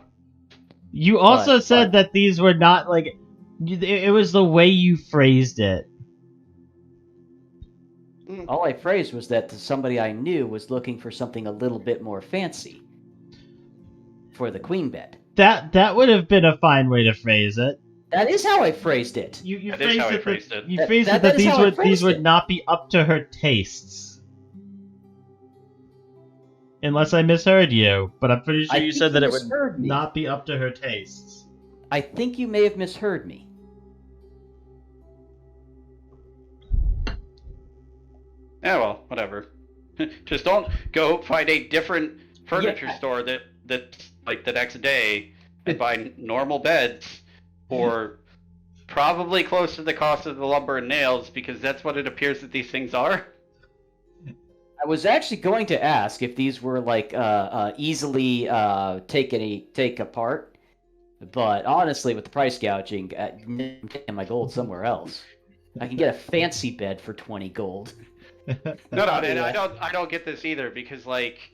You also
But-
said that these were not like. It was the way you phrased it.
All I phrased was that somebody I knew was looking for something a little bit more fancy for the queen bed.
That would have been a fine way to phrase it.
That is how I phrased it.
You
That is how I
phrased
phrased
it.
it.
You phrased it
That
that
is how I
these
phrased
would
it.
not be up to her tastes. Unless I misheard you, but I'm pretty sure
I
you
think
said that
you
it would
misheard me.
not be up to her tastes.
I think you may have misheard me.
Yeah, well, whatever. Just don't go find a different furniture
Yeah.
store that's like the next day and buy normal beds for probably close to the cost of the lumber and nails, because that's what it appears that these things are.
I was actually going to ask if these were like easily take apart, but honestly, with the price gouging, I'm taking my gold somewhere else. I can get a fancy bed for 20 gold.
No, and I don't get this either, because like,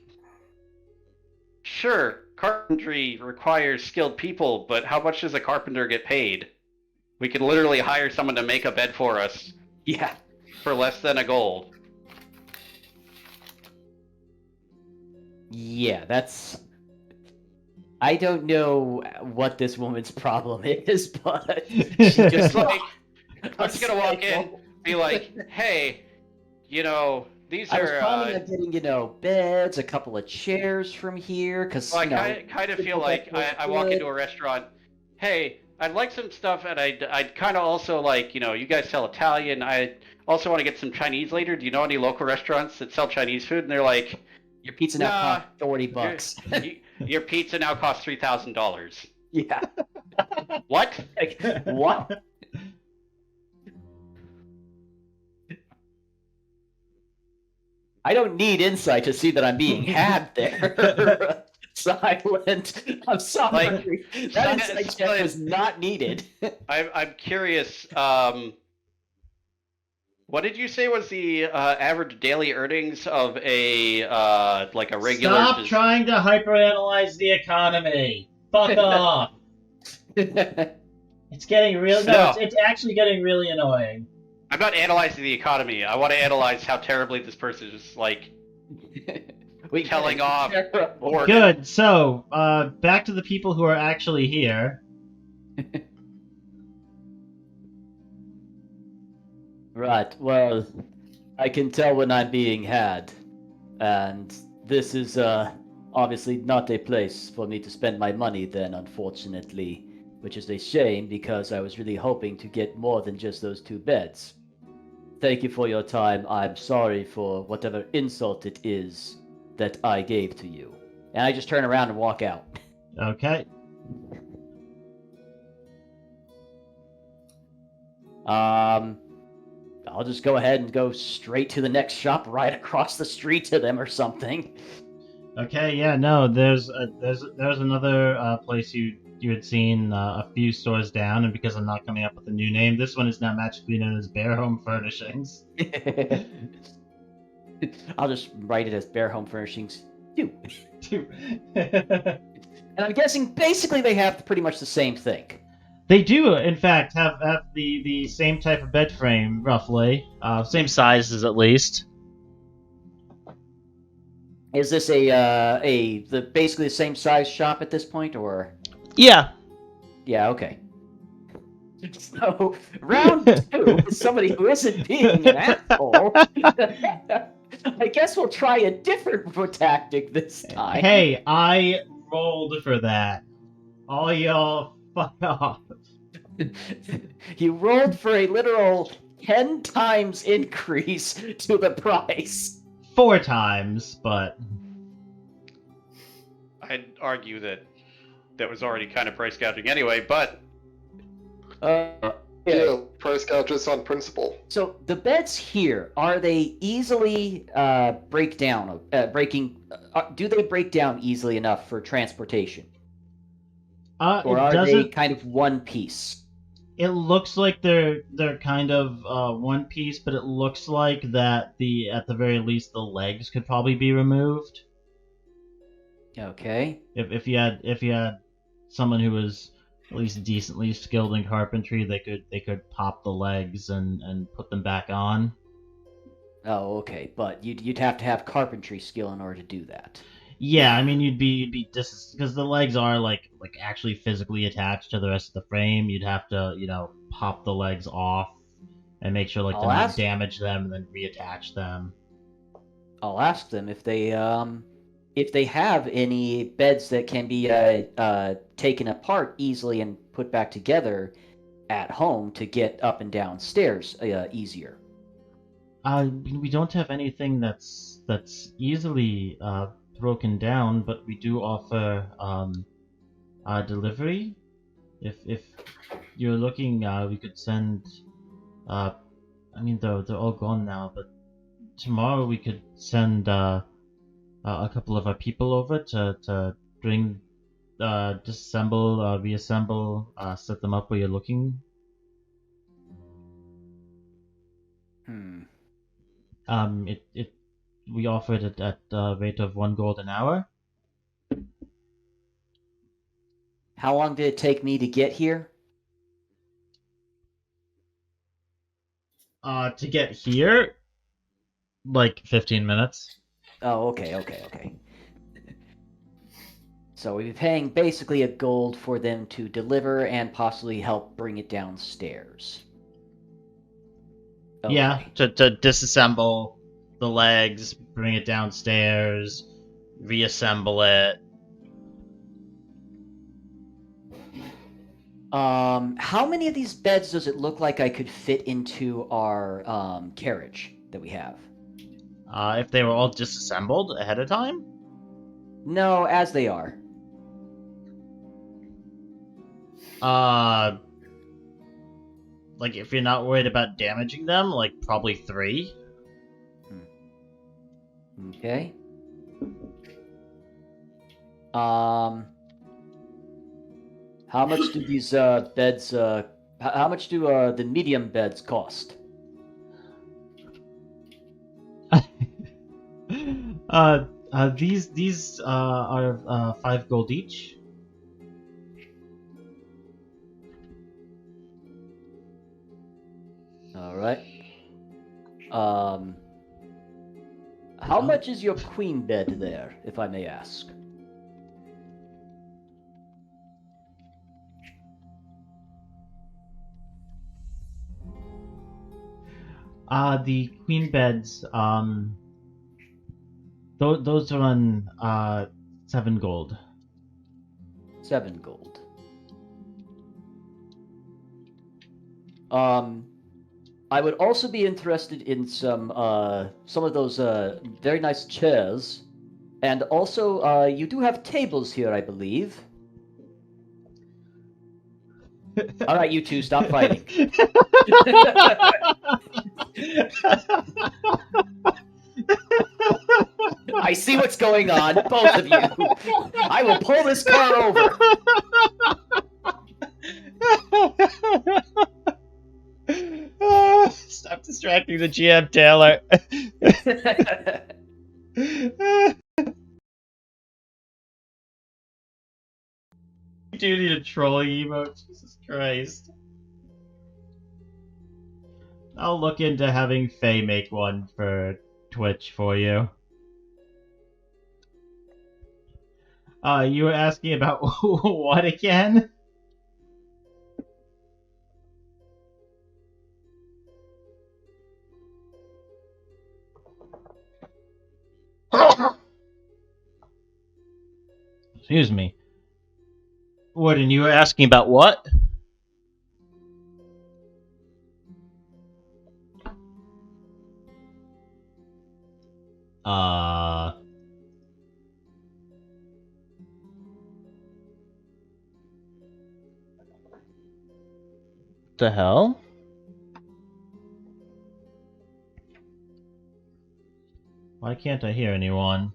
sure, carpentry requires skilled people, but how much does a carpenter get paid? We could literally hire someone to make a bed for us
Yeah.
for less than a gold.
Yeah, that's... I don't know what this woman's problem is, but she just
It's like, I'm just gonna walk in, be like, hey, you know, these
I was
are.
planning on getting, beds, a couple of chairs from here, because,
Well, I kind of feel like I walk into a restaurant. Hey, I'd like some stuff, and I'd kind of also like, you guys sell Italian. I also want to get some Chinese later. Do you know any local restaurants that sell Chinese food? And they're like,
your pizza now
Nah,
costs $40.
your pizza now costs $3,000.
Yeah.
What?
Like, what? I don't need insight to see that I'm being had there. Silent. I'm sorry. That insight check was not needed.
I'm curious. What did you say was the average daily earnings of a like a regular?
Stop trying to hyperanalyze the economy. Fuck off. It's getting real. No, it's actually getting really annoying.
I'm not analyzing the economy. I want to analyze how terribly this person is like telling off. Warden.
Good. So, back to the people who are actually here.
Right, well, I can tell when I'm being had, and this is, obviously not a place for me to spend my money then, unfortunately, which is a shame because I was really hoping to get more than just those 2 beds. Thank you for your time. I'm sorry for whatever insult it is that I gave to you. And I just turn around and walk out.
Okay.
I'll just go ahead and go straight to the next shop right across the street to them or something.
Okay. Yeah. No. There's another place you had seen a few stores down, and because I'm not coming up with a new name, this one is now magically known as Bear Home Furnishings.
I'll just write it as Bear Home Furnishings 2.
They
And I'm guessing basically they have pretty much the same thing.
do, in fact, have the same type of bed frame, roughly. Same sizes, at least.
Is this basically the same size shop at this point, or?
Yeah.
Yeah, okay. So, round 2 is somebody who isn't being an asshole. I guess we'll try a different tactic this time.
Hey, I rolled for that. All y'all fuck off.
You rolled for a literal 10 times increase to the price.
4 times, but
I'd argue that was already kind of price gouging anyway, but
Yeah.
Yeah, price gouges on principle.
So the beds here, are they easily break down? Do they break down easily enough for transportation, or
it
are they
doesn't.
kind of one piece?
It looks like they're kind of one piece, but it looks like that at the very least the legs could probably be removed.
Okay.
If you had someone who was at least decently skilled in carpentry, they could pop the legs and put them back on.
Oh, okay. But you'd have to have carpentry skill in order to do that.
Yeah, I mean you'd be because the legs are like actually physically attached to the rest of the frame. You'd have to pop the legs off and make sure to not damage them and then reattach them.
I'll ask them if they have any beds that can be taken apart easily and put back together at home to get up and down stairs easier.
We don't have anything that's easily broken down, but we do offer delivery. If you're looking, we could send. I mean, they're all gone now, but tomorrow we could send a couple of our people over to bring, disassemble, reassemble, set them up where you're looking. We offer it at a rate of 1 gold an hour.
How long did it take me to get here?
To get here, like 15 minutes.
Oh, okay. So we'd be paying basically a gold for them to deliver and possibly help bring it downstairs. Okay.
Yeah, to disassemble the legs, bring it downstairs, reassemble it.
How many of these beds does it look like I could fit into our carriage that we have?
If they were all disassembled ahead of time?
No, as they are.
Like if you're not worried about damaging them, like probably 3.
Okay. How much do these beds? How much do the medium beds cost?
These are 5 gold each.
All right. How much is your queen bed there, if I may ask?
The queen beds, those run 7 gold.
7 gold. I would also be interested in some of those very nice chairs, and also you do have tables here, I believe. All right, you two, stop fighting. I see what's going on, both of you. I will pull this car over.
Stop distracting the GM, Taylor. You do need a trolling emote, Jesus Christ. I'll look into having Faye make one for Twitch for you. You were asking about what again? Excuse me. Warden, you were asking about what? The hell? Why can't I hear anyone?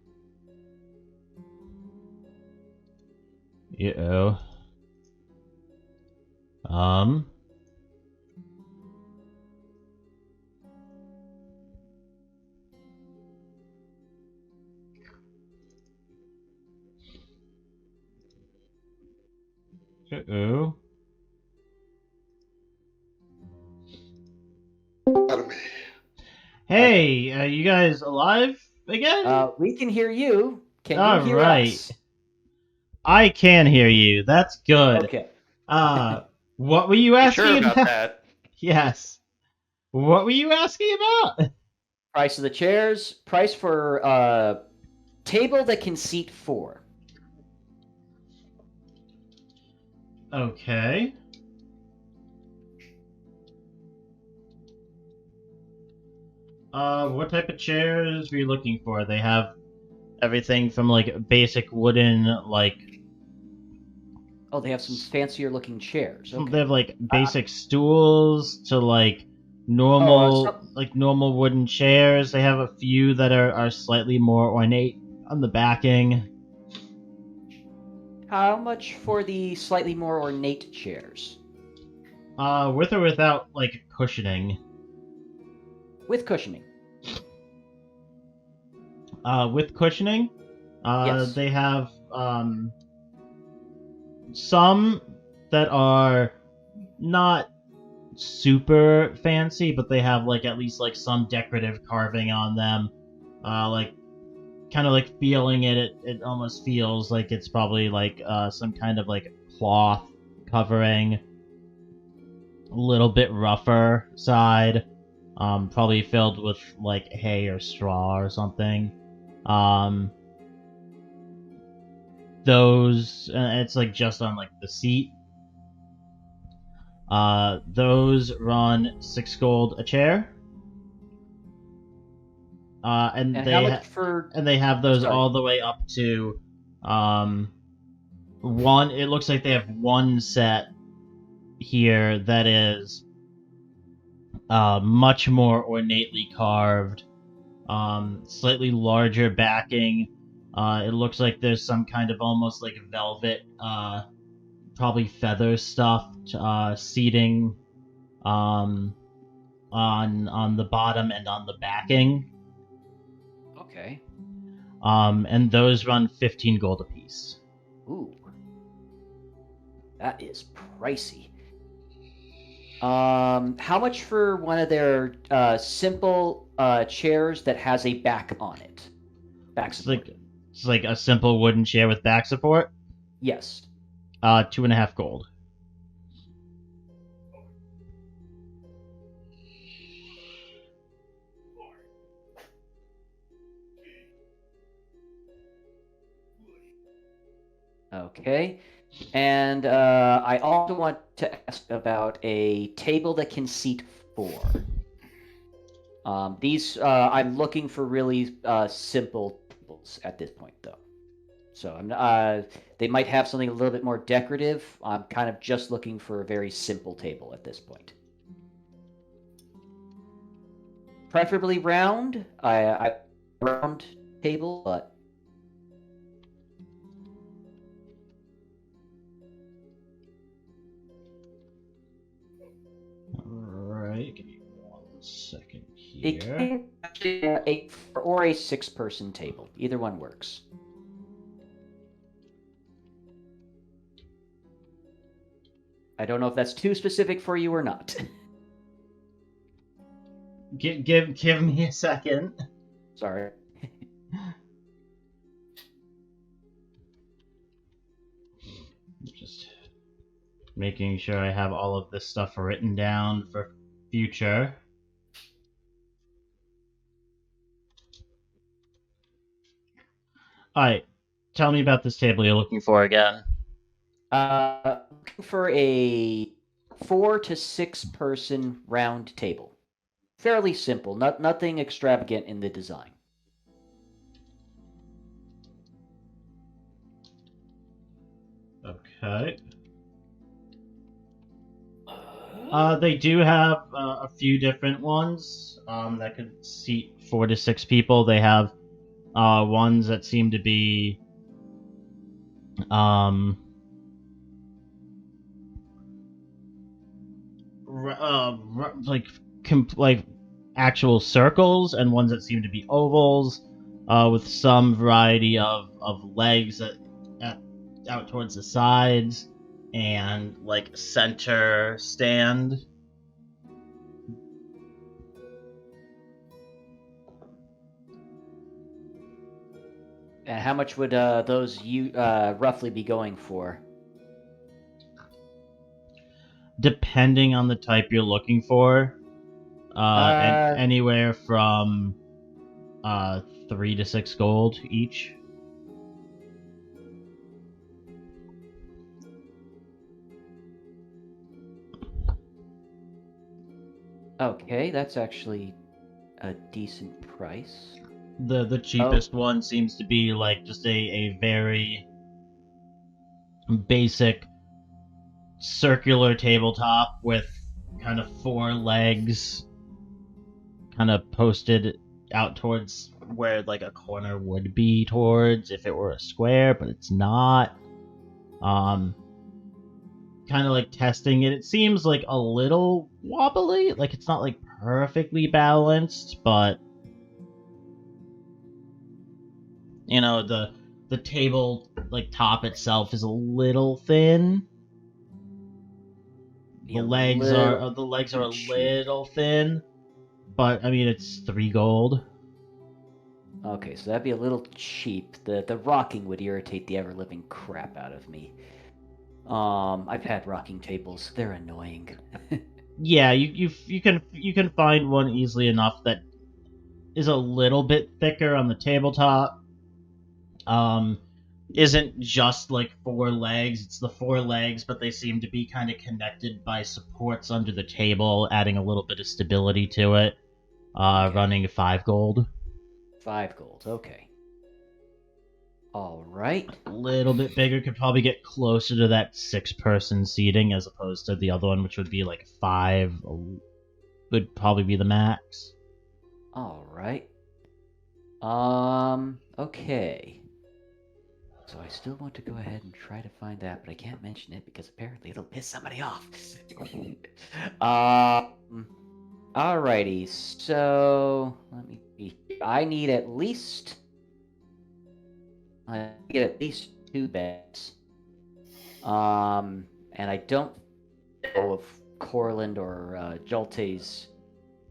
Uh-oh. Uh-oh.
Out of me.
Hey, you guys alive again?
We can hear you. Can you
All
hear
right.
us?
I can hear you. That's good.
Okay.
What were you
You
asking
sure about that?
Yes. What were you asking about?
Price of the chairs. Price for table that can seat 4.
Okay. What type of chairs were you looking for? They have everything from like basic wooden, like
Oh, they have some fancier looking chairs. Okay.
they have like basic stools to like normal normal wooden chairs. They have a few that are slightly more ornate on the backing.
How much for the slightly more ornate chairs?
With or without like cushioning.
With cushioning.
With cushioning,
Yes.
they have some that are not super fancy, but they have like at least like some decorative carving on them. Like kind of like feeling it almost feels like it's probably like some kind of like cloth covering. A little bit rougher side. Probably filled with like hay or straw or something. Those it's like just on like the seat. Those run 6 gold a chair. And
how much for?
and they have those
Sorry.
all the way up to one. It looks like they have one set here that is much more ornately carved, slightly larger backing. It looks like there's some kind of almost like velvet, probably feather stuffed seating on the bottom and on the backing.
Okay.
And those run 15 gold apiece.
Ooh. That is pricey. How much for one of their simple chairs that has a back on it? Back support.
It's like a simple wooden chair with back support.
Yes.
2.5 gold.
Okay. And I also want to ask about a table that can seat 4. These I'm looking for really simple tables at this point, though. So I'm they might have something a little bit more decorative. I'm kind of just looking for a very simple table at this point. Preferably round. I round table, but
Alright, give me 1 second
it
here.
can actually a 4 or a 6-person table. Either one works. I don't know if that's too specific for you or not.
Give me a second.
Sorry.
Just making sure I have all of this stuff written down for future. Alright. tell me about this table you're looking for again.
Looking for a 4 to 6 person round table. Fairly simple, nothing extravagant in the design.
Okay. They do have a few different ones that could seat 4 to 6 people. They have ones that seem to be like actual circles, and ones that seem to be ovals, with some variety of legs out towards the sides, and like center stand.
And how much would those roughly be going for?
Depending on the type you're looking for, and anywhere from 3 to 6 gold each.
Okay, that's actually a decent price.
The cheapest one seems to be like just a very basic circular tabletop with kind of 4 legs kind of posted out towards where like a corner would be towards if it were a square, but it's not. Kind of like testing it. It seems like a little wobbly, like it's not like perfectly balanced, but you know, the table like top itself is a little thin. The legs are a little thin, but I mean it's 3 gold.
Okay, so that'd be a little cheap. The rocking would irritate the ever living crap out of me. I've had rocking tables. They're annoying.
Yeah, you can find one easily enough that is a little bit thicker on the tabletop. Isn't just like 4 legs, it's the 4 legs, but they seem to be kind of connected by supports under the table, adding a little bit of stability to it. Okay. Running 5 gold.
5 gold, okay. Alright.
A little bit bigger, could probably get closer to that 6-person seating as opposed to the other one, which would be like 5, would probably be the max.
Alright. Okay. So I still want to go ahead and try to find that, but I can't mention it because apparently it'll piss somebody off. Alrighty, so let me see. I need at least 2 beds. And I don't know of Corland or Jolte's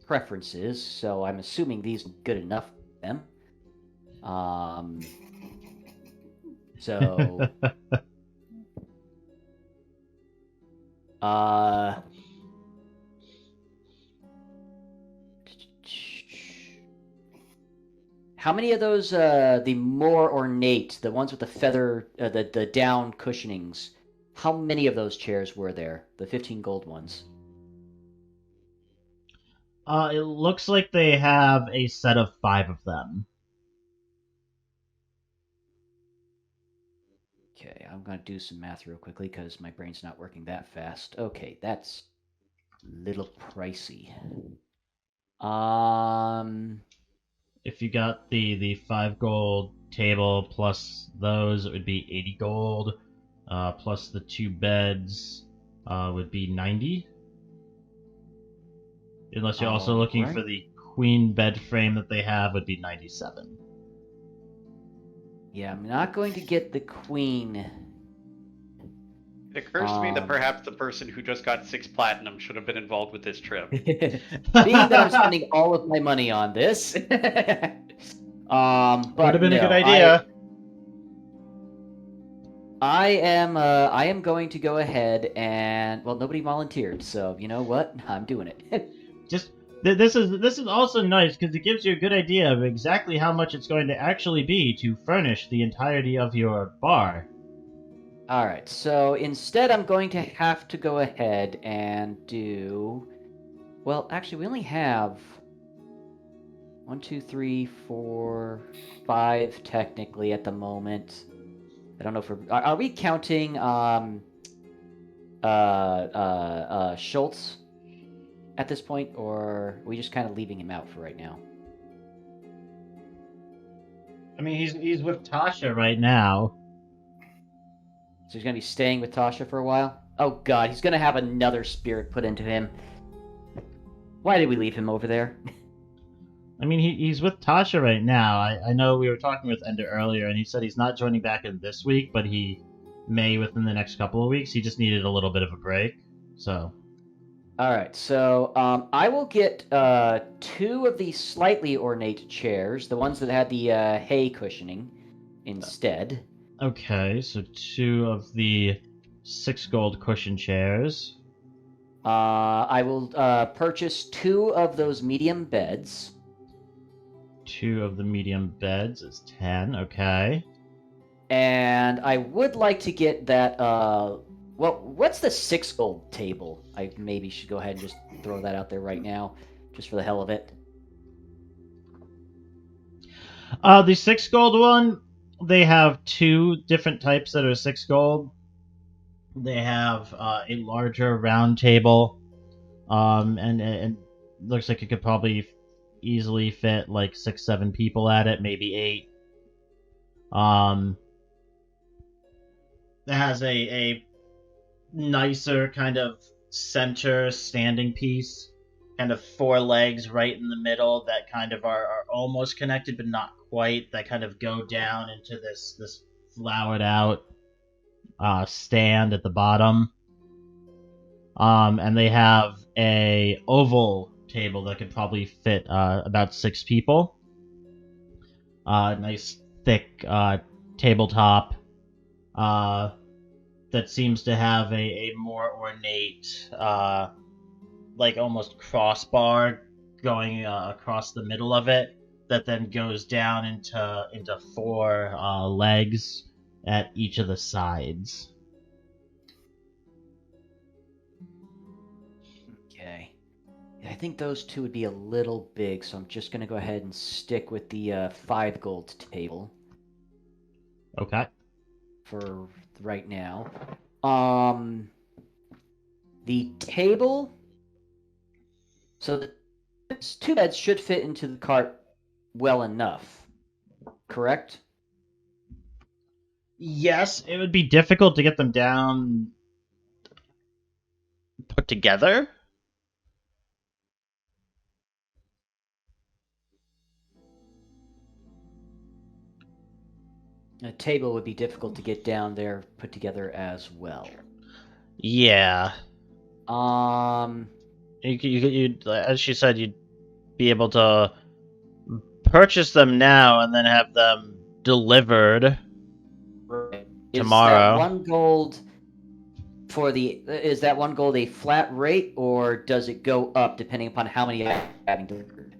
preferences, so I'm assuming these are good enough for them. So how many of those the more ornate, the ones with the feather, the down cushionings, how many of those chairs were there? The 15 gold ones.
It looks like they have a set of 5 of them.
Okay, I'm gonna do some math real quickly because my brain's not working that fast. Okay, that's a little pricey.
If you got the 5 gold table plus those, it would be 80 gold. Plus the 2 beds would be 90. Unless you're also looking for the queen bed frame that they have, would be 97.
Yeah, I'm not going to get the queen.
It occurs to me that perhaps the person who just got 6 platinum should have been involved with this trip.
Being that I'm spending all of my money on this, but
would have been a good idea.
I am going to go ahead and, well, nobody volunteered, so you know what? I'm doing it.
This is also nice because it gives you a good idea of exactly how much it's going to actually be to furnish the entirety of your bar.
Alright, so instead I'm going to have to go ahead and do... Well, actually, we only have 1, 2, 3, 4, 5 technically at the moment. I don't know if we're... Are we counting Schultz at this point, or are we just kind of leaving him out for right now?
I mean, he's with Tasha right now.
So he's going to be staying with Tasha for a while? Oh god, he's going to have another spirit put into him. Why did we leave him over there?
I mean, he's with Tasha right now. I know we were talking with Ender earlier, and he said he's not joining back in this week, but he may within the next couple of weeks. He just needed a little bit of a break, so...
Alright, so I will get 2 of the slightly ornate chairs, the ones that had the hay cushioning, instead.
Okay, so 2 of the 6 gold cushion chairs.
I will purchase 2 of those medium beds.
2 of the medium beds is 10, okay.
And I would like to get that, well, what's the 6 gold table? I maybe should go ahead and just throw that out there right now, just for the hell of it.
The 6 gold one, they have 2 different types that are 6 gold. They have a larger round table, and it looks like it could probably easily fit like 6, 7 people at it, maybe 8. It has a nicer kind of center standing piece, kind of 4 legs right in the middle that kind of are almost connected but not quite, that kind of go down into this flowered out stand at the bottom. And they have a oval table that could probably fit about 6 people. Nice thick tabletop that seems to have a more ornate, like almost crossbar going across the middle of it, that then goes down into 4 legs at each of the sides.
Okay. Yeah, I think those 2 would be a little big, so I'm just going to go ahead and stick with the 5 gold table.
Okay.
For right now. The table... So the 2 beds should fit into the cart well enough, correct?
Yes, it would be difficult to get them down put together.
A table would be difficult to get down there put together as well.
Yeah.
Um,
You'd, as she said, you'd be able to purchase them now and then have them delivered tomorrow.
Is that 1 gold for the... Is that 1 gold a flat rate, or does it go up depending upon how many I'm having delivered?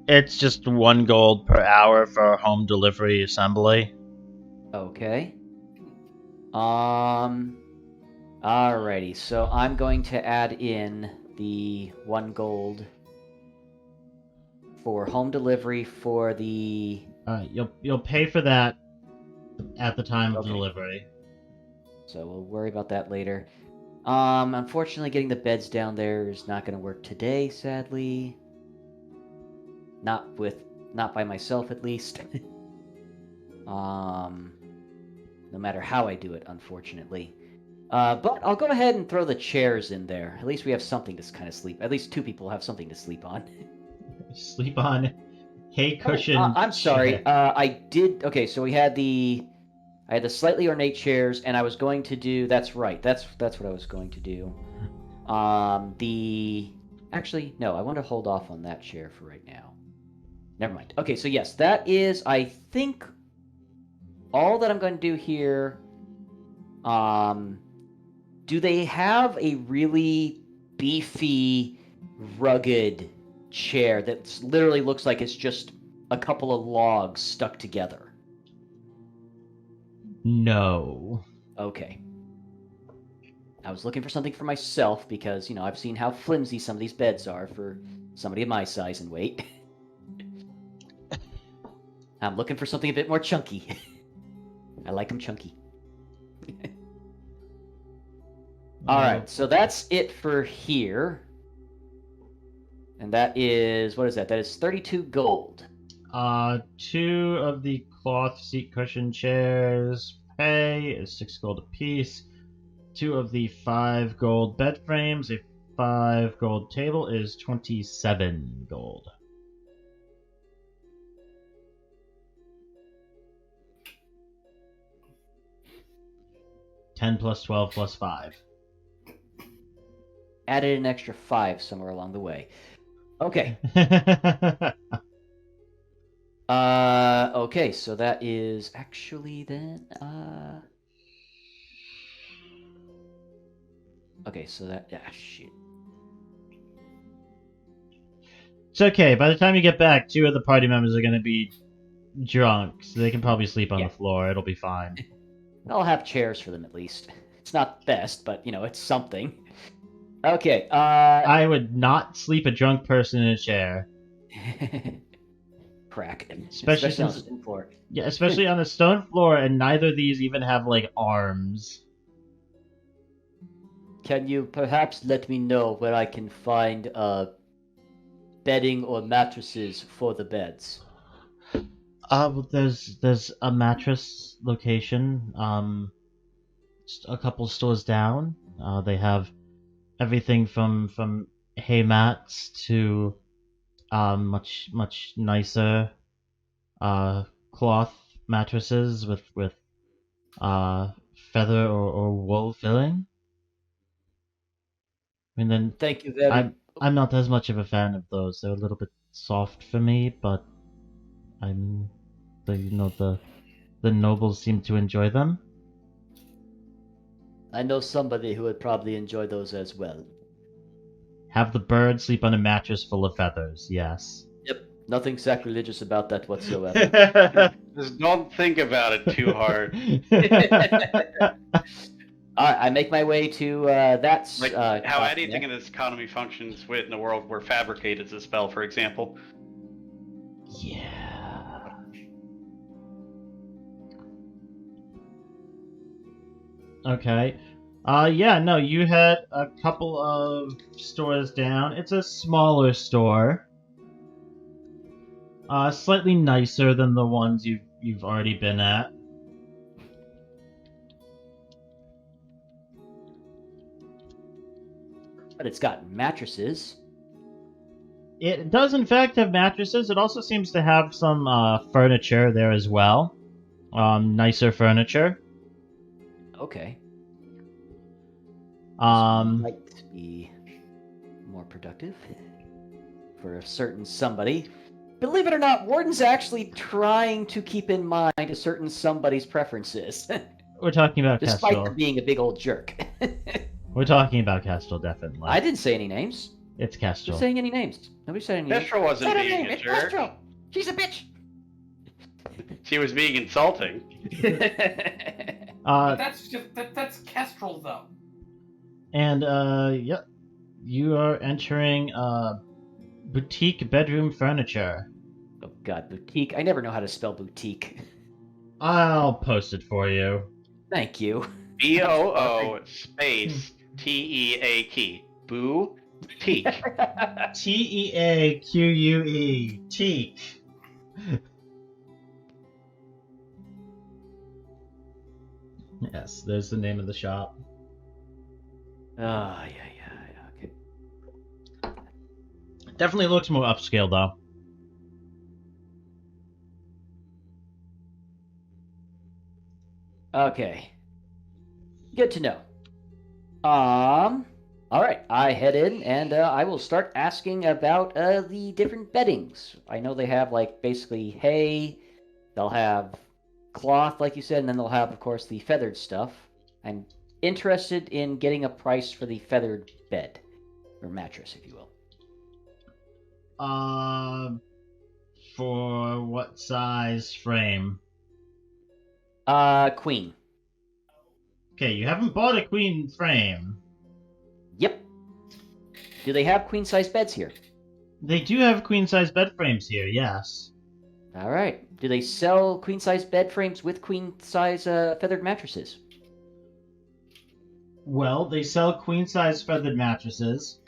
It's just 1 gold per hour for home delivery assembly.
Okay. Alrighty, so I'm going to add in the 1 gold for home delivery for the...
You'll pay for that at the time of
Okay.
delivery.
So we'll worry about that later. Unfortunately, getting the beds down there is not going to work today, sadly. Not by myself, at least. No matter how I do it, unfortunately. But I'll go ahead and throw the chairs in there. At least we have something to kind of sleep. At least 2 people have something to sleep on.
Sleep on hay cushion.
I'm sorry. I did. Okay, so I had the slightly ornate chairs, and I was going to do. That's right. That's what I was going to do. Actually, no. I want to hold off on that chair for right now. Never mind. Okay, so yes, that is, I think, all that I'm going to do here. Do they have a really beefy rugged chair that literally looks like it's just a couple of logs stuck together?
No.
Okay. I was looking for something for myself because, I've seen how flimsy some of these beds are for somebody of my size and weight. I'm looking for something a bit more chunky. I like them chunky. Alright, so that's it for here. And that is, what is that? That is 32 gold.
2 of the cloth seat cushion chairs pay is 6 gold apiece. 2 of the 5 gold bed frames, a 5 gold table is 27 gold. $10 plus 12 plus 5.
Added an extra 5 somewhere along the way. Okay. Okay, so that is actually then, okay, so that, shit.
It's okay. By the time you get back, 2 of the party members are going to be drunk, so they can probably sleep on the floor. It'll be fine.
I'll have chairs for them at least. It's not the best, but, it's something. Okay,
I would not sleep a drunk person in a chair.
Crack.
Especially
on the stone floor.
Yeah, especially on the stone floor, and neither of these even have, arms.
Can you perhaps let me know where I can find bedding or mattresses for the beds?
Well, there's a mattress location, just a couple stores down. They have everything from hay mats to much nicer cloth mattresses with feather or wool filling. And then
Thank you very much.
I'm not as much of a fan of those. They're a little bit soft for me, but the nobles seem to enjoy them.
I know somebody who would probably enjoy those as well.
Have the bird sleep on a mattress full of feathers, yes.
Yep, nothing sacrilegious about that whatsoever.
Just don't think about it too hard.
Alright, I make my way to that's
how anything in this economy functions in a world where fabricate is a spell, for example.
Yeah. Okay. Yeah, no, you had a couple of stores down. It's a smaller store. Slightly nicer than the ones you've already been at.
But it's got mattresses.
It does in fact have mattresses. It also seems to have some furniture there as well. Nicer furniture.
Okay. Might be more productive for a certain somebody. Believe it or not, Warden's actually trying to keep in mind a certain somebody's preferences.
We're talking about
Despite
Kestrel.
them being a big old jerk.
We're talking about Kestrel, definitely.
I didn't say any names.
It's Kestrel.
Who's saying any names? Nobody said any names.
Kestrel wasn't
Said her
being
name.
a
It's
jerk.
Kestrel. She's a bitch.
She was being insulting.
But that's Kestrel though.
And yep, you are entering boutique bedroom furniture.
Oh god, boutique. I never know how to spell boutique.
I'll post it for you.
Thank you.
BOO space TEAK. Boo teak.
TEAQUE. Teak. Yes, there's the name of the shop.
Yeah, okay.
Definitely looks more upscale though.
Okay. Good to know. Alright, I head in and I will start asking about the different beddings. I know they have basically hay, they'll have cloth like you said, and then they'll have of course the feathered stuff. I'm interested in getting a price for the feathered bed, or mattress if you will.
For what size frame?
Queen.
Okay, you haven't bought a queen frame.
Yep. Do they have queen-size beds here?
They do have queen-size bed frames here, yes.
All right. Do they sell queen-size bed frames with queen-size feathered mattresses?
Well, they sell queen-size feathered mattresses,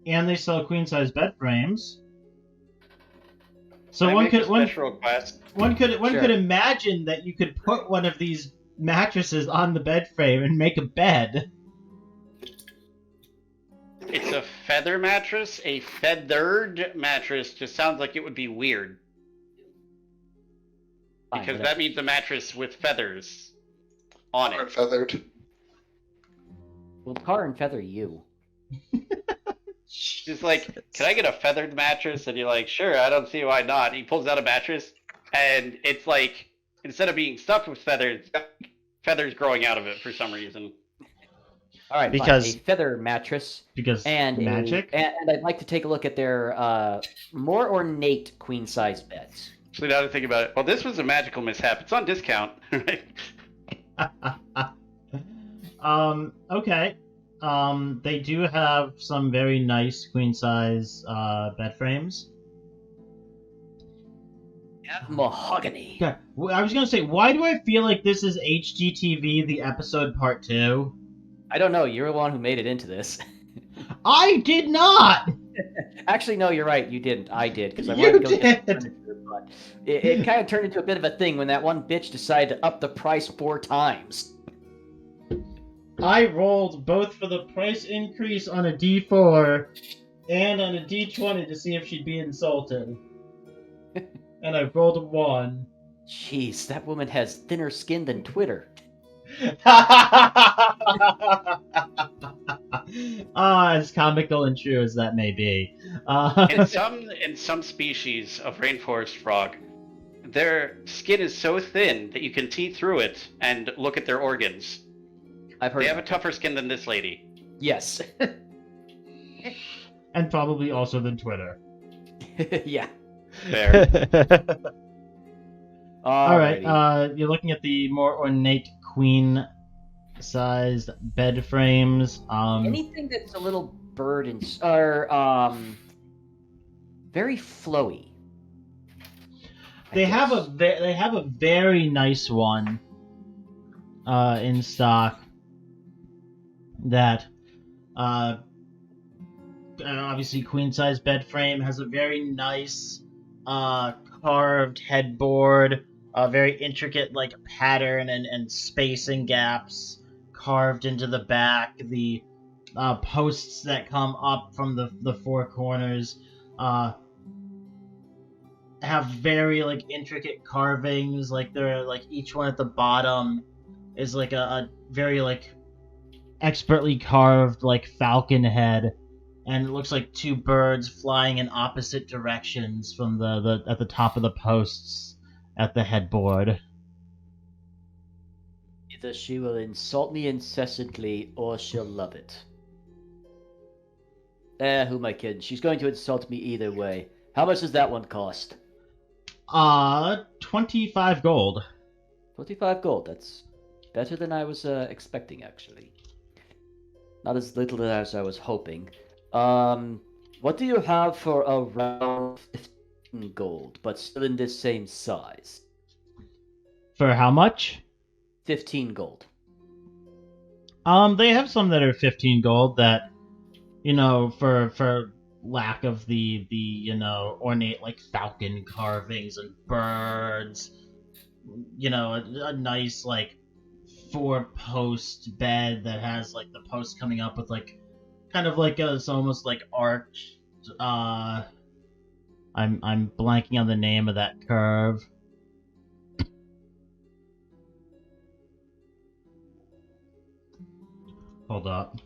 and they sell queen-size bed frames. So
Can I
one
make a
could one
special request?
Sure.
could imagine that you could put one of these mattresses on the bed frame and make a bed.
It's a feather mattress. A feathered mattress just sounds like it would be weird.
Fine,
Because
whatever.
that means a mattress with feathers on
Or
it.
feathered.
We'll tar and feather you.
She's like, can I get a feathered mattress? And you're like, sure, I don't see why not. He pulls out a mattress, and it's like, instead of being stuffed with feathers, it's got feathers growing out of it for some reason.
All right,
Because-
fine. A feather mattress
Because
and
magic?
and I'd like to take a look at their more ornate queen-size beds.
So now to think about it, well, this was a magical mishap. It's on discount, right?
Okay. They do have some very nice queen-size bed frames.
Mahogany.
God, I was gonna say, why do I feel like this is HGTV, the episode part 2?
I don't know. You're the one who made it into this.
I did not!
Actually, no, you're right. You didn't. I did because I
You
wanted to go get
did.
the furniture, but it kind of turned into a bit of a thing when that one bitch decided to up the price 4 times.
I rolled both for the price increase on a D4 and on a D20 to see if she'd be insulted. And I rolled a 1.
Jeez, that woman has thinner skin than Twitter.
As comical and true as that may be.
In some species of rainforest frog, their skin is so thin that you can see through it and look at their organs.
I've heard.
They have a tougher skin than this lady.
Yes.
And probably also than Twitter.
Yeah.
Fair.
Alright,
Alrighty.
you're looking at the more ornate queen-sized bed frames.
Anything that's a little or very flowy.
They have a very nice one in stock that obviously queen size bed frame, has a very nice carved headboard, a very intricate like pattern and spacing gaps carved into the back. The posts that come up from the 4 corners have very like intricate carvings. Like they're like each one at the bottom is like a very like expertly carved like falcon head, and it looks like 2 birds flying in opposite directions from the at the top of the posts at the headboard.
Either she will insult me incessantly or she'll love it. Who am I kidding? She's going to insult me either way. How much does that one cost?
25 gold.
25 gold. That's better than I was expecting, actually. Not as little as I was hoping. What do you have for around 15 gold, but still in this same size?
For how much?
15 gold.
They have some that are 15 gold that, you know, for lack of the you know, ornate like falcon carvings and birds, you know, a nice like 4-post bed that has like the post coming up with like kind of like it's almost like arched. I'm blanking on the name of that curve. Hold up.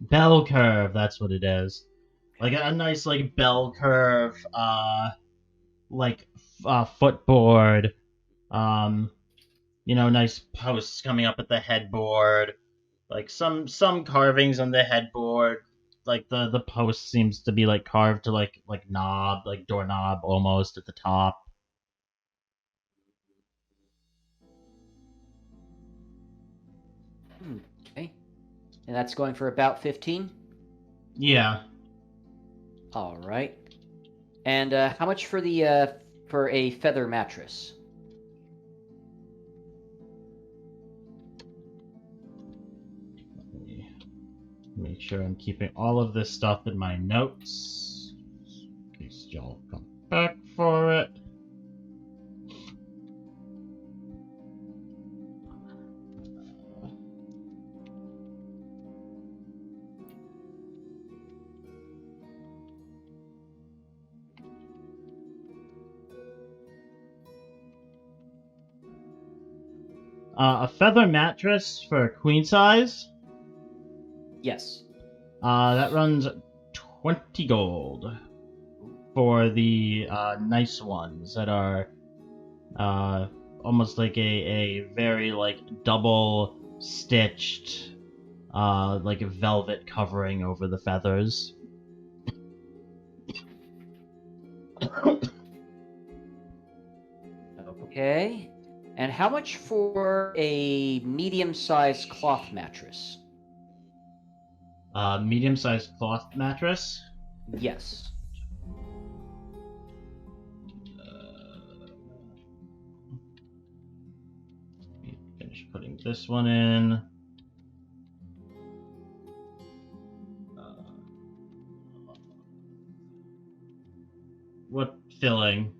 Bell curve, that's what it is. Like a nice like bell curve, footboard, nice posts coming up at the headboard, like some carvings on the headboard. Like the post seems to be like carved to like knob, like doorknob almost at the top.
Okay. And that's going for about 15?
Yeah.
All right. And how much for the for a feather mattress?
Let me make sure I'm keeping all of this stuff in my notes in case y'all come back for it. A feather mattress for queen size.
Yes.
That runs 20 gold for the nice ones that are almost like a very like double stitched like a velvet covering over the feathers.
Okay. And how much for a medium-sized cloth mattress?
Medium-sized cloth mattress.
Yes.
Finish putting this one in. What filling?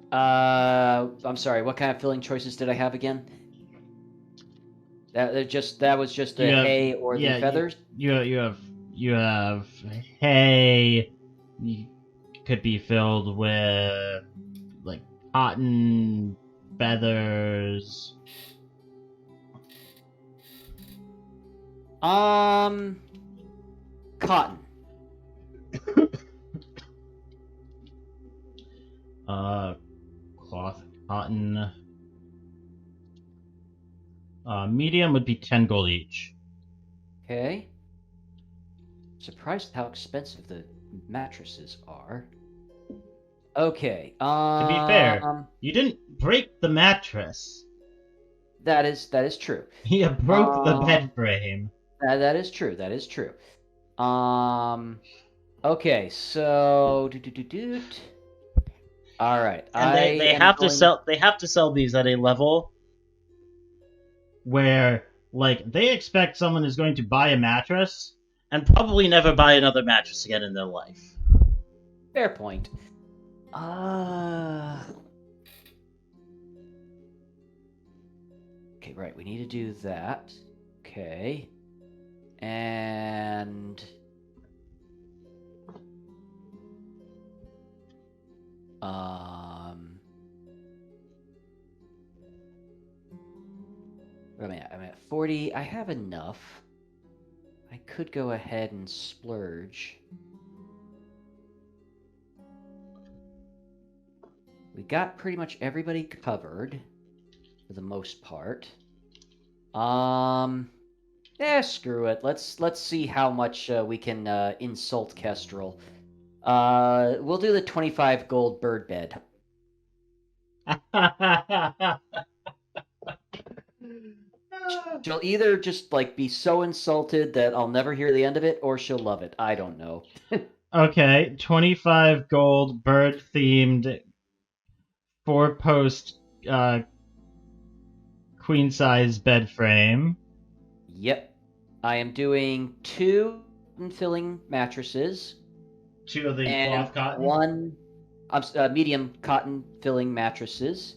I'm sorry. What kind of filling choices did I have again? That was just the hay or the feathers.
You have hay. You could be filled with like cotton, feathers.
Cotton.
Cloth, cotton. Medium would be 10 gold each.
Okay. Surprised how expensive the mattresses are. Okay.
To be fair, you didn't break the mattress.
That is true.
You broke the bed frame.
That is true. That is true. Okay, so all right.
And they have to sell. They have to sell these at a level where, like, they expect someone is going to buy a mattress and probably never buy another mattress again in their life.
Fair point. Okay, right. We need to do that. Okay. And I'm at 40. I have enough. I could go ahead and splurge. We got pretty much everybody covered for the most part. Screw it. Let's see how much we can insult Kestrel. We'll do the 25 gold bird bed. She'll either just like be so insulted that I'll never hear the end of it, or she'll love it. I don't know.
Okay, 25 gold bird themed 4-post queen size bed frame.
Yep. I am doing 2 filling mattresses.
2 of the cloth cotton.
1 medium cotton filling mattresses.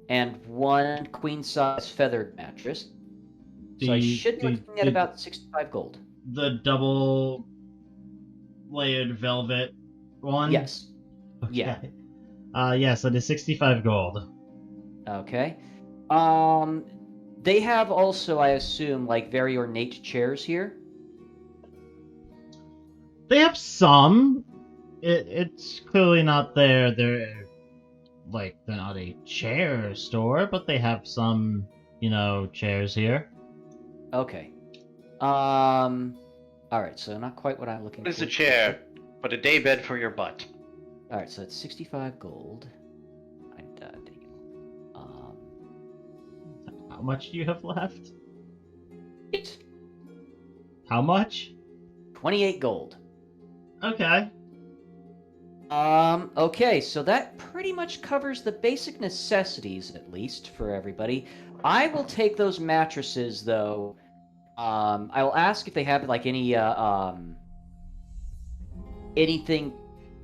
And 1 queen size feathered mattress. So I should be looking at about 65 gold.
The double layered velvet one?
Yes.
Okay.
Yeah.
Yeah, so it is 65 gold.
Okay. They have also, I assume, like very ornate chairs here.
They have some. It's clearly not their they're not a chair store, but they have some, chairs here.
Okay. Alright, so not quite what I'm looking
What
for.
is a chair? But a daybed for your butt.
Alright, so it's 65 gold.
How much do you have left?
8.
How much?
28 gold.
Okay.
Okay, so that pretty much covers the basic necessities, at least, for everybody. I will take those mattresses, though. I will ask if they have, like, any, anything,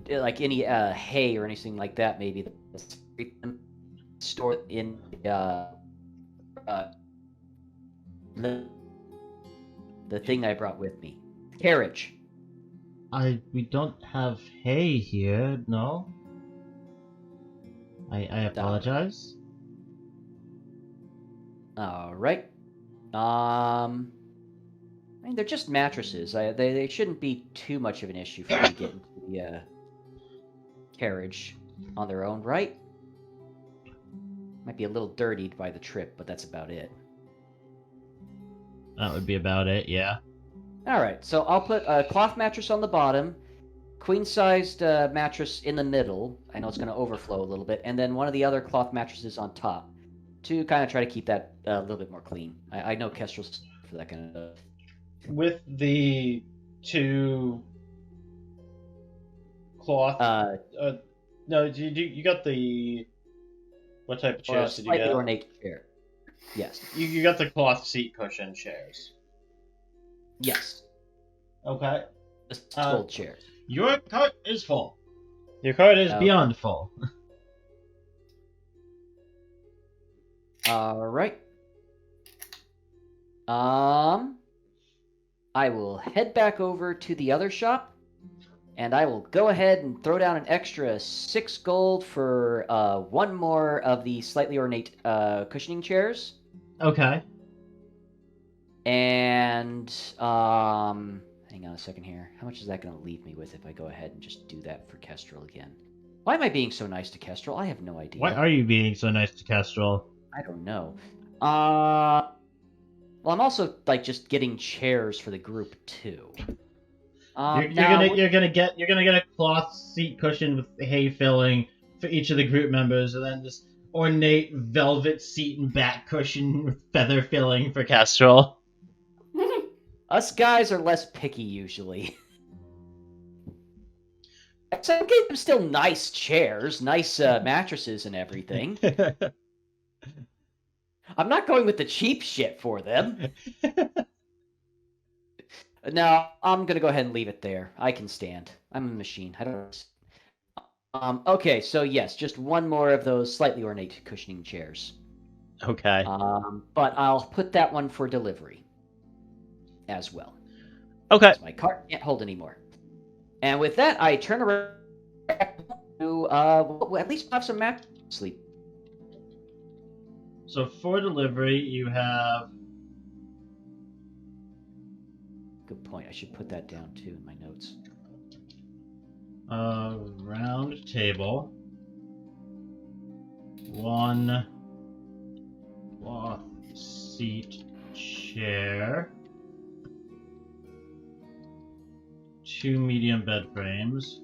like, any, hay or anything like that, maybe, that's stored in, the thing I brought with me. Carriage.
We don't have hay here, no? I apologize.
Alright. I mean, they're just mattresses. They shouldn't be too much of an issue for me to get into the carriage on their own, right? Might be a little dirtied by the trip, but that's about it.
That would be about it, yeah.
Alright, so I'll put a cloth mattress on the bottom, queen-sized mattress in the middle. I know it's going to overflow a little bit, and then one of the other cloth mattresses on top to kind of try to keep that a little bit more clean. I know Kestrel's for that kind of stuff.
With the 2 cloth... no, you got the... What type of chairs did you
Slightly
get?
ornate chair. Yes.
You got the cloth seat cushion chairs.
Yes.
Okay.
The gold chairs.
Your cart is full. Your cart is
Okay.
beyond full.
Alright. I will head back over to the other shop, and I will go ahead and throw down an extra 6 gold for 1 more of the slightly ornate cushioning chairs.
Okay.
And hang on a second here. How much is that going to leave me with if I go ahead and just do that for Kestrel again? Why am I being so nice to Kestrel? I have no idea.
Why are you being so nice to Kestrel?
I don't know. Well, I'm also like just getting chairs for the group too.
You're gonna get a cloth seat cushion with hay filling for each of the group members, and then this ornate velvet seat and back cushion with feather filling for Kestrel.
Us guys are less picky usually. So I'm getting them still nice chairs, nice mattresses and everything. I'm not going with the cheap shit for them. No, I'm gonna go ahead and leave it there. I can stand. I'm a machine. I don't. Okay, so yes, just 1 more of those slightly ornate cushioning chairs.
Okay.
But I'll put that one for delivery as well.
Okay.
My cart can't hold anymore. And with that, I turn around to at least have some match sleep.
So for delivery, you have...
Good point. I should put that down too in my notes.
a round table, 1 cloth seat chair, 2 medium bed frames,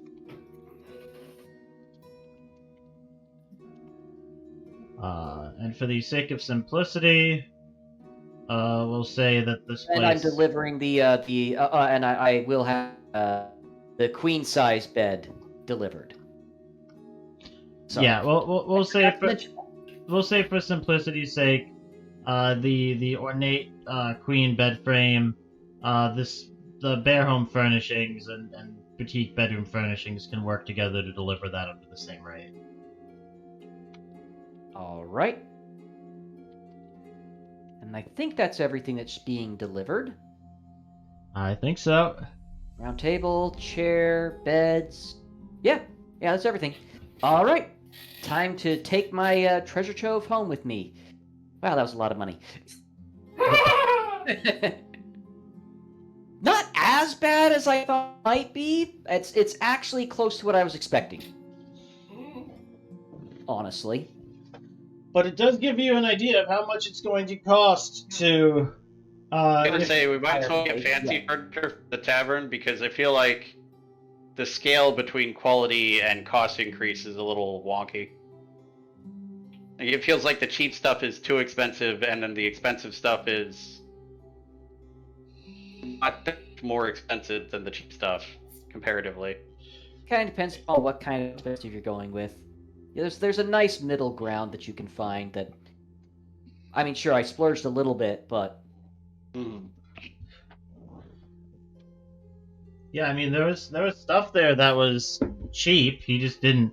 and for the sake of simplicity, we'll say that this place...
And I'm delivering and I will have the queen size bed delivered. So,
yeah, we'll say for simplicity's sake, the ornate queen bed frame, the bare home furnishings and boutique bedroom furnishings can work together to deliver that under the same rate.
All right. And I think that's everything that's being delivered.
I think so.
Round table, chair, beds. Yeah, that's everything. All right. Time to take my treasure trove home with me. Wow, that was a lot of money. Not as bad as I thought it might be. It's actually close to what I was expecting. honestly.
But it does give you an idea of how much it's going to cost to.
I'm gonna say we might as well get
Yeah.
fancy furniture for the tavern because I feel like the scale between quality and cost increase is a little wonky. Like, it feels like the cheap stuff is too expensive, and then the expensive stuff is not that much more expensive than the cheap stuff comparatively.
Kind of depends on what kind of expensive you're going with. Yeah, there's a nice middle ground that you can find that. I mean, sure, I splurged a little bit, but
Yeah, I mean there was stuff there that was cheap. He just didn't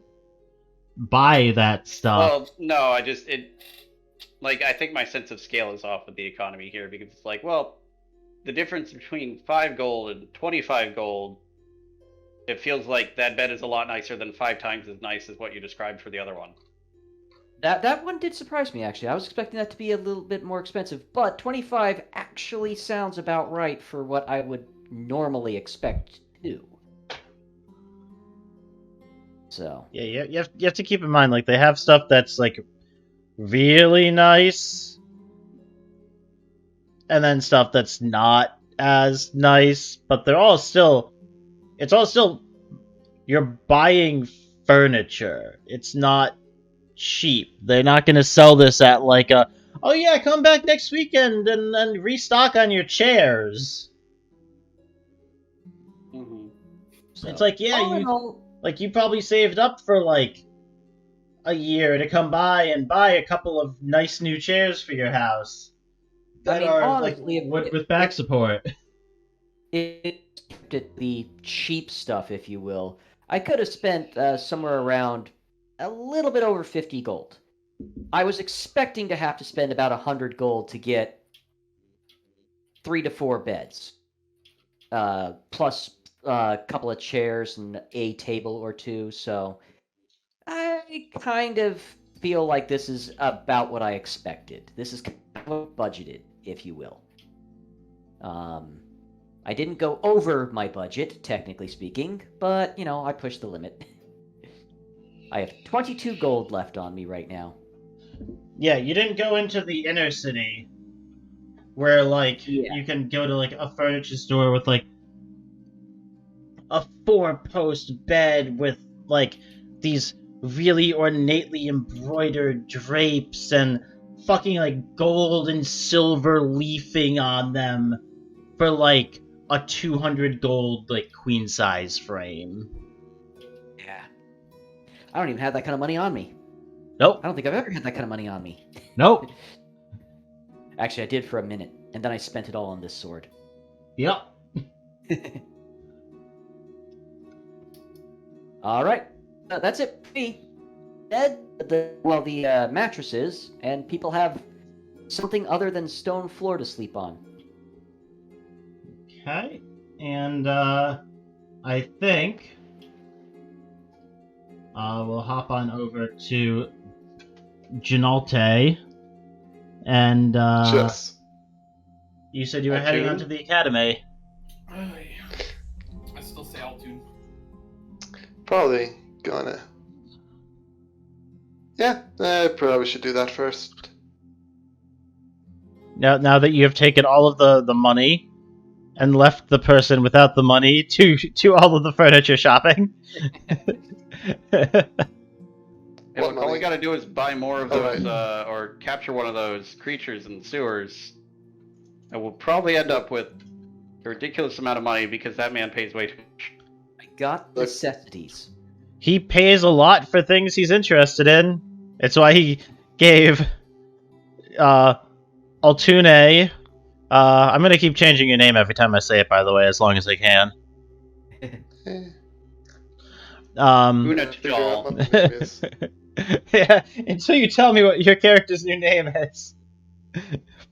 buy that stuff.
Well, no, I think my sense of scale is off with the economy here because it's like, well, the difference between 5 gold and 25 gold, it feels like that bed is a lot nicer than 5 times as nice as what you described for the other one.
that one did surprise me, actually. I was expecting that to be a little bit more expensive, but 25 actually sounds about right for what I would normally expect too. So
Yeah, you have to keep in mind, like, they have stuff that's like really nice, and then stuff that's not as nice, but they're all still. It's all still. You're buying furniture. It's not cheap. They're not going to sell this at like a. Oh yeah, come back next weekend and restock on your chairs.
so
It's like, yeah,
all in all,
you probably saved up for like a year to come by and buy a couple of nice new chairs for your house that are
honestly,
like with back support.
it kept it the cheap stuff, if you will. I could have spent somewhere around a little bit over 50 gold. I was expecting to have to spend about 100 gold to get 3 to 4 beds, plus a couple of chairs and a table or two. So I kind of feel like this is about what I expected. This is kind of budgeted, if you will. I didn't go over my budget, technically speaking, but, I pushed the limit. I have 22 gold left on me right now.
Yeah, you didn't go into the inner city where you can go to like a furniture store with like a 4-post bed with like these really ornately embroidered drapes and fucking like gold and silver leafing on them for like a 200 gold like queen size frame.
Yeah. I don't even have that kind of money on me.
Nope.
I don't think I've ever had that kind of money on me.
Nope.
Actually, I did for a minute, and then I spent it all on this sword.
Yep.
All right. That's it for me. Bed, the mattresses, and people have something other than stone floor to sleep on.
Okay. And I think we'll hop on over to Ginalte. And
Yes.
you said you were heading on to the academy.
I still say Altoon.
Probably gonna. Yeah, I probably should do that first.
Now that you have taken all of the money and left the person without the money to all of the furniture shopping.
And
What
all we
money?
gotta do is buy more of those, or capture one of those creatures in the sewers, and we'll probably end up with a ridiculous amount of money because that man pays way too much.
I got necessities.
He pays a lot for things he's interested in. It's why he gave Altune. I'm gonna keep changing your name every time I say it, by the way, as long as I can.
Una
Figure out
Tajal.
what my name is.
Yeah, until you tell me what your character's new name is.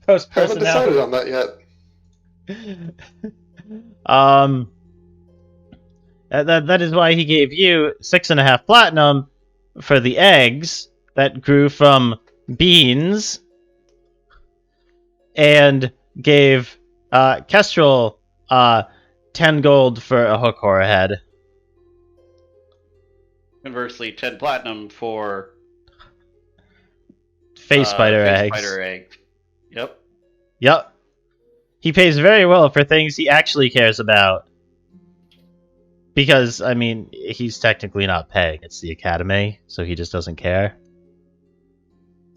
Post
Haven't decided
personality.
on that yet.
That is why he gave you 6.5 platinum for the eggs that grew from beans, and gave Kestrel 10 gold for a hook horror head.
Conversely, 10 platinum for
face spider eggs.
Spider egg. Yep.
Yep. He pays very well for things he actually cares about. Because, I mean, he's technically not paying. It's the academy, so he just doesn't care.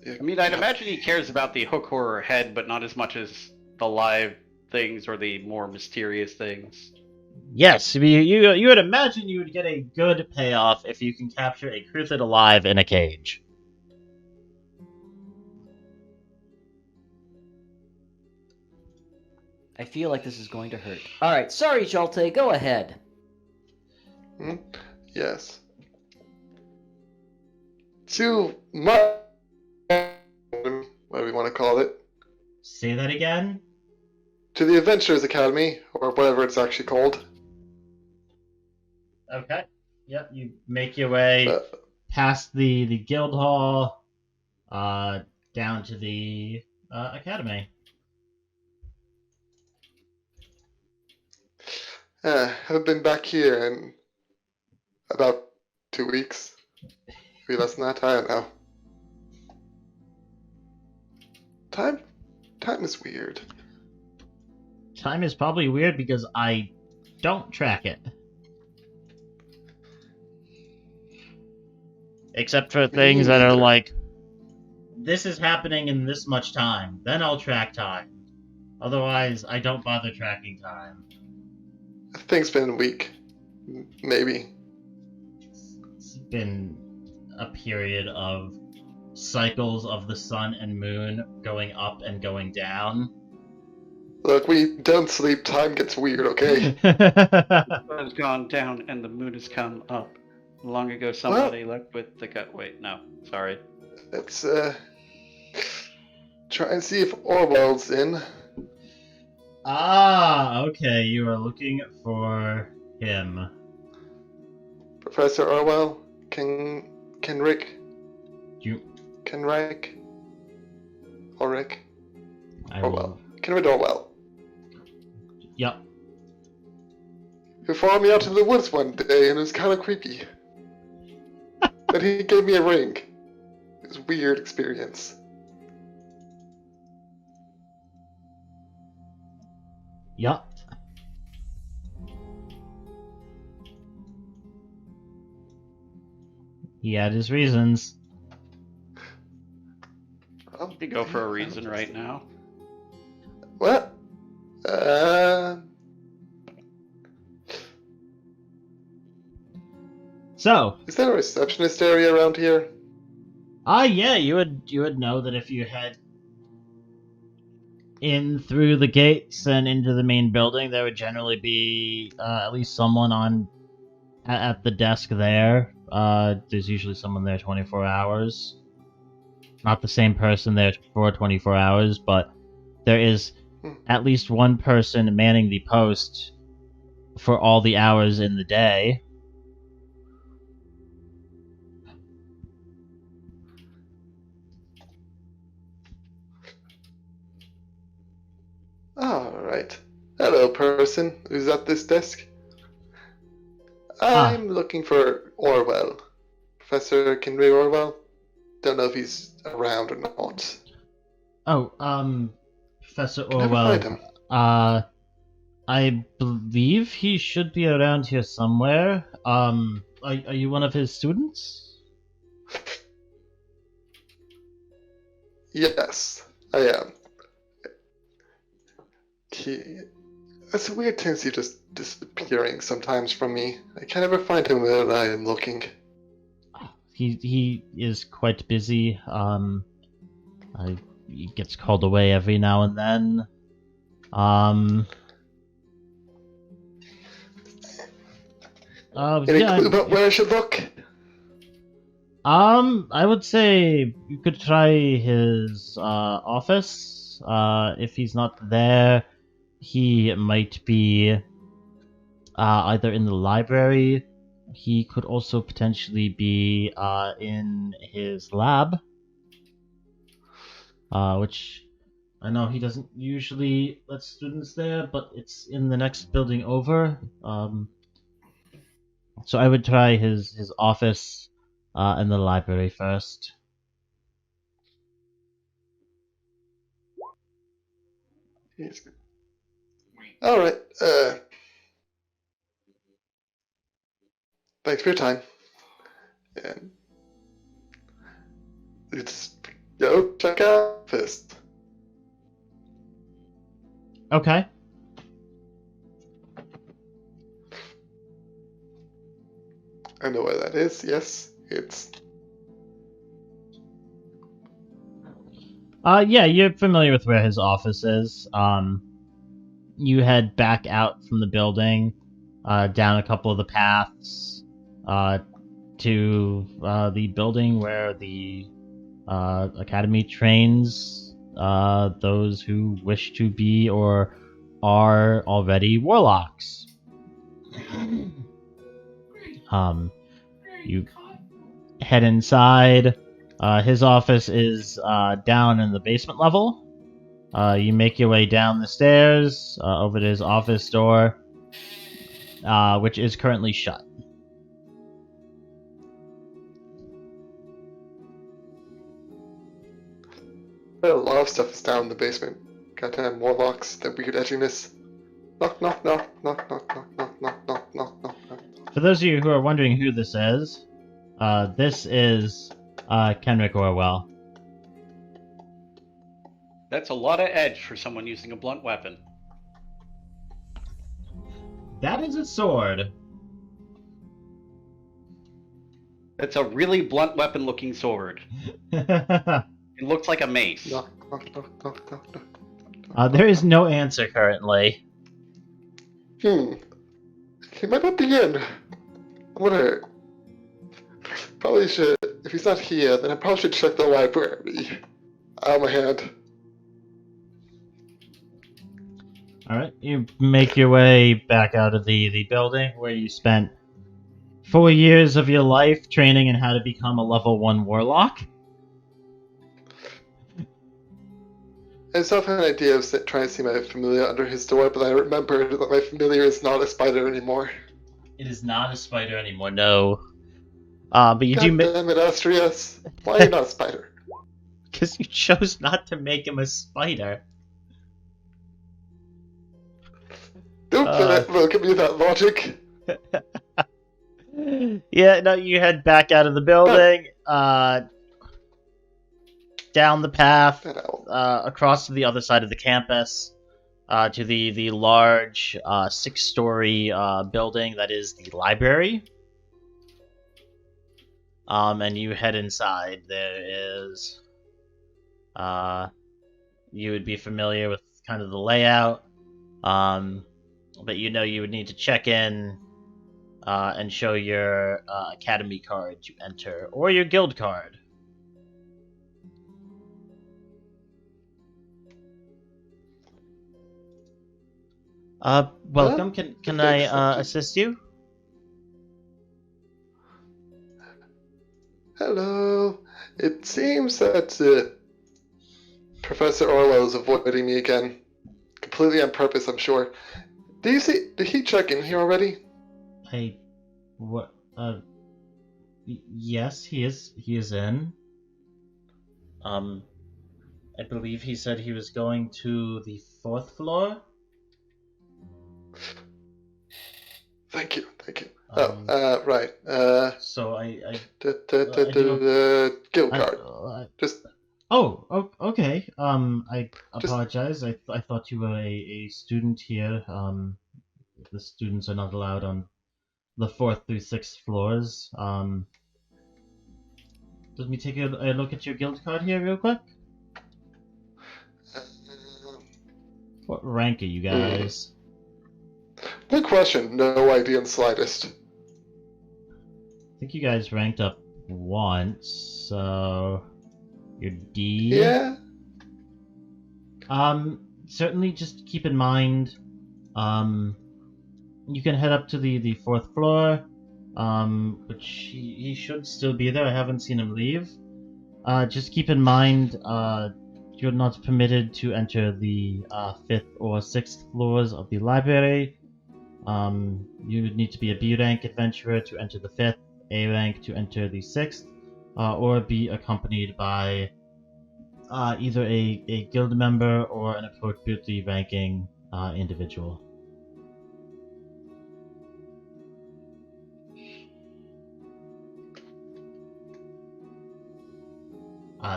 I mean, I'd imagine he cares about the hook horror head, but not as much as the live things or the more mysterious things.
Yes, you would imagine you would get a good payoff if you can capture a cryptid alive in a cage.
I feel like this is going to hurt. Alright, sorry, Jalte, go ahead.
Yes. To my... what do we want to call it?
Say that again?
To the Adventurers Academy, or whatever it's actually called.
Okay. Yep, you make your way past the guild hall, down to the academy.
Haven't been back here in about 2 weeks. Maybe less than that, I don't know. Time is weird.
Time is probably weird because I don't track it. Except for things that are like, this is happening in this much time, then I'll track time. Otherwise, I don't bother tracking time.
I think it's been a week. Maybe.
It's been a period of cycles of the sun and moon going up and going down.
Look, we don't sleep, time gets weird, okay?
The sun has gone down and the moon has come up. Long ago, somebody left with the gut. Wait, no, sorry.
Let's try and see if Orwell's in.
Ah, okay, you are looking for him.
Professor Orwell, Kenrick,
You,
Kenrick, Ulrich,
I
Orwell,
will.
Kenrick Orwell.
Yep.
He followed me out to the woods one day, and it was kind of creepy. Then he gave me a ring. It was a weird experience.
Yup. He had his reasons.
Well,
You go for a reason right now.
What?
So,
Is there a receptionist area around here?
yeah, you would know that if you head in through the gates and into the main building, there would generally be at least someone at the desk there. There's usually someone there 24 hours. Not the same person there for 24 hours, but there is at least one person manning the post for all the hours in the day.
Alright. Hello, person who's at this desk. I'm looking for Orwell. Professor Kenry Orwell. Don't know if he's around or not.
Oh, Professor
Can I never find
Orwell.
him.
I believe he should be around here somewhere. Are you one of his students?
Yes, I am. It's a weird tendency just disappearing sometimes from me. I can never find him when I am looking.
He is quite busy. He gets called away every now and then.
Any clue about where I should look?
I would say you could try his office. If he's not there, he might be either in the library. He could also potentially be in his lab, which I know he doesn't usually let students there, but it's in the next building over. So I would try his office and the library first.
He's good. All right. Thanks for your time. And let's go check out Fist.
Okay.
I know where that is. Yes, it's.
Yeah, you're familiar with where his office is. You head back out from the building, down a couple of the paths, to the building where the academy trains those who wish to be or are already warlocks. You head inside. His office is down in the basement level. You make your way down the stairs over to his office door, which is currently shut.
A lot of stuff is down in the basement. Goddamn warlocks, that weird edginess. Knock, knock, knock, knock, knock, knock, knock, knock, knock, knock, knock, knock.
For those of you who are wondering who this is Kenrick Orwell.
That's a lot of edge for someone using a blunt weapon.
That is a sword.
It's a really blunt weapon looking sword. It looks like a mace.
Knock, knock, knock, knock, knock, knock.
There is no answer currently.
He might not be in. I wonder. Probably should. If he's not here, then I probably should check the library. Out of my hand.
Alright, you make your way back out of the building where you spent 4 years of your life training in how to become a level 1 warlock.
I just have an idea of trying to see my familiar under his door, but I remembered that my familiar is not a spider anymore.
It is not a spider anymore, no. But you do
God damn it, Astrius. Why are you not a spider?
because you chose not to make him a spider.
Don't look at me with that logic.
Yeah, no, you head back out of the building, down the path, across to the other side of the campus, to the large 6-story building that is the library. And you head inside. There is, you would be familiar with kind of the layout, but you know you would need to check in and show your academy card to enter, or your guild card. Welcome. Can I assist you?
Hello. It seems that Professor Orwell is avoiding me again. Completely on purpose, I'm sure. Did he check in here already?
Yes, he is in. I believe he said he was going to the 4th floor.
Thank you. Right.
So
The guild card.
Okay. I apologize. I thought you were a student here. The students are not allowed on the 4th through 6th floors. Let me take a look at your guild card here real quick. What rank are you guys?
Good question. No idea in the slightest.
I think you guys ranked up once, so you're D.
Yeah.
Certainly just keep in mind, you can head up to the 4th floor, which he should still be there. I haven't seen him leave. Just keep in mind, you're not permitted to enter the 5th or 6th floors of the library. You would need to be a B rank adventurer to enter the 5th, A rank to enter the 6th, or be accompanied by either a guild member or an appropriately ranking individual.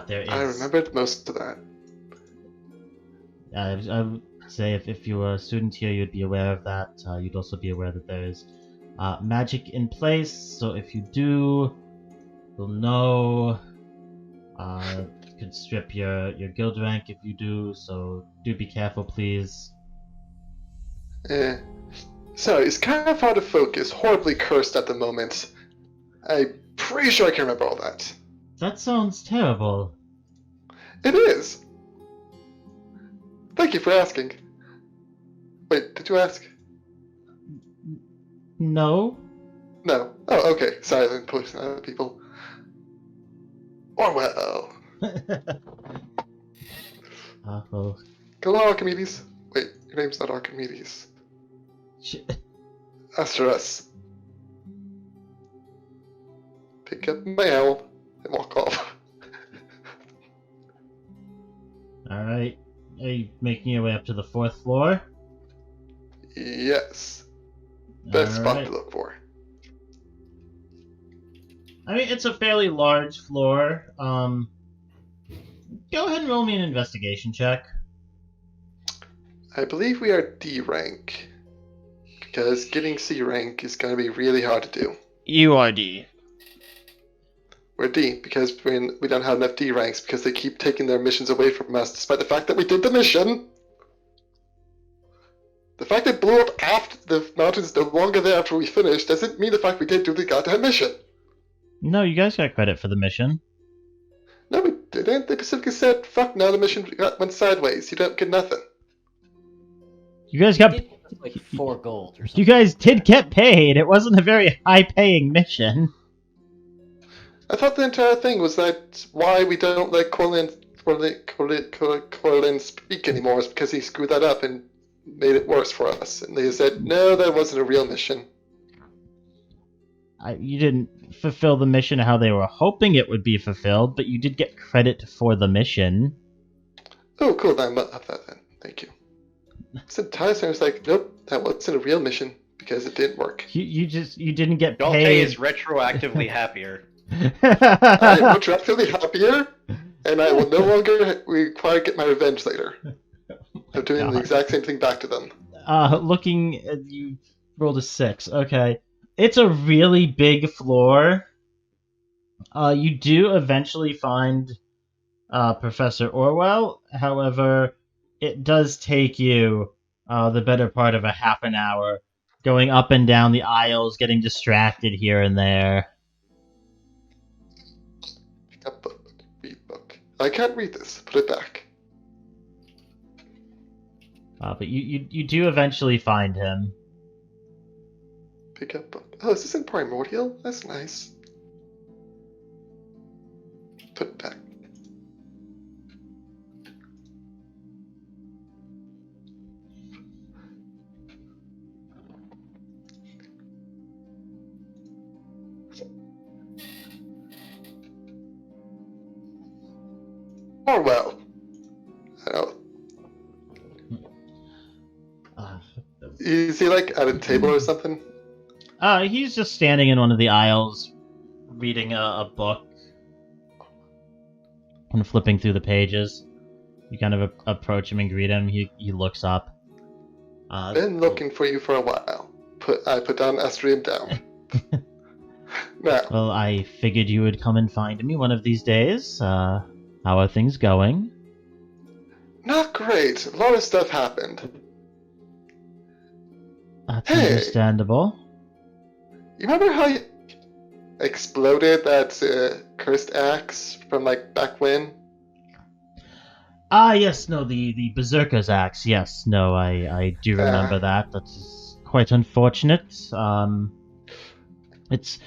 There is.
I remembered most of that.
I would say if you were a student here, you'd be aware of that. You'd also be aware that there is magic in place, so if you do, you'll know. You could strip your guild rank if you do, so do be careful, please.
Sorry, it's kind of hard to focus. Horribly cursed at the moment. I'm pretty sure I can remember all that.
That sounds terrible.
It is. Thank you for asking. Wait, did you ask?
No?
No. Oh, okay. Sorry, then pushing other people. Orwell.
Oh.
Hello, Archimedes. Wait, your name's not Archimedes. Asterus. Pick up my helm and walk off.
Alright. Are you making your way up to the 4th floor?
Yes. Best spot
Alright.
to look for.
I mean, it's a fairly large floor. Go ahead and roll me an investigation check.
I believe we are D rank. Because getting C rank is going to be really hard to do.
You are D.
We're D because we don't have enough D ranks because they keep taking their missions away from us despite the fact that we did the mission. The fact they blew up after the mountains no longer there after we finished doesn't mean the fact we didn't do the goddamn mission.
No, you guys got credit for the mission.
No, we didn't. They specifically said, fuck no, the mission went sideways. You don't get nothing.
You guys got...
Like 4 gold or something.
You guys did get paid. It wasn't a very high-paying mission.
I thought the entire thing was that why we don't let Corland speak anymore is because he screwed that up and made it worse for us. And they said, no, that wasn't a real mission.
You didn't fulfill the mission how they were hoping it would be fulfilled, but you did get credit for the mission.
Oh, cool, then I'll have that then. Thank you. This entire time was like, nope, that wasn't a real mission because it didn't work.
You didn't get
Dalte
paid.
is retroactively happier.
I am retroactively happier, and I will no longer require to get my revenge later. I'm doing the exact same thing back to them.
Looking at you rolled a 6. Okay. It's a really big floor. You do eventually find Professor Orwell. However, it does take you the better part of a half an hour going up and down the aisles, getting distracted here and there.
Pick up book. Read book. I can't read this. Put it back.
But you do eventually find him.
Pick up book. Oh, is this in Primordial? That's nice. Put it back. Orwell. Oh. Is he like at a table or something?
He's just standing in one of the aisles, reading a book and flipping through the pages. You kind of approach him and greet him. He looks up.
Been looking for you for a while. I put down Astrium down. Now.
Well, I figured you would come and find me one of these days. How are things going?
Not great. A lot of stuff happened.
That's
Hey.
understandable.
You remember how you exploded that cursed axe from like back when?
Yes, no, the Berserker's axe. Yes, no, I do remember that. That's quite unfortunate. It's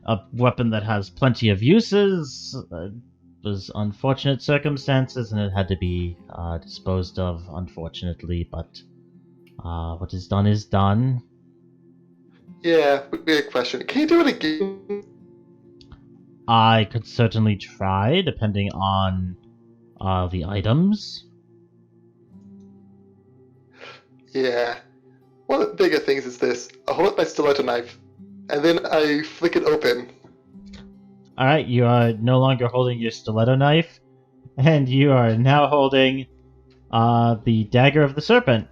a weapon that has plenty of uses. It was unfortunate circumstances, and it had to be disposed of, unfortunately, but what is done is done.
Yeah, would be a question. Can you do it again?
I could certainly try, depending on the items.
Yeah. One of the bigger things is this. I hold up my stiletto knife, and then I flick it open.
Alright, you are no longer holding your stiletto knife, and you are now holding the dagger of the serpent.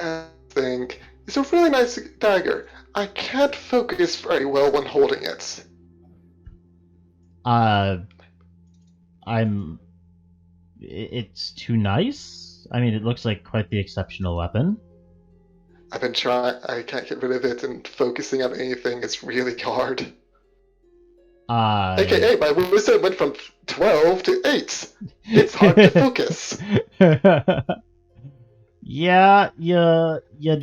I think it's a really nice dagger. I can't focus very well when holding it.
It's too nice? I mean, it looks like quite the exceptional weapon.
I've been trying. I can't get rid of it, and focusing on anything is really hard. AKA, my wisdom went from 12 to 8. It's hard to focus.
Yeah, you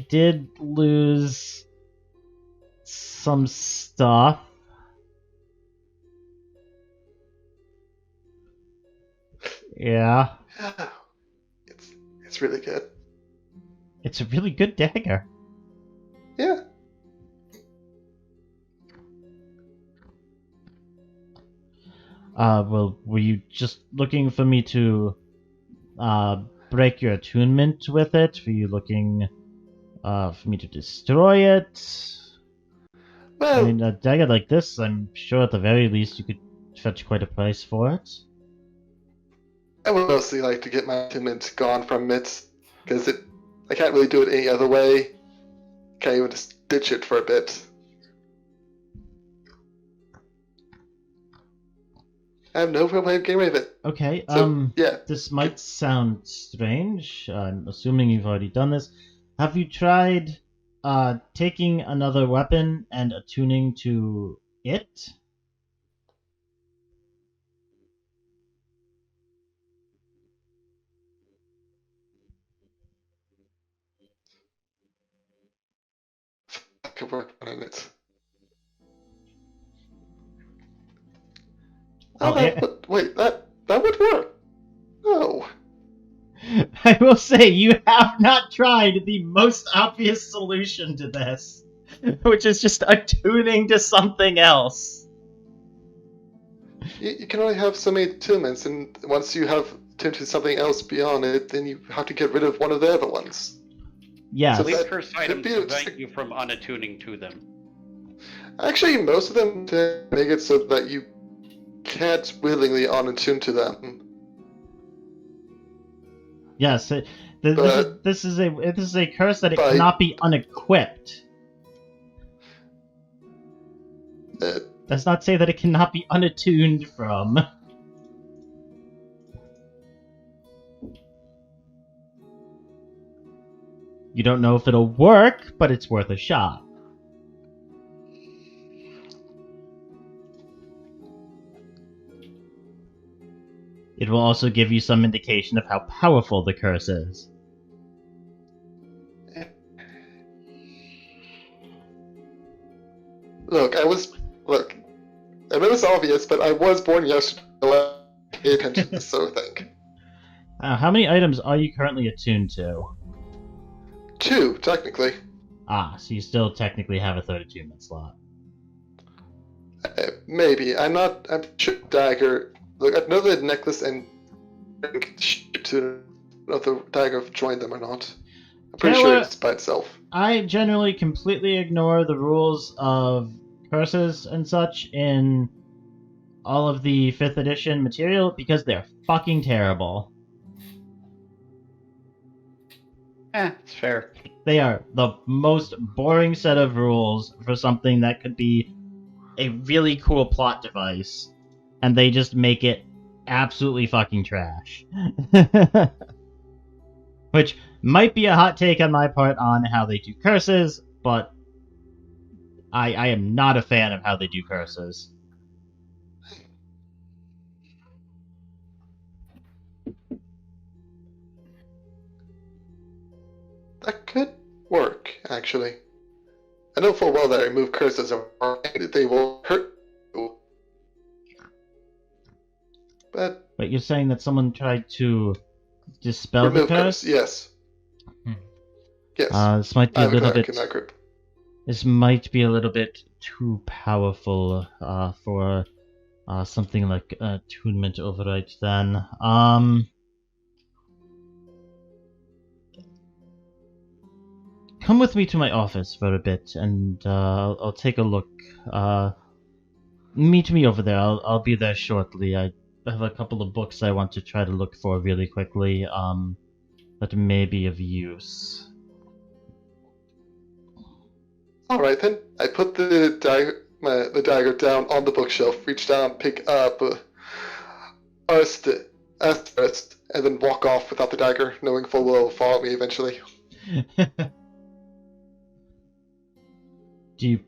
did lose some stuff. Yeah.
It's really good.
It's a really good dagger.
Yeah.
Well, were you just looking for me to break your attunement with it? Were you looking for me to destroy it?
Well,
I mean, a dagger like this, I'm sure at the very least you could fetch quite a price for it.
I would mostly like to get my attunement gone from it, because I can't really do it any other way. Can't even just ditch it for a bit. I have no real way of getting rid of it.
Okay,
So, yeah.
this might sound strange. I'm assuming you've already done this. Have you tried taking another weapon and attuning to it?
I could work on it.
Oh,
Wait, that would work. No.
I will say, you have not tried the most obvious solution to this, which is just attuning to something else.
You can only have so many attunements, and once you have attuned to something else beyond it, then you have to get rid of one of the other ones.
Yes.
So
Leave
that
cursed
could
items
be
prevent you from unattuning to them.
Actually, most of them make it so that you can't willingly unattune to them.
Yes, this is a curse that it
But-
cannot be unequipped.
Uh,
Does not say that it cannot be unattuned from. You don't know if it'll work, but it's worth a shot. It will also give you some indication of how powerful the curse is.
Look, I know it's obvious, but I was born yesterday. I pay attention to this sort of thing.
How many items are you currently attuned to?
2, technically.
Ah, so you still technically have a third attunement slot.
Maybe. I'm sure dagger. Look, I know the necklace and to know if the dagger joined them or not. I'm pretty sure it's by itself.
I generally completely ignore the rules of curses and such in all of the 5th edition material because they're fucking terrible.
It's fair.
They are the most boring set of rules for something that could be a really cool plot device, and they just make it absolutely fucking trash. Which might be a hot take on my part on how they do curses, but I am not a fan of how they do curses.
That could work, actually. I know full well that I remove curses or they will hurt you. But
But you're saying that someone tried to dispel the
remove
curse?
yes. Yes.
This might be a
I'm a
little
cleric
bit.
in that group.
This might be a little bit too powerful for something like attunement override then. Come with me to my office for a bit, and I'll take a look. Meet me over there. I'll be there shortly. I have a couple of books I want to try to look for really quickly. That may be of use.
All right then. I put the dagger down on the bookshelf, reach down, pick up Asterisk, and then walk off without the dagger, knowing full well it'll follow me eventually.
Do you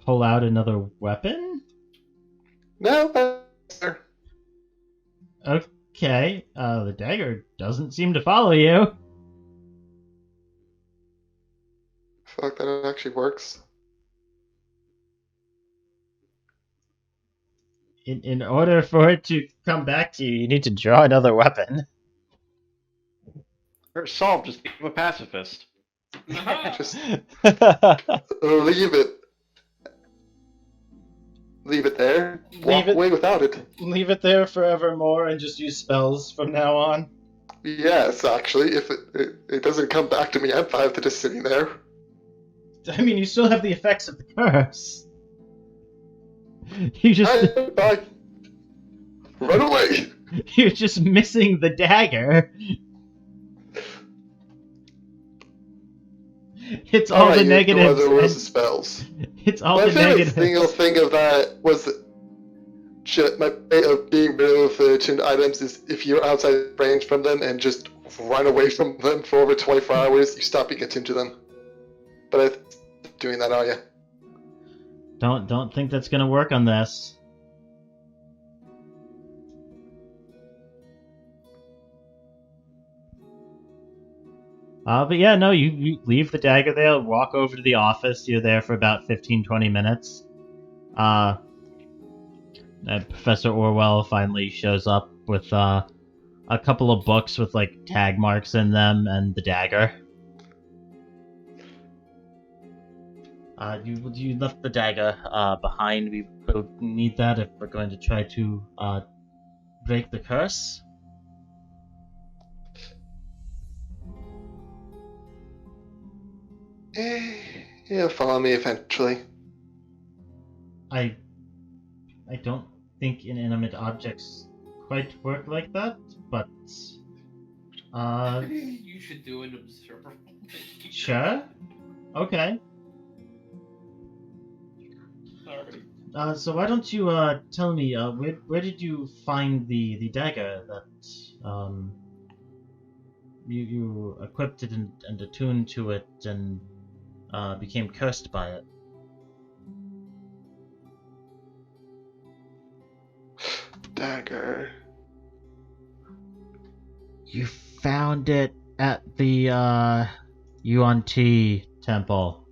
pull out another weapon?
No,
Okay. The dagger doesn't seem to follow you.
I feel like that actually works.
In order for it to come back to you, you need to draw another weapon.
Solve, just become a pacifist.
Just leave it. Leave it there. Walk away without it.
Leave it there forevermore and just use spells from now on.
Yes, actually, if it doesn't come back to me, I'm fine with it just sitting there.
I mean, you still have the effects of the curse. You just...
Bye. Run away!
You're just missing the dagger. It's all the negatives.
Other rules of spells.
It's all
My
the
favorite
negatives.
single thing of that was my way of being rid of tuned items is if you're outside range from them and just run away from them for over 24 hours, you stop being attuned to them. But I'm doing that, are you?
Don't think that's gonna work on this. But yeah, no, you leave the dagger there, walk over to the office, you're there for about 15-20 minutes. Professor Orwell finally shows up with a couple of books with like tag marks in them and the dagger. You left the dagger behind. We will need that if we're going to try to break the curse.
He'll follow me eventually.
I don't think inanimate objects quite work like that, but
You should do an observer.
sure. Okay.
Sorry.
So why don't you tell me where did you find the dagger that you equipped it and attuned to it and became cursed by it?
Dagger.
You found it at the UNT temple.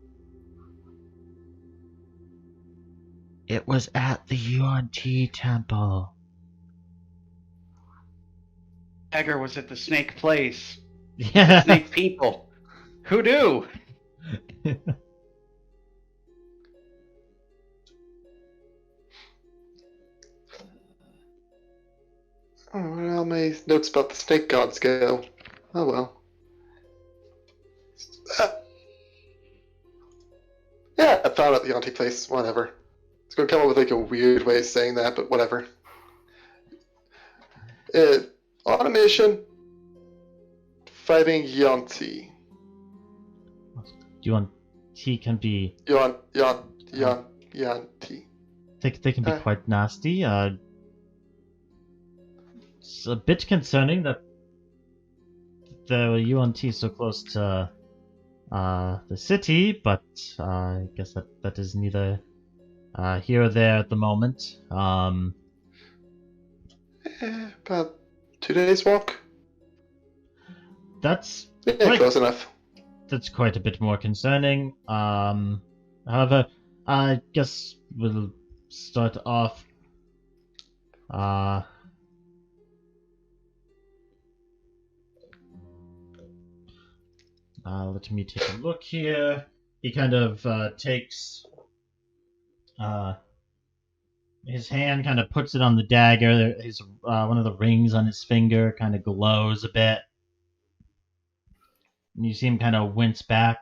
It was at the UNT temple.
Dagger was at the snake place.
Yeah.
Snake people. Who knew?
Oh, where all my notes about the snake gods go? Oh well. Yeah, I found out the auntie place. Whatever. It's gonna come up with like a weird way of saying that, but whatever. On a mission, fighting Yanti.
UNT can be.
Yanti.
They can be quite nasty. It's a bit concerning that the UNT is so close to the city, but I guess that is neither here or there at the moment.
About 2 days walk.
That's
Close enough.
That's quite a bit more concerning. However, I guess we'll start off. Let me take a look here. He kind of takes his hand kind of puts it on the dagger. His one of the rings on his finger kind of glows a bit. And you see him kind of wince back.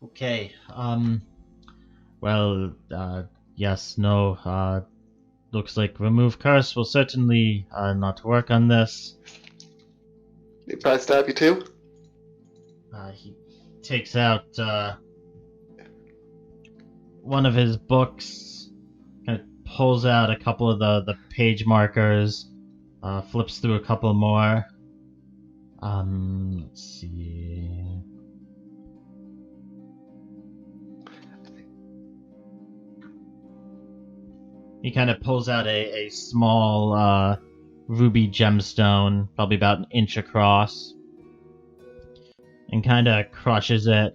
Okay. Well, yes, no. Looks like remove curse will certainly not work on this.
Need I stab you too?
He takes out one of his books, kind of pulls out a couple of the page markers, flips through a couple more. Let's see. He kind of pulls out a small ruby gemstone, probably about an inch across, and kind of crushes it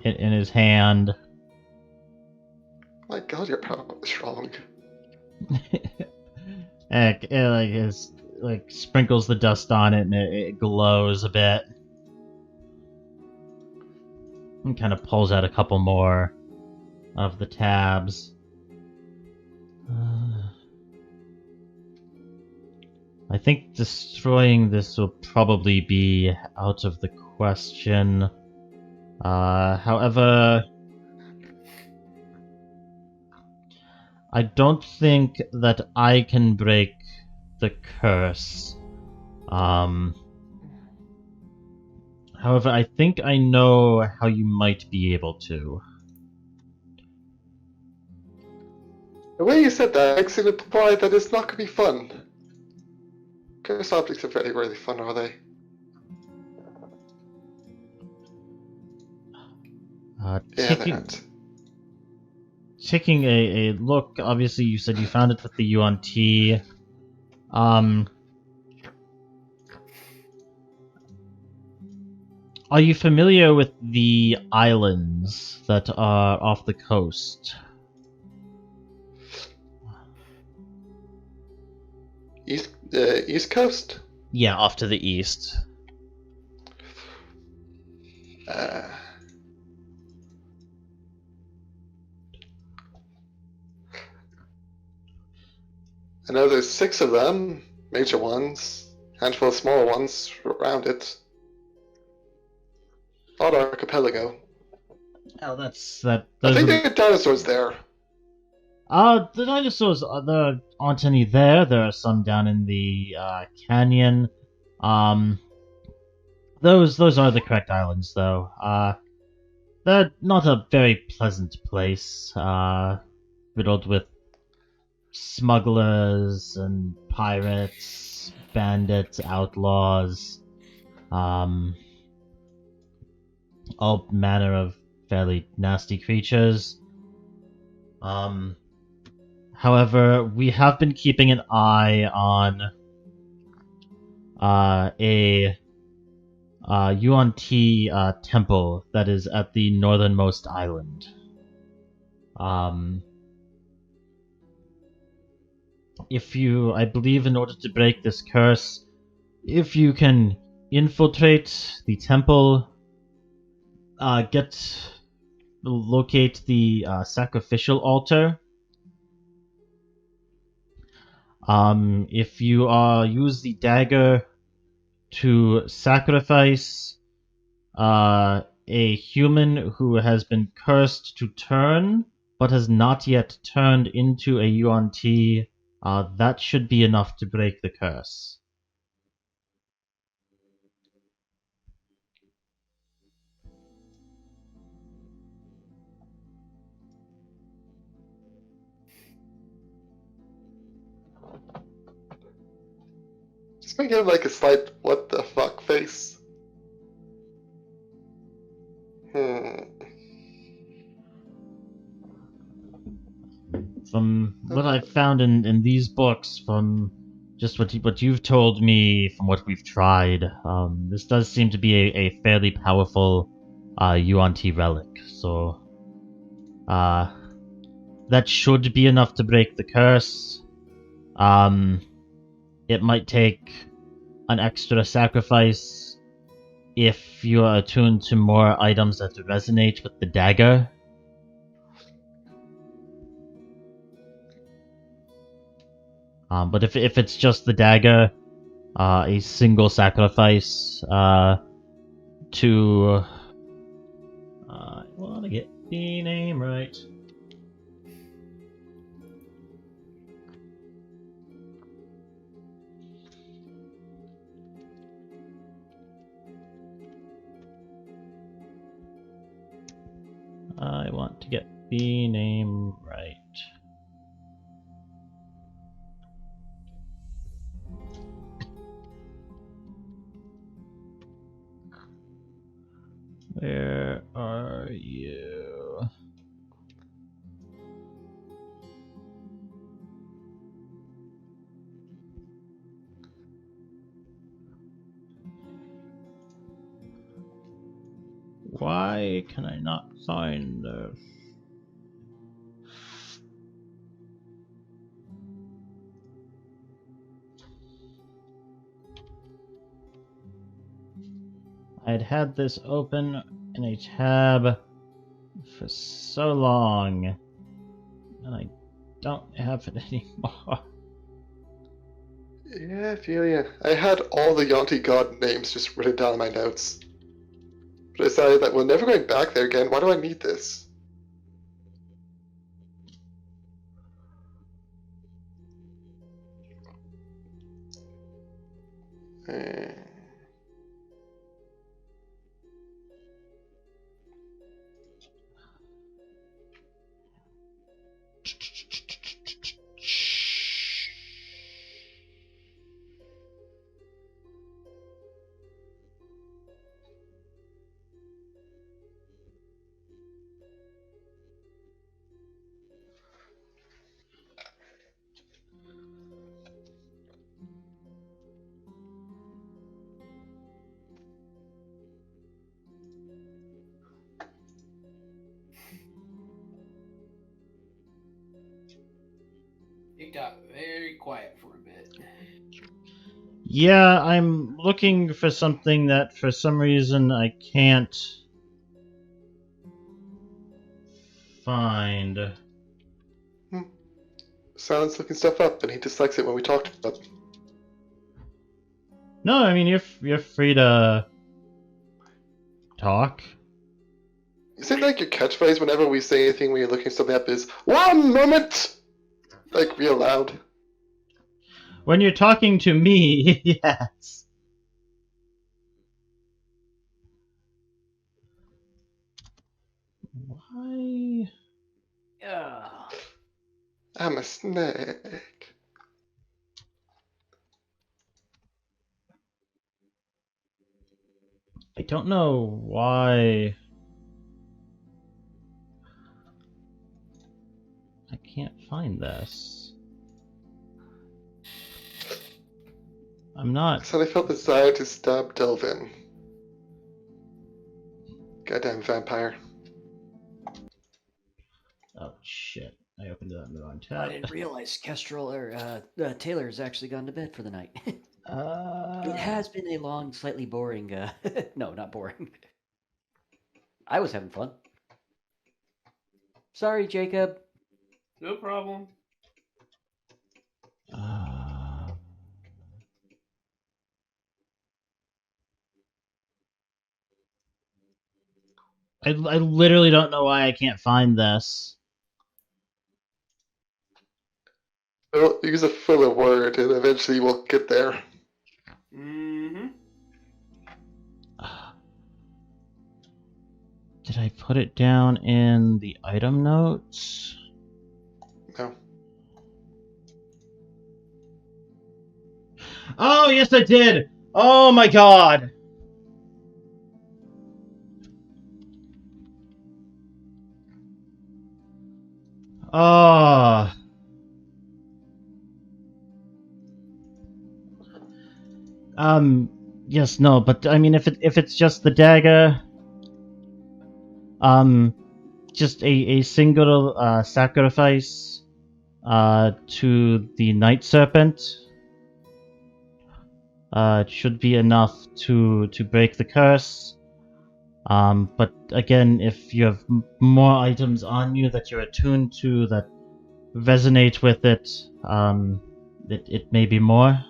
in his hand.
My God, your power is strong.
It sprinkles the dust on it, and it glows a bit. And kind of pulls out a couple more of the tabs. I think destroying this will probably be out of the question. However, I don't think that I can break the curse. However, I think I know how you might be able to.
The way you said that makes it imply that it's not going to be fun. Cursed objects are very rarely fun, are they?
Taking a look, obviously you said you found it with the UNT. Are you familiar with the islands that are off the coast?
East Coast?
Yeah, off to the east.
I know there's 6 of them, major ones, handful of smaller ones around it. Odd archipelago.
Oh, that's that.
I think there are dinosaurs there.
The dinosaurs, there aren't any there. There are some down in the canyon. Those are the correct islands, though. They're not a very pleasant place. Riddled with smugglers and pirates, bandits, outlaws, all manner of fairly nasty creatures. However, we have been keeping an eye on a UNT temple that is at the northernmost island. I believe in order to break this curse, if you can infiltrate the temple, locate the sacrificial altar. If you use the dagger to sacrifice a human who has been cursed to turn, but has not yet turned into a UNT, that should be enough to break the curse.
Just make him like a slight what the fuck face.
From what I've found in these books, from just what you've told me, from what we've tried, this does seem to be a fairly powerful UNT relic. So, that should be enough to break the curse. It might take an extra sacrifice if you are attuned to more items that resonate with the dagger. But if it's just the dagger, a single sacrifice to I want to get the name right. I want to get the name right. Where are you? Why can I not find this? I'd had this open in a tab for so long, and I don't have it anymore.
Yeah, I feel ya. I had all the Yonti god names just written down in my notes. But I decided that we're never going back there again. Why do I need this? Eh.
It got very quiet for a bit.
Yeah, I'm looking for something that for some reason I can't find.
Silent's looking stuff up, and he dislikes it when we talk about it.
No, I mean you're free to talk.
Is it like your catchphrase whenever we say anything when you're looking something up is, "One moment!" Like real loud?
When you're talking to me, yes. Why?
I'm a snake.
I don't know why. I can't find this. I'm not.
So I felt the desire to stab Delvin. Goddamn vampire.
Oh shit! I opened that in the wrong
I
tab.
didn't realize Kestrel or Taylor's actually gone to bed for the night. It has been a long, slightly boring. No, not boring. I was having fun. Sorry, Jacob.
No problem.
I literally don't know why I can't find this.
Well, use a filler word, and eventually we'll get there.
Mm-hmm.
Did I put it down in the item notes?
No.
Oh, yes, I did! Oh my god! Oh. Yes, no, but I mean, if it's just the dagger, just a single sacrifice, to the night serpent, should be enough to break the curse. But again, if you have more items on you that you're attuned to that resonate with it, It may be more.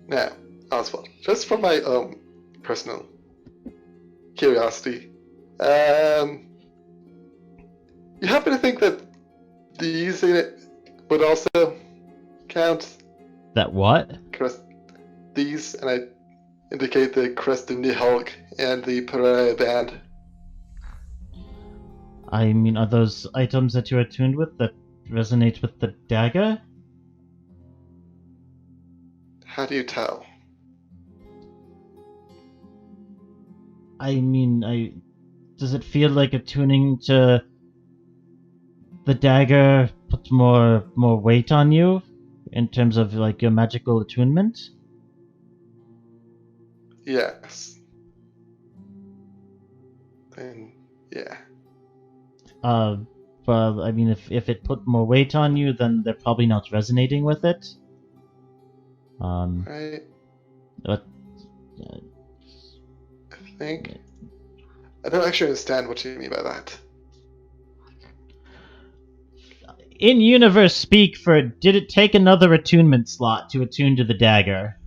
Now, Oswald, just for my own personal curiosity, you happen to think that these in it would also count?
That what?
These, and I indicate the crest of the Hulk and the Pariah band.
I mean, are those items that you're attuned with that resonate with the dagger?
How do you tell?
I mean, does it feel like attuning to the dagger puts more weight on you in terms of like your magical attunement?
Yes. Then, yeah.
Well, I mean, if it put more weight on you, then they're probably not resonating with it.
Right.
But
I think. I don't actually understand what you mean by that.
in-universe speak for did it take another attunement slot to attune to the dagger?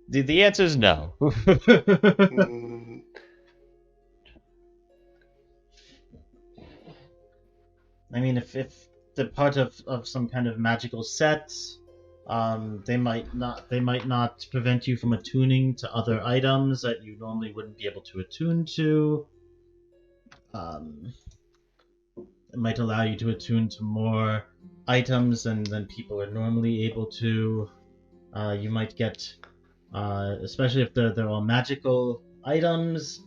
The answer is no.
Mm,
I mean, if they're part of some kind of magical set, they might not prevent you from attuning to other items that you normally wouldn't be able to attune to. It might allow you to attune to more items than people are normally able to. You might get, especially if they're all magical items,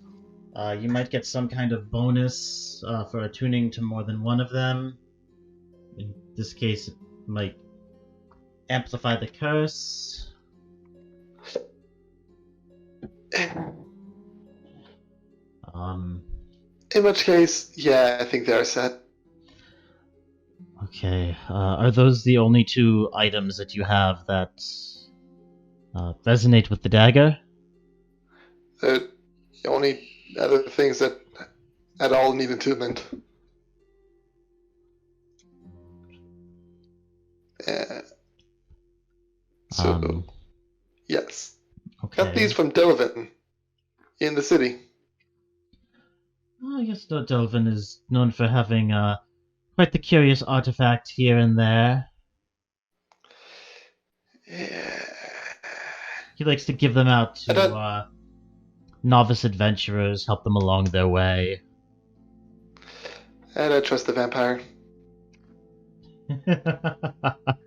you might get some kind of bonus for attuning to more than one of them. In this case, it might amplify the curse.
In which case, yeah, I think they're set.
Okay. Are those the only two items that you have that resonate with the dagger?
The only other things that at all need attunement. So, yes.
Okay.
Got these from Delvin in the city.
Well, I guess Delvin is known for having quite the curious artifact here and there.
Yeah.
He likes to give them out to novice adventurers, help them along their way.
I don't trust the vampire.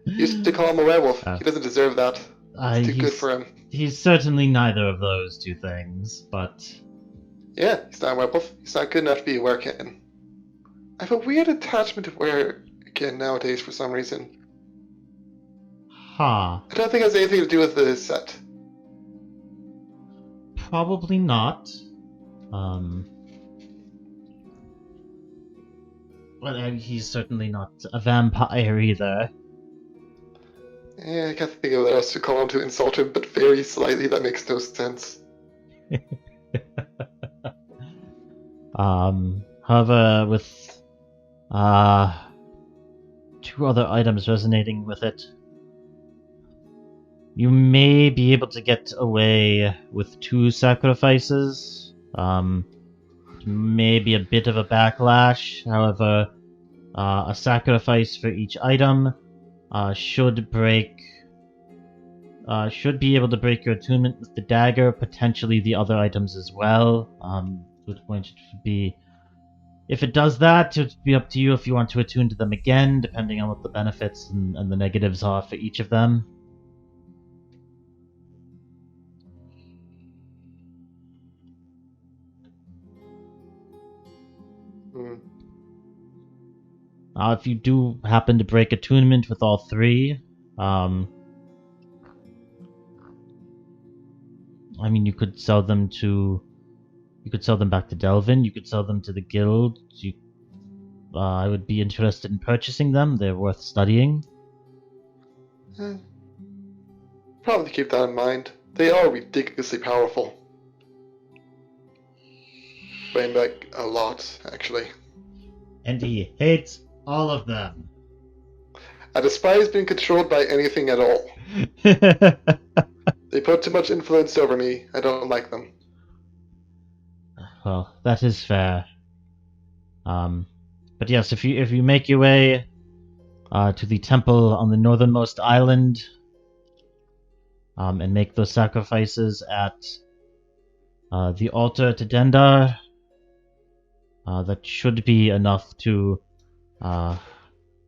Used to call him a werewolf. He doesn't deserve that. It's too good for him.
He's certainly neither of those two things, but...
Yeah, he's not a werewolf. He's not good enough to be a werekin. I have a weird attachment to werekin nowadays for some reason.
Huh.
I don't think it has anything to do with the set.
Probably not. But he's certainly not a vampire either.
Yeah, I can't think of what else to call him to insult him, but very slightly. That makes no sense.
However, with two other items resonating with it, you may be able to get away with 2 sacrifices. Maybe a bit of a backlash. However, a sacrifice for each item should be able to break your attunement with the dagger, potentially the other items as well. Which point it would be, if it does that, it would be up to you if you want to attune to them again, depending on what the benefits and the negatives are for each of them. If you do happen to break attunement with all 3, I mean, you could sell them back to Delvin. You could sell them to the guild. I would be interested in purchasing them. They're worth studying.
Probably keep that in mind. They are ridiculously powerful. Way back a lot, actually.
And he hates all of them.
I despise being controlled by anything at all. They put too much influence over me. I don't like them.
Well, that is fair. But yes, if you make your way to the temple on the northernmost island, and make those sacrifices at the altar to Dendar, that should be enough to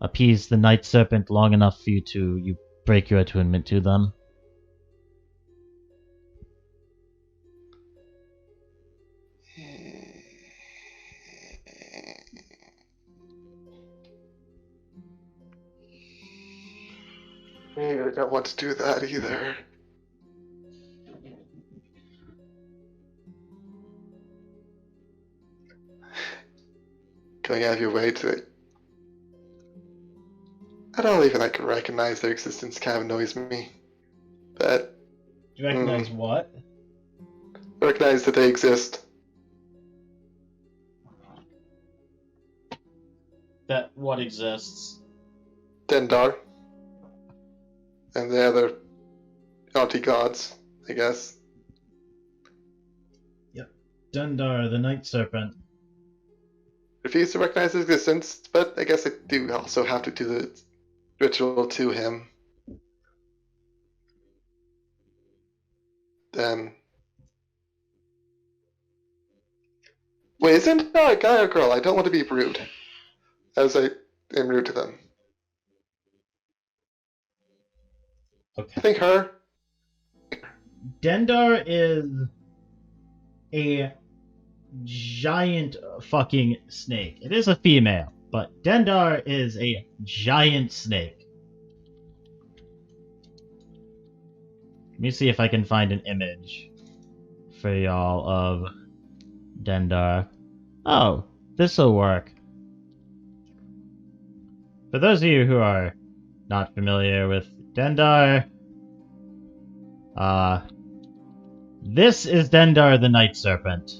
appease the Night Serpent long enough for you break your attunement to them.
Maybe I don't want to do that either. Going out of your way to... I don't even recognize their existence kind of annoys me. But...
Do you recognize what?
recognize that they exist.
That what exists?
Dendar. And the other naughty gods, I guess.
Dendar, the Night Serpent.
Refuse to recognize his existence, but I guess I do also have to do the ritual to him. Then... Wait, isn't Dendar a guy or girl? I don't want to be rude. As I am rude to them.
Okay.
I think her.
Dendar is a giant fucking snake. It is a female, but Dendar is a giant snake. Let me see if I can find an image for y'all of Dendar. Oh, this'll work. For those of you who are not familiar with Dendar, this is Dendar the Night Serpent.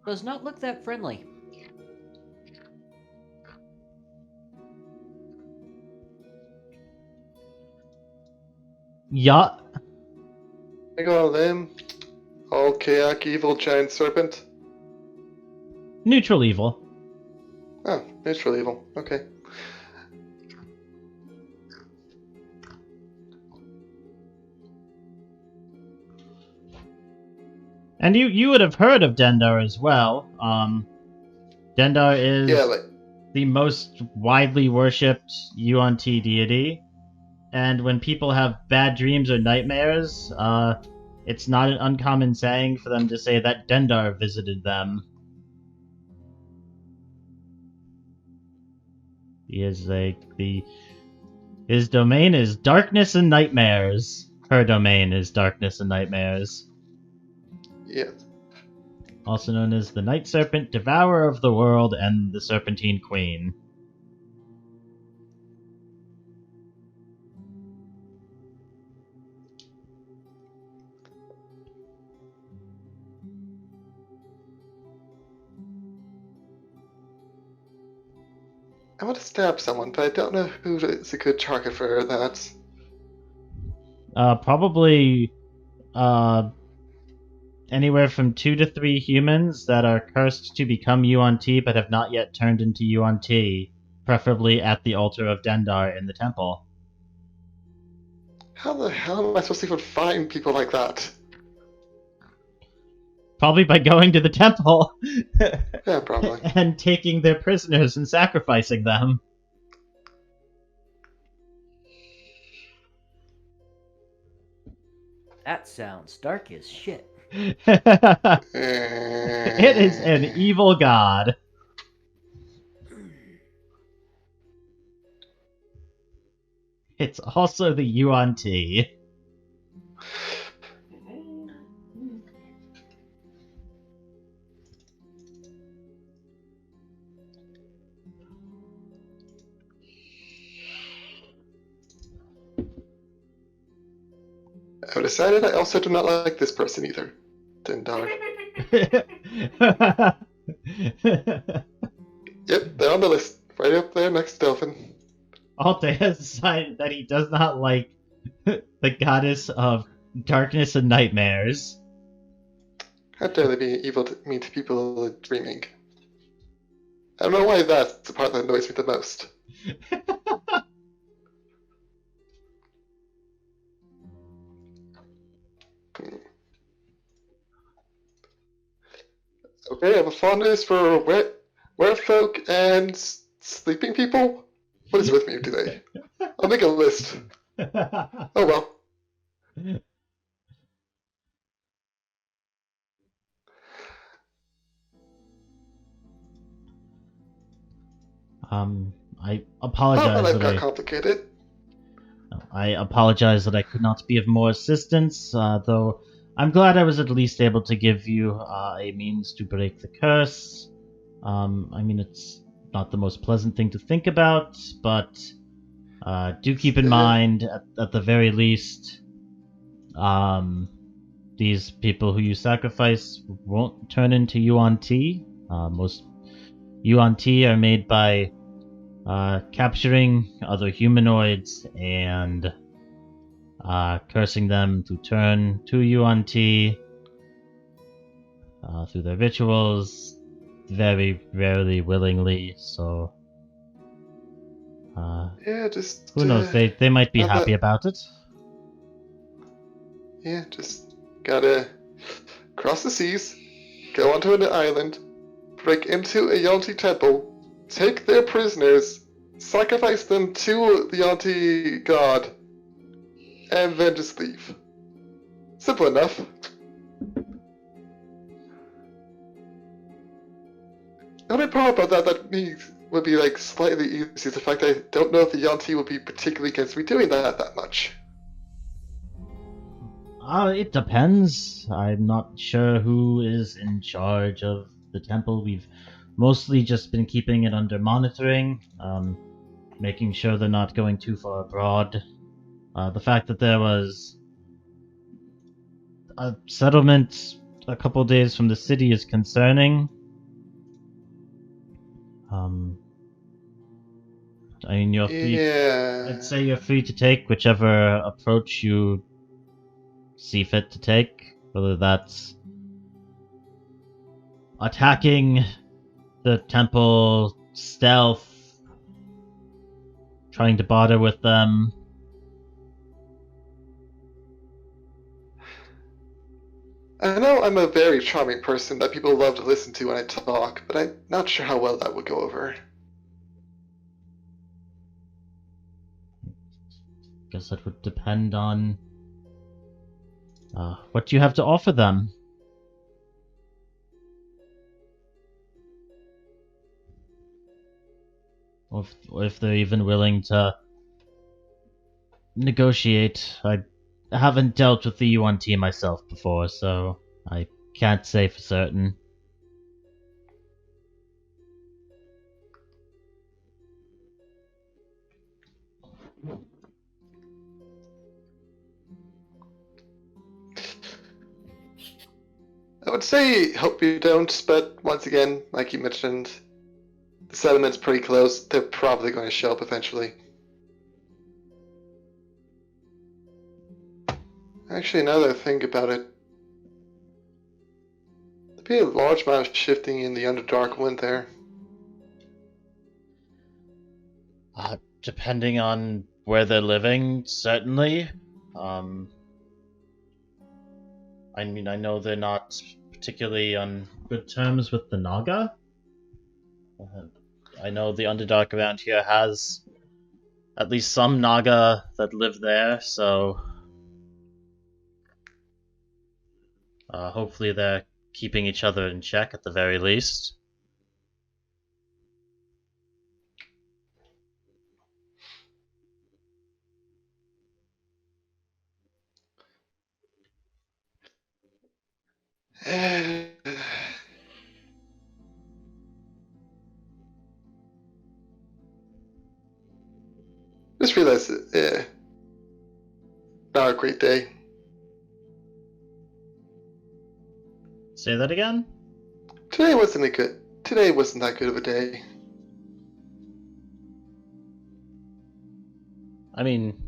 Does not look that friendly.
Yeah.
I got them. All chaotic evil giant serpent.
Neutral evil.
Oh, neutral evil. Okay.
And you would have heard of Dendar as well. Dendar is the most widely worshipped UNT deity. And when people have bad dreams or nightmares, it's not an uncommon saying for them to say that Dendar visited them. He is his domain is darkness and nightmares. Her domain is darkness and nightmares.
Yes.
Also known as the Night Serpent, Devourer of the World, and the Serpentine Queen.
I want to stab someone, but I don't know who is a good target for that.
Probably, anywhere from 2 to 3 humans that are cursed to become UNT but have not yet turned into UNT, preferably at the altar of Dendar in the temple.
How the hell am I supposed to even find people like that?
Probably by going to the temple
Yeah, probably.
and taking their prisoners and sacrificing them.
That sounds dark as shit.
It is an evil god. It's also the UNT.
I decided I also do not like this person either. Din dog. Yep, they're on the list. Right up there next to Delphin.
Alte has decided that he does not like the goddess of darkness and nightmares.
How dare they be evil to mean to people dreaming? I don't know why that's the part that annoys me the most. Okay, I have a fondness for werefolk and sleeping people? What is with me today? I'll make a list. Oh well.
I
Not
apologize
that I've
that
got complicated.
I apologize that I could not be of more assistance, though I'm glad I was at least able to give you a means to break the curse. I mean, it's not the most pleasant thing to think about, but do keep in mind, at the very least, these people who you sacrifice won't turn into Yuan-Ti. Most Yuan-Ti are made by capturing other humanoids and cursing them to turn to Yuan-Ti through their rituals, very rarely willingly, so
Yeah, just...
who knows, they might be
not
happy
that-
about it.
Yeah, just gotta cross the seas, go onto an island, break into a Yonti temple, take their prisoners, sacrifice them to the Yonti god, and then just leave. Simple enough. The only part about that would be like slightly easy is the fact I don't know if the Yonti would be particularly against me doing that much.
It depends. I'm not sure who is in charge of the temple. We've mostly just been keeping it under monitoring, making sure they're not going too far abroad. The fact that there was a settlement a couple days from the city is concerning. I mean,
Yeah.
I'd say you're free to take whichever approach you see fit to take, whether that's attacking the temple, stealth, trying to barter with them.
I know I'm a very charming person that people love to listen to when I talk, but I'm not sure how well that would go over.
Guess that would depend on what you have to offer them. Or if they're even willing to negotiate. I haven't dealt with the Yuan-Ti myself before, so I can't say for certain.
I would say hope you don't, but once again, like you mentioned, the settlement's pretty close. They're probably going to show up eventually. Actually, now that I think about it, there'd be a large amount of shifting in the Underdark wind there.
Depending on where they're living, certainly. I mean, I know they're not particularly on good terms with the Naga. I know the Underdark around here has at least some Naga that live there, so hopefully they're keeping each other in check at the very least.
Just realized, not a great day.
Say that again?
Today wasn't that good of a day.
I mean,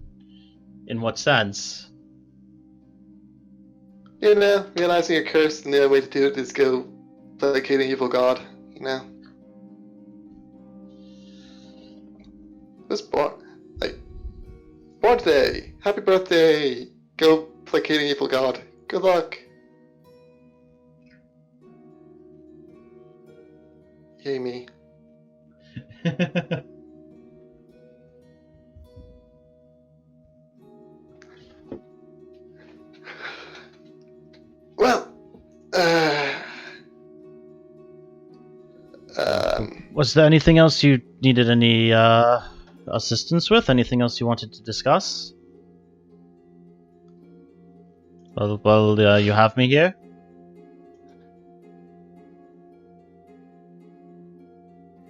in what sense?
You know, realizing you're cursed and the only way to do it is go placate an evil god, you know? Just born today! Happy birthday! Go placate an evil god. Good luck! Yay me. Well,
Was there anything else you needed any assistance with? Anything else you wanted to discuss? Well, you have me here.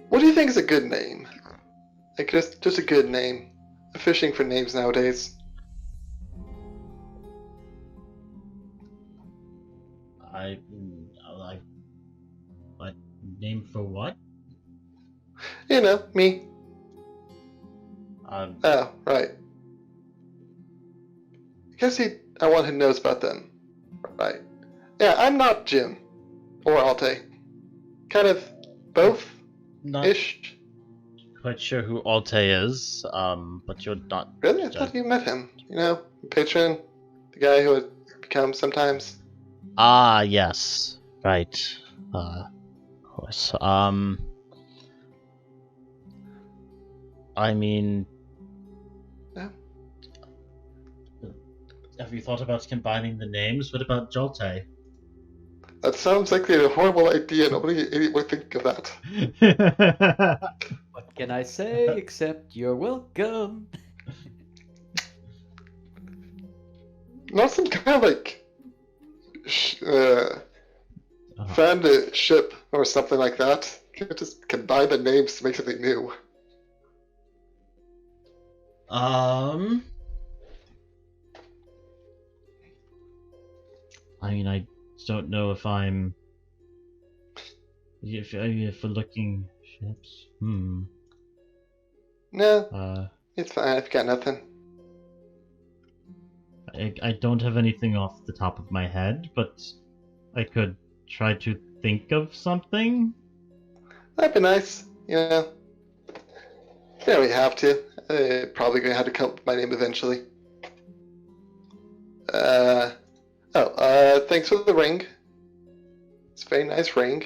what do you think is a good name? Like, just a good name. I'm fishing for names nowadays.
Like, name for what?
You know, me.
Um,
Oh, right. I guess I want who knows about them. Right. Yeah, I'm not Jim. Or Alte. Kind of both-ish.
not quite sure who Alte is, but you're not...
Really? I thought you met him. You know, patron, the guy who had become sometimes.
Ah, yes. Right. Of course. I mean...
Yeah.
Have you thought about combining the names? What about Jolte?
That sounds like a horrible idea. Nobody would think of that.
What can I say except you're welcome?
Not some kind of like found a ship or something like that. Can't just combine the names to make something new.
I mean, I don't know if I'm... If we're looking... Ships?
No, it's fine. I've got nothing.
I don't have anything off the top of my head, but I could try to think of something.
That'd be nice. You know. Yeah, we have to. Probably gonna have to come up with my name eventually. Thanks for the ring. It's a very nice ring.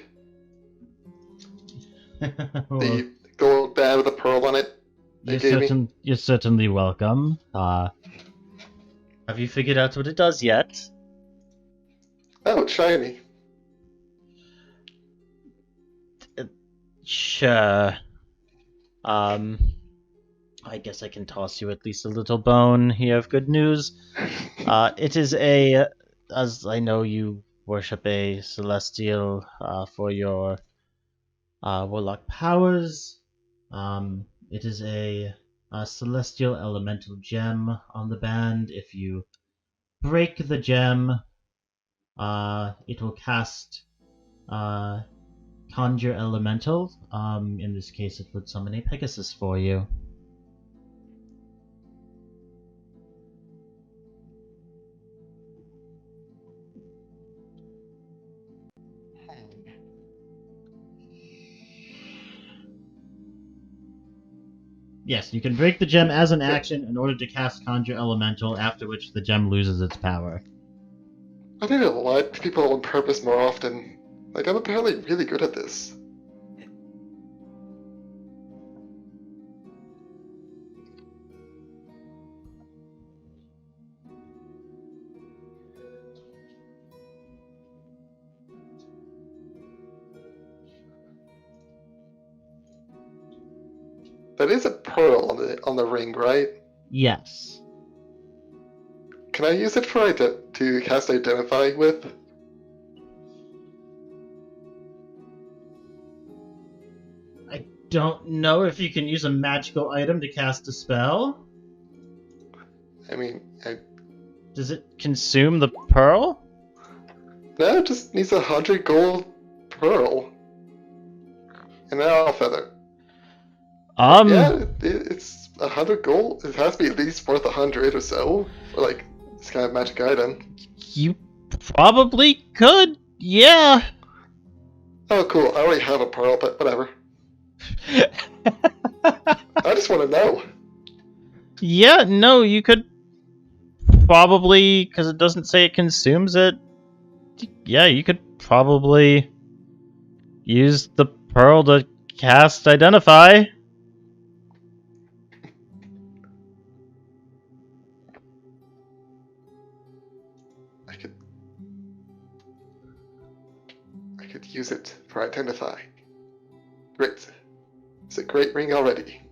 Well,
The gold band with a pearl on it.
you're certainly welcome. Have you figured out what it does yet?
Oh, it's shiny.
Sure. I guess I can toss you at least a little bone here of good news. It is as I know you worship a celestial for your warlock powers. It is a celestial elemental gem on the band. If you break the gem, it will cast Conjure Elemental. In this case, it would summon a Pegasus for you. Yes, you can break the gem as an action in order to cast Conjure Elemental, after which the gem loses its power.
I need to lie to people on purpose more often. Like, I'm apparently really good at this. That is a pearl on the ring, right?
Yes.
Can I use it for to cast Identify with?
I don't know if you can use a magical item to cast a spell.
I mean,
Does it consume the pearl?
No, just needs 100 gold pearl. And an owl feather. Yeah, it's 100 gold. It has to be at least worth 100 or so for like this kind of magic item.
You probably could, yeah.
Oh, cool. I already have a pearl, but whatever. I just want to know.
Yeah, no, you could probably, because it doesn't say it consumes it. Yeah, you could probably use the pearl to cast Identify.
I could use it for Identify. Great. It's a great ring already.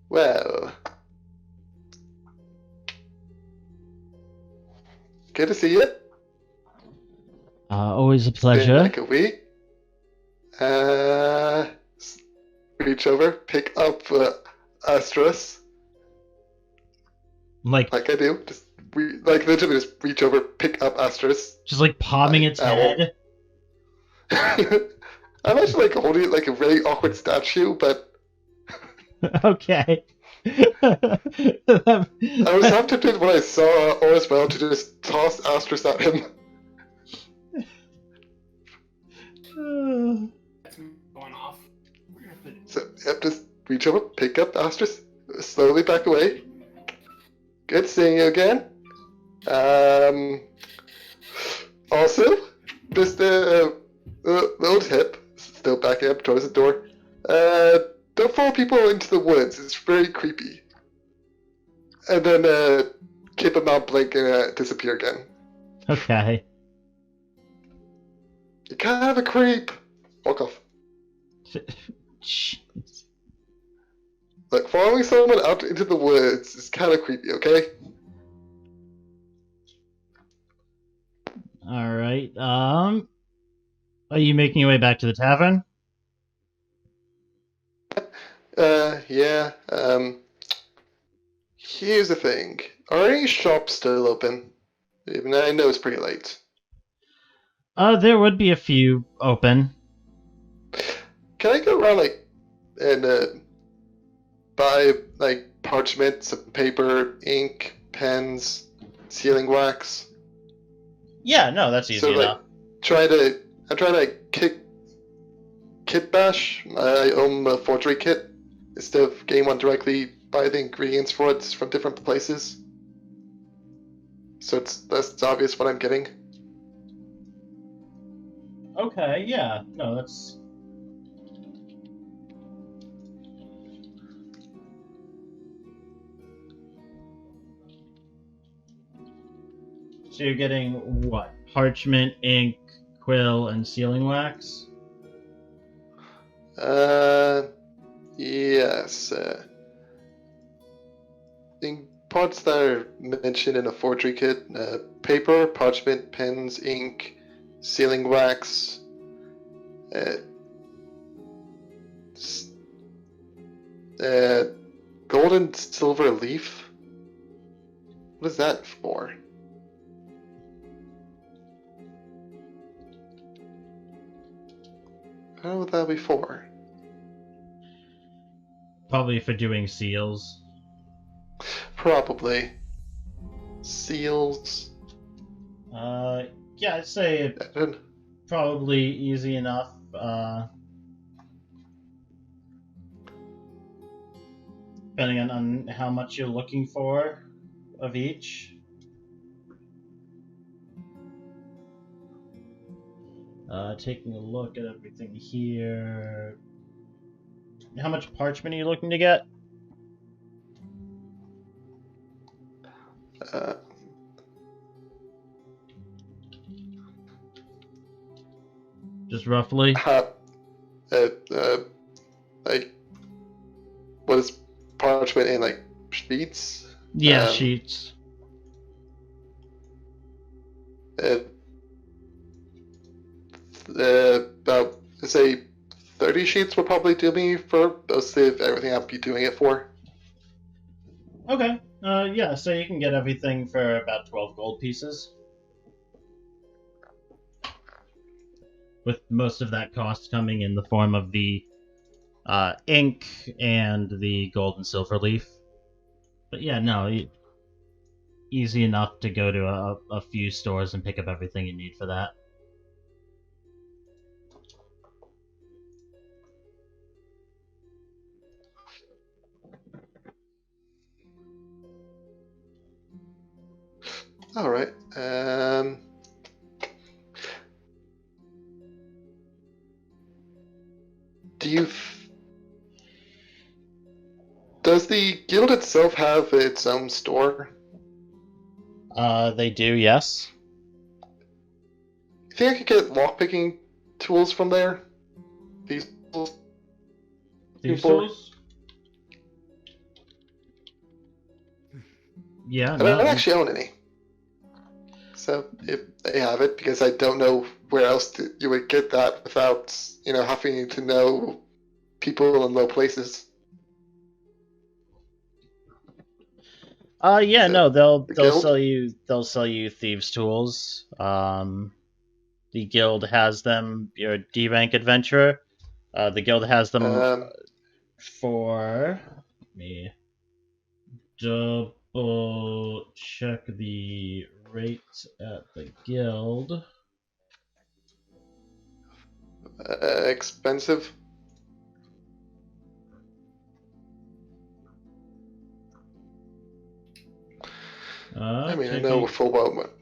Well. Good to see you.
Always a
It's been
pleasure.
like a week. Reach over, pick up Astros,
Like
like I do. Just literally just reach over, pick up Astros.
just like palming its
Owl.
head.
I'm actually like holding it like a very awkward statue, but
Okay.
I was half tempted when I saw as well to just toss Astros at him.
It's going off. Where is it?
So yep, just reach over, pick up Astros, slowly back away. Good seeing you again. Also, just a little tip, still backing up towards the door. Don't follow people into the woods. It's very creepy. And then keep them out, blink, and disappear again.
Okay.
You're kind of a creep. Walk off.
Jeez.
Look, following someone out into the woods is kind of creepy, okay?
All right. Are you making your way back to the tavern?
Yeah. Here's the thing. Are any shops still open? Even I know it's pretty late.
There would be a few open.
Can I go around and buy parchment, some paper, ink, pens, sealing wax?
Yeah, no, that's easy
So
enough.
I'm trying to kit bash my own forgery kit instead of getting one directly buy the ingredients for it from different places. So it's less obvious what I'm getting.
Okay, yeah, no, that's. So you're getting what? Parchment, ink, quill, and sealing wax?
Yes. In parts that are mentioned in a forgery kit, paper, parchment, pens, ink, sealing wax, gold and silver leaf. What is that for? How would that be for?
Probably for doing seals.
Probably. Seals.
Yeah, I'd say
And
probably easy enough. Depending on how much you're looking for of each. Taking a look at everything here. How much parchment are you looking to get? Just roughly?
What is parchment in, sheets?
Yeah, sheets.
about, say, 30 sheets will probably do me for most of everything I'll be doing it for.
Okay. Yeah, so you can get everything for about 12 gold pieces. With most of that cost coming in the form of the ink and the gold and silver leaf. But yeah, no, easy enough to go to a few stores and pick up everything you need for that.
All right. Does the guild itself have its own store?
They do, yes.
You think I could get lockpicking tools from there? These tools?
Thieves'
People-
tools? Yeah,
I
no.
don't actually own any. So if they have it, because I don't know where else you would get that without, having to know people in low places.
Yeah, no, they'll
guild?
sell you thieves' tools. The guild has them. You're a D rank adventurer. The guild has them for. Let me double check the rate at the guild.
Expensive. I mean, I know full well, but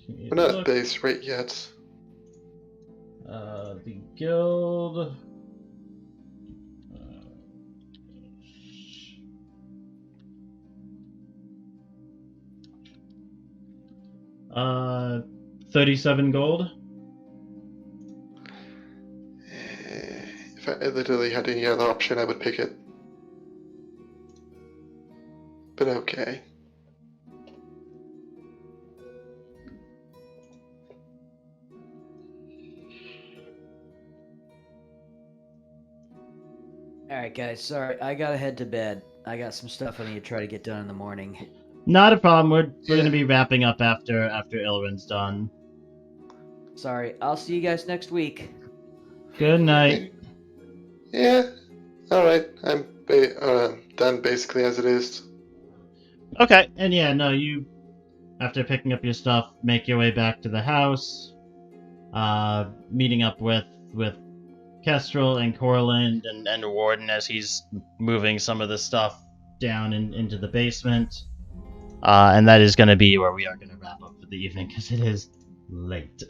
we're not at base rate yet.
The guild. 37 gold.
If I literally had any other option, I would pick it. But okay.
Alright, guys, sorry. I gotta head to bed. I got some stuff I need to try to get done in the morning.
Not a problem. We're gonna be wrapping up after Illiren's done.
Sorry. I'll see you guys next week.
Good night.
Yeah. Alright. I'm done basically as it is.
Okay, and yeah, no, you, after picking up your stuff, make your way back to the house, meeting up with Kestrel and Corland and Warden as he's moving some of the stuff down into the basement. And that is going to be where we are going to wrap up for the evening, because it is late.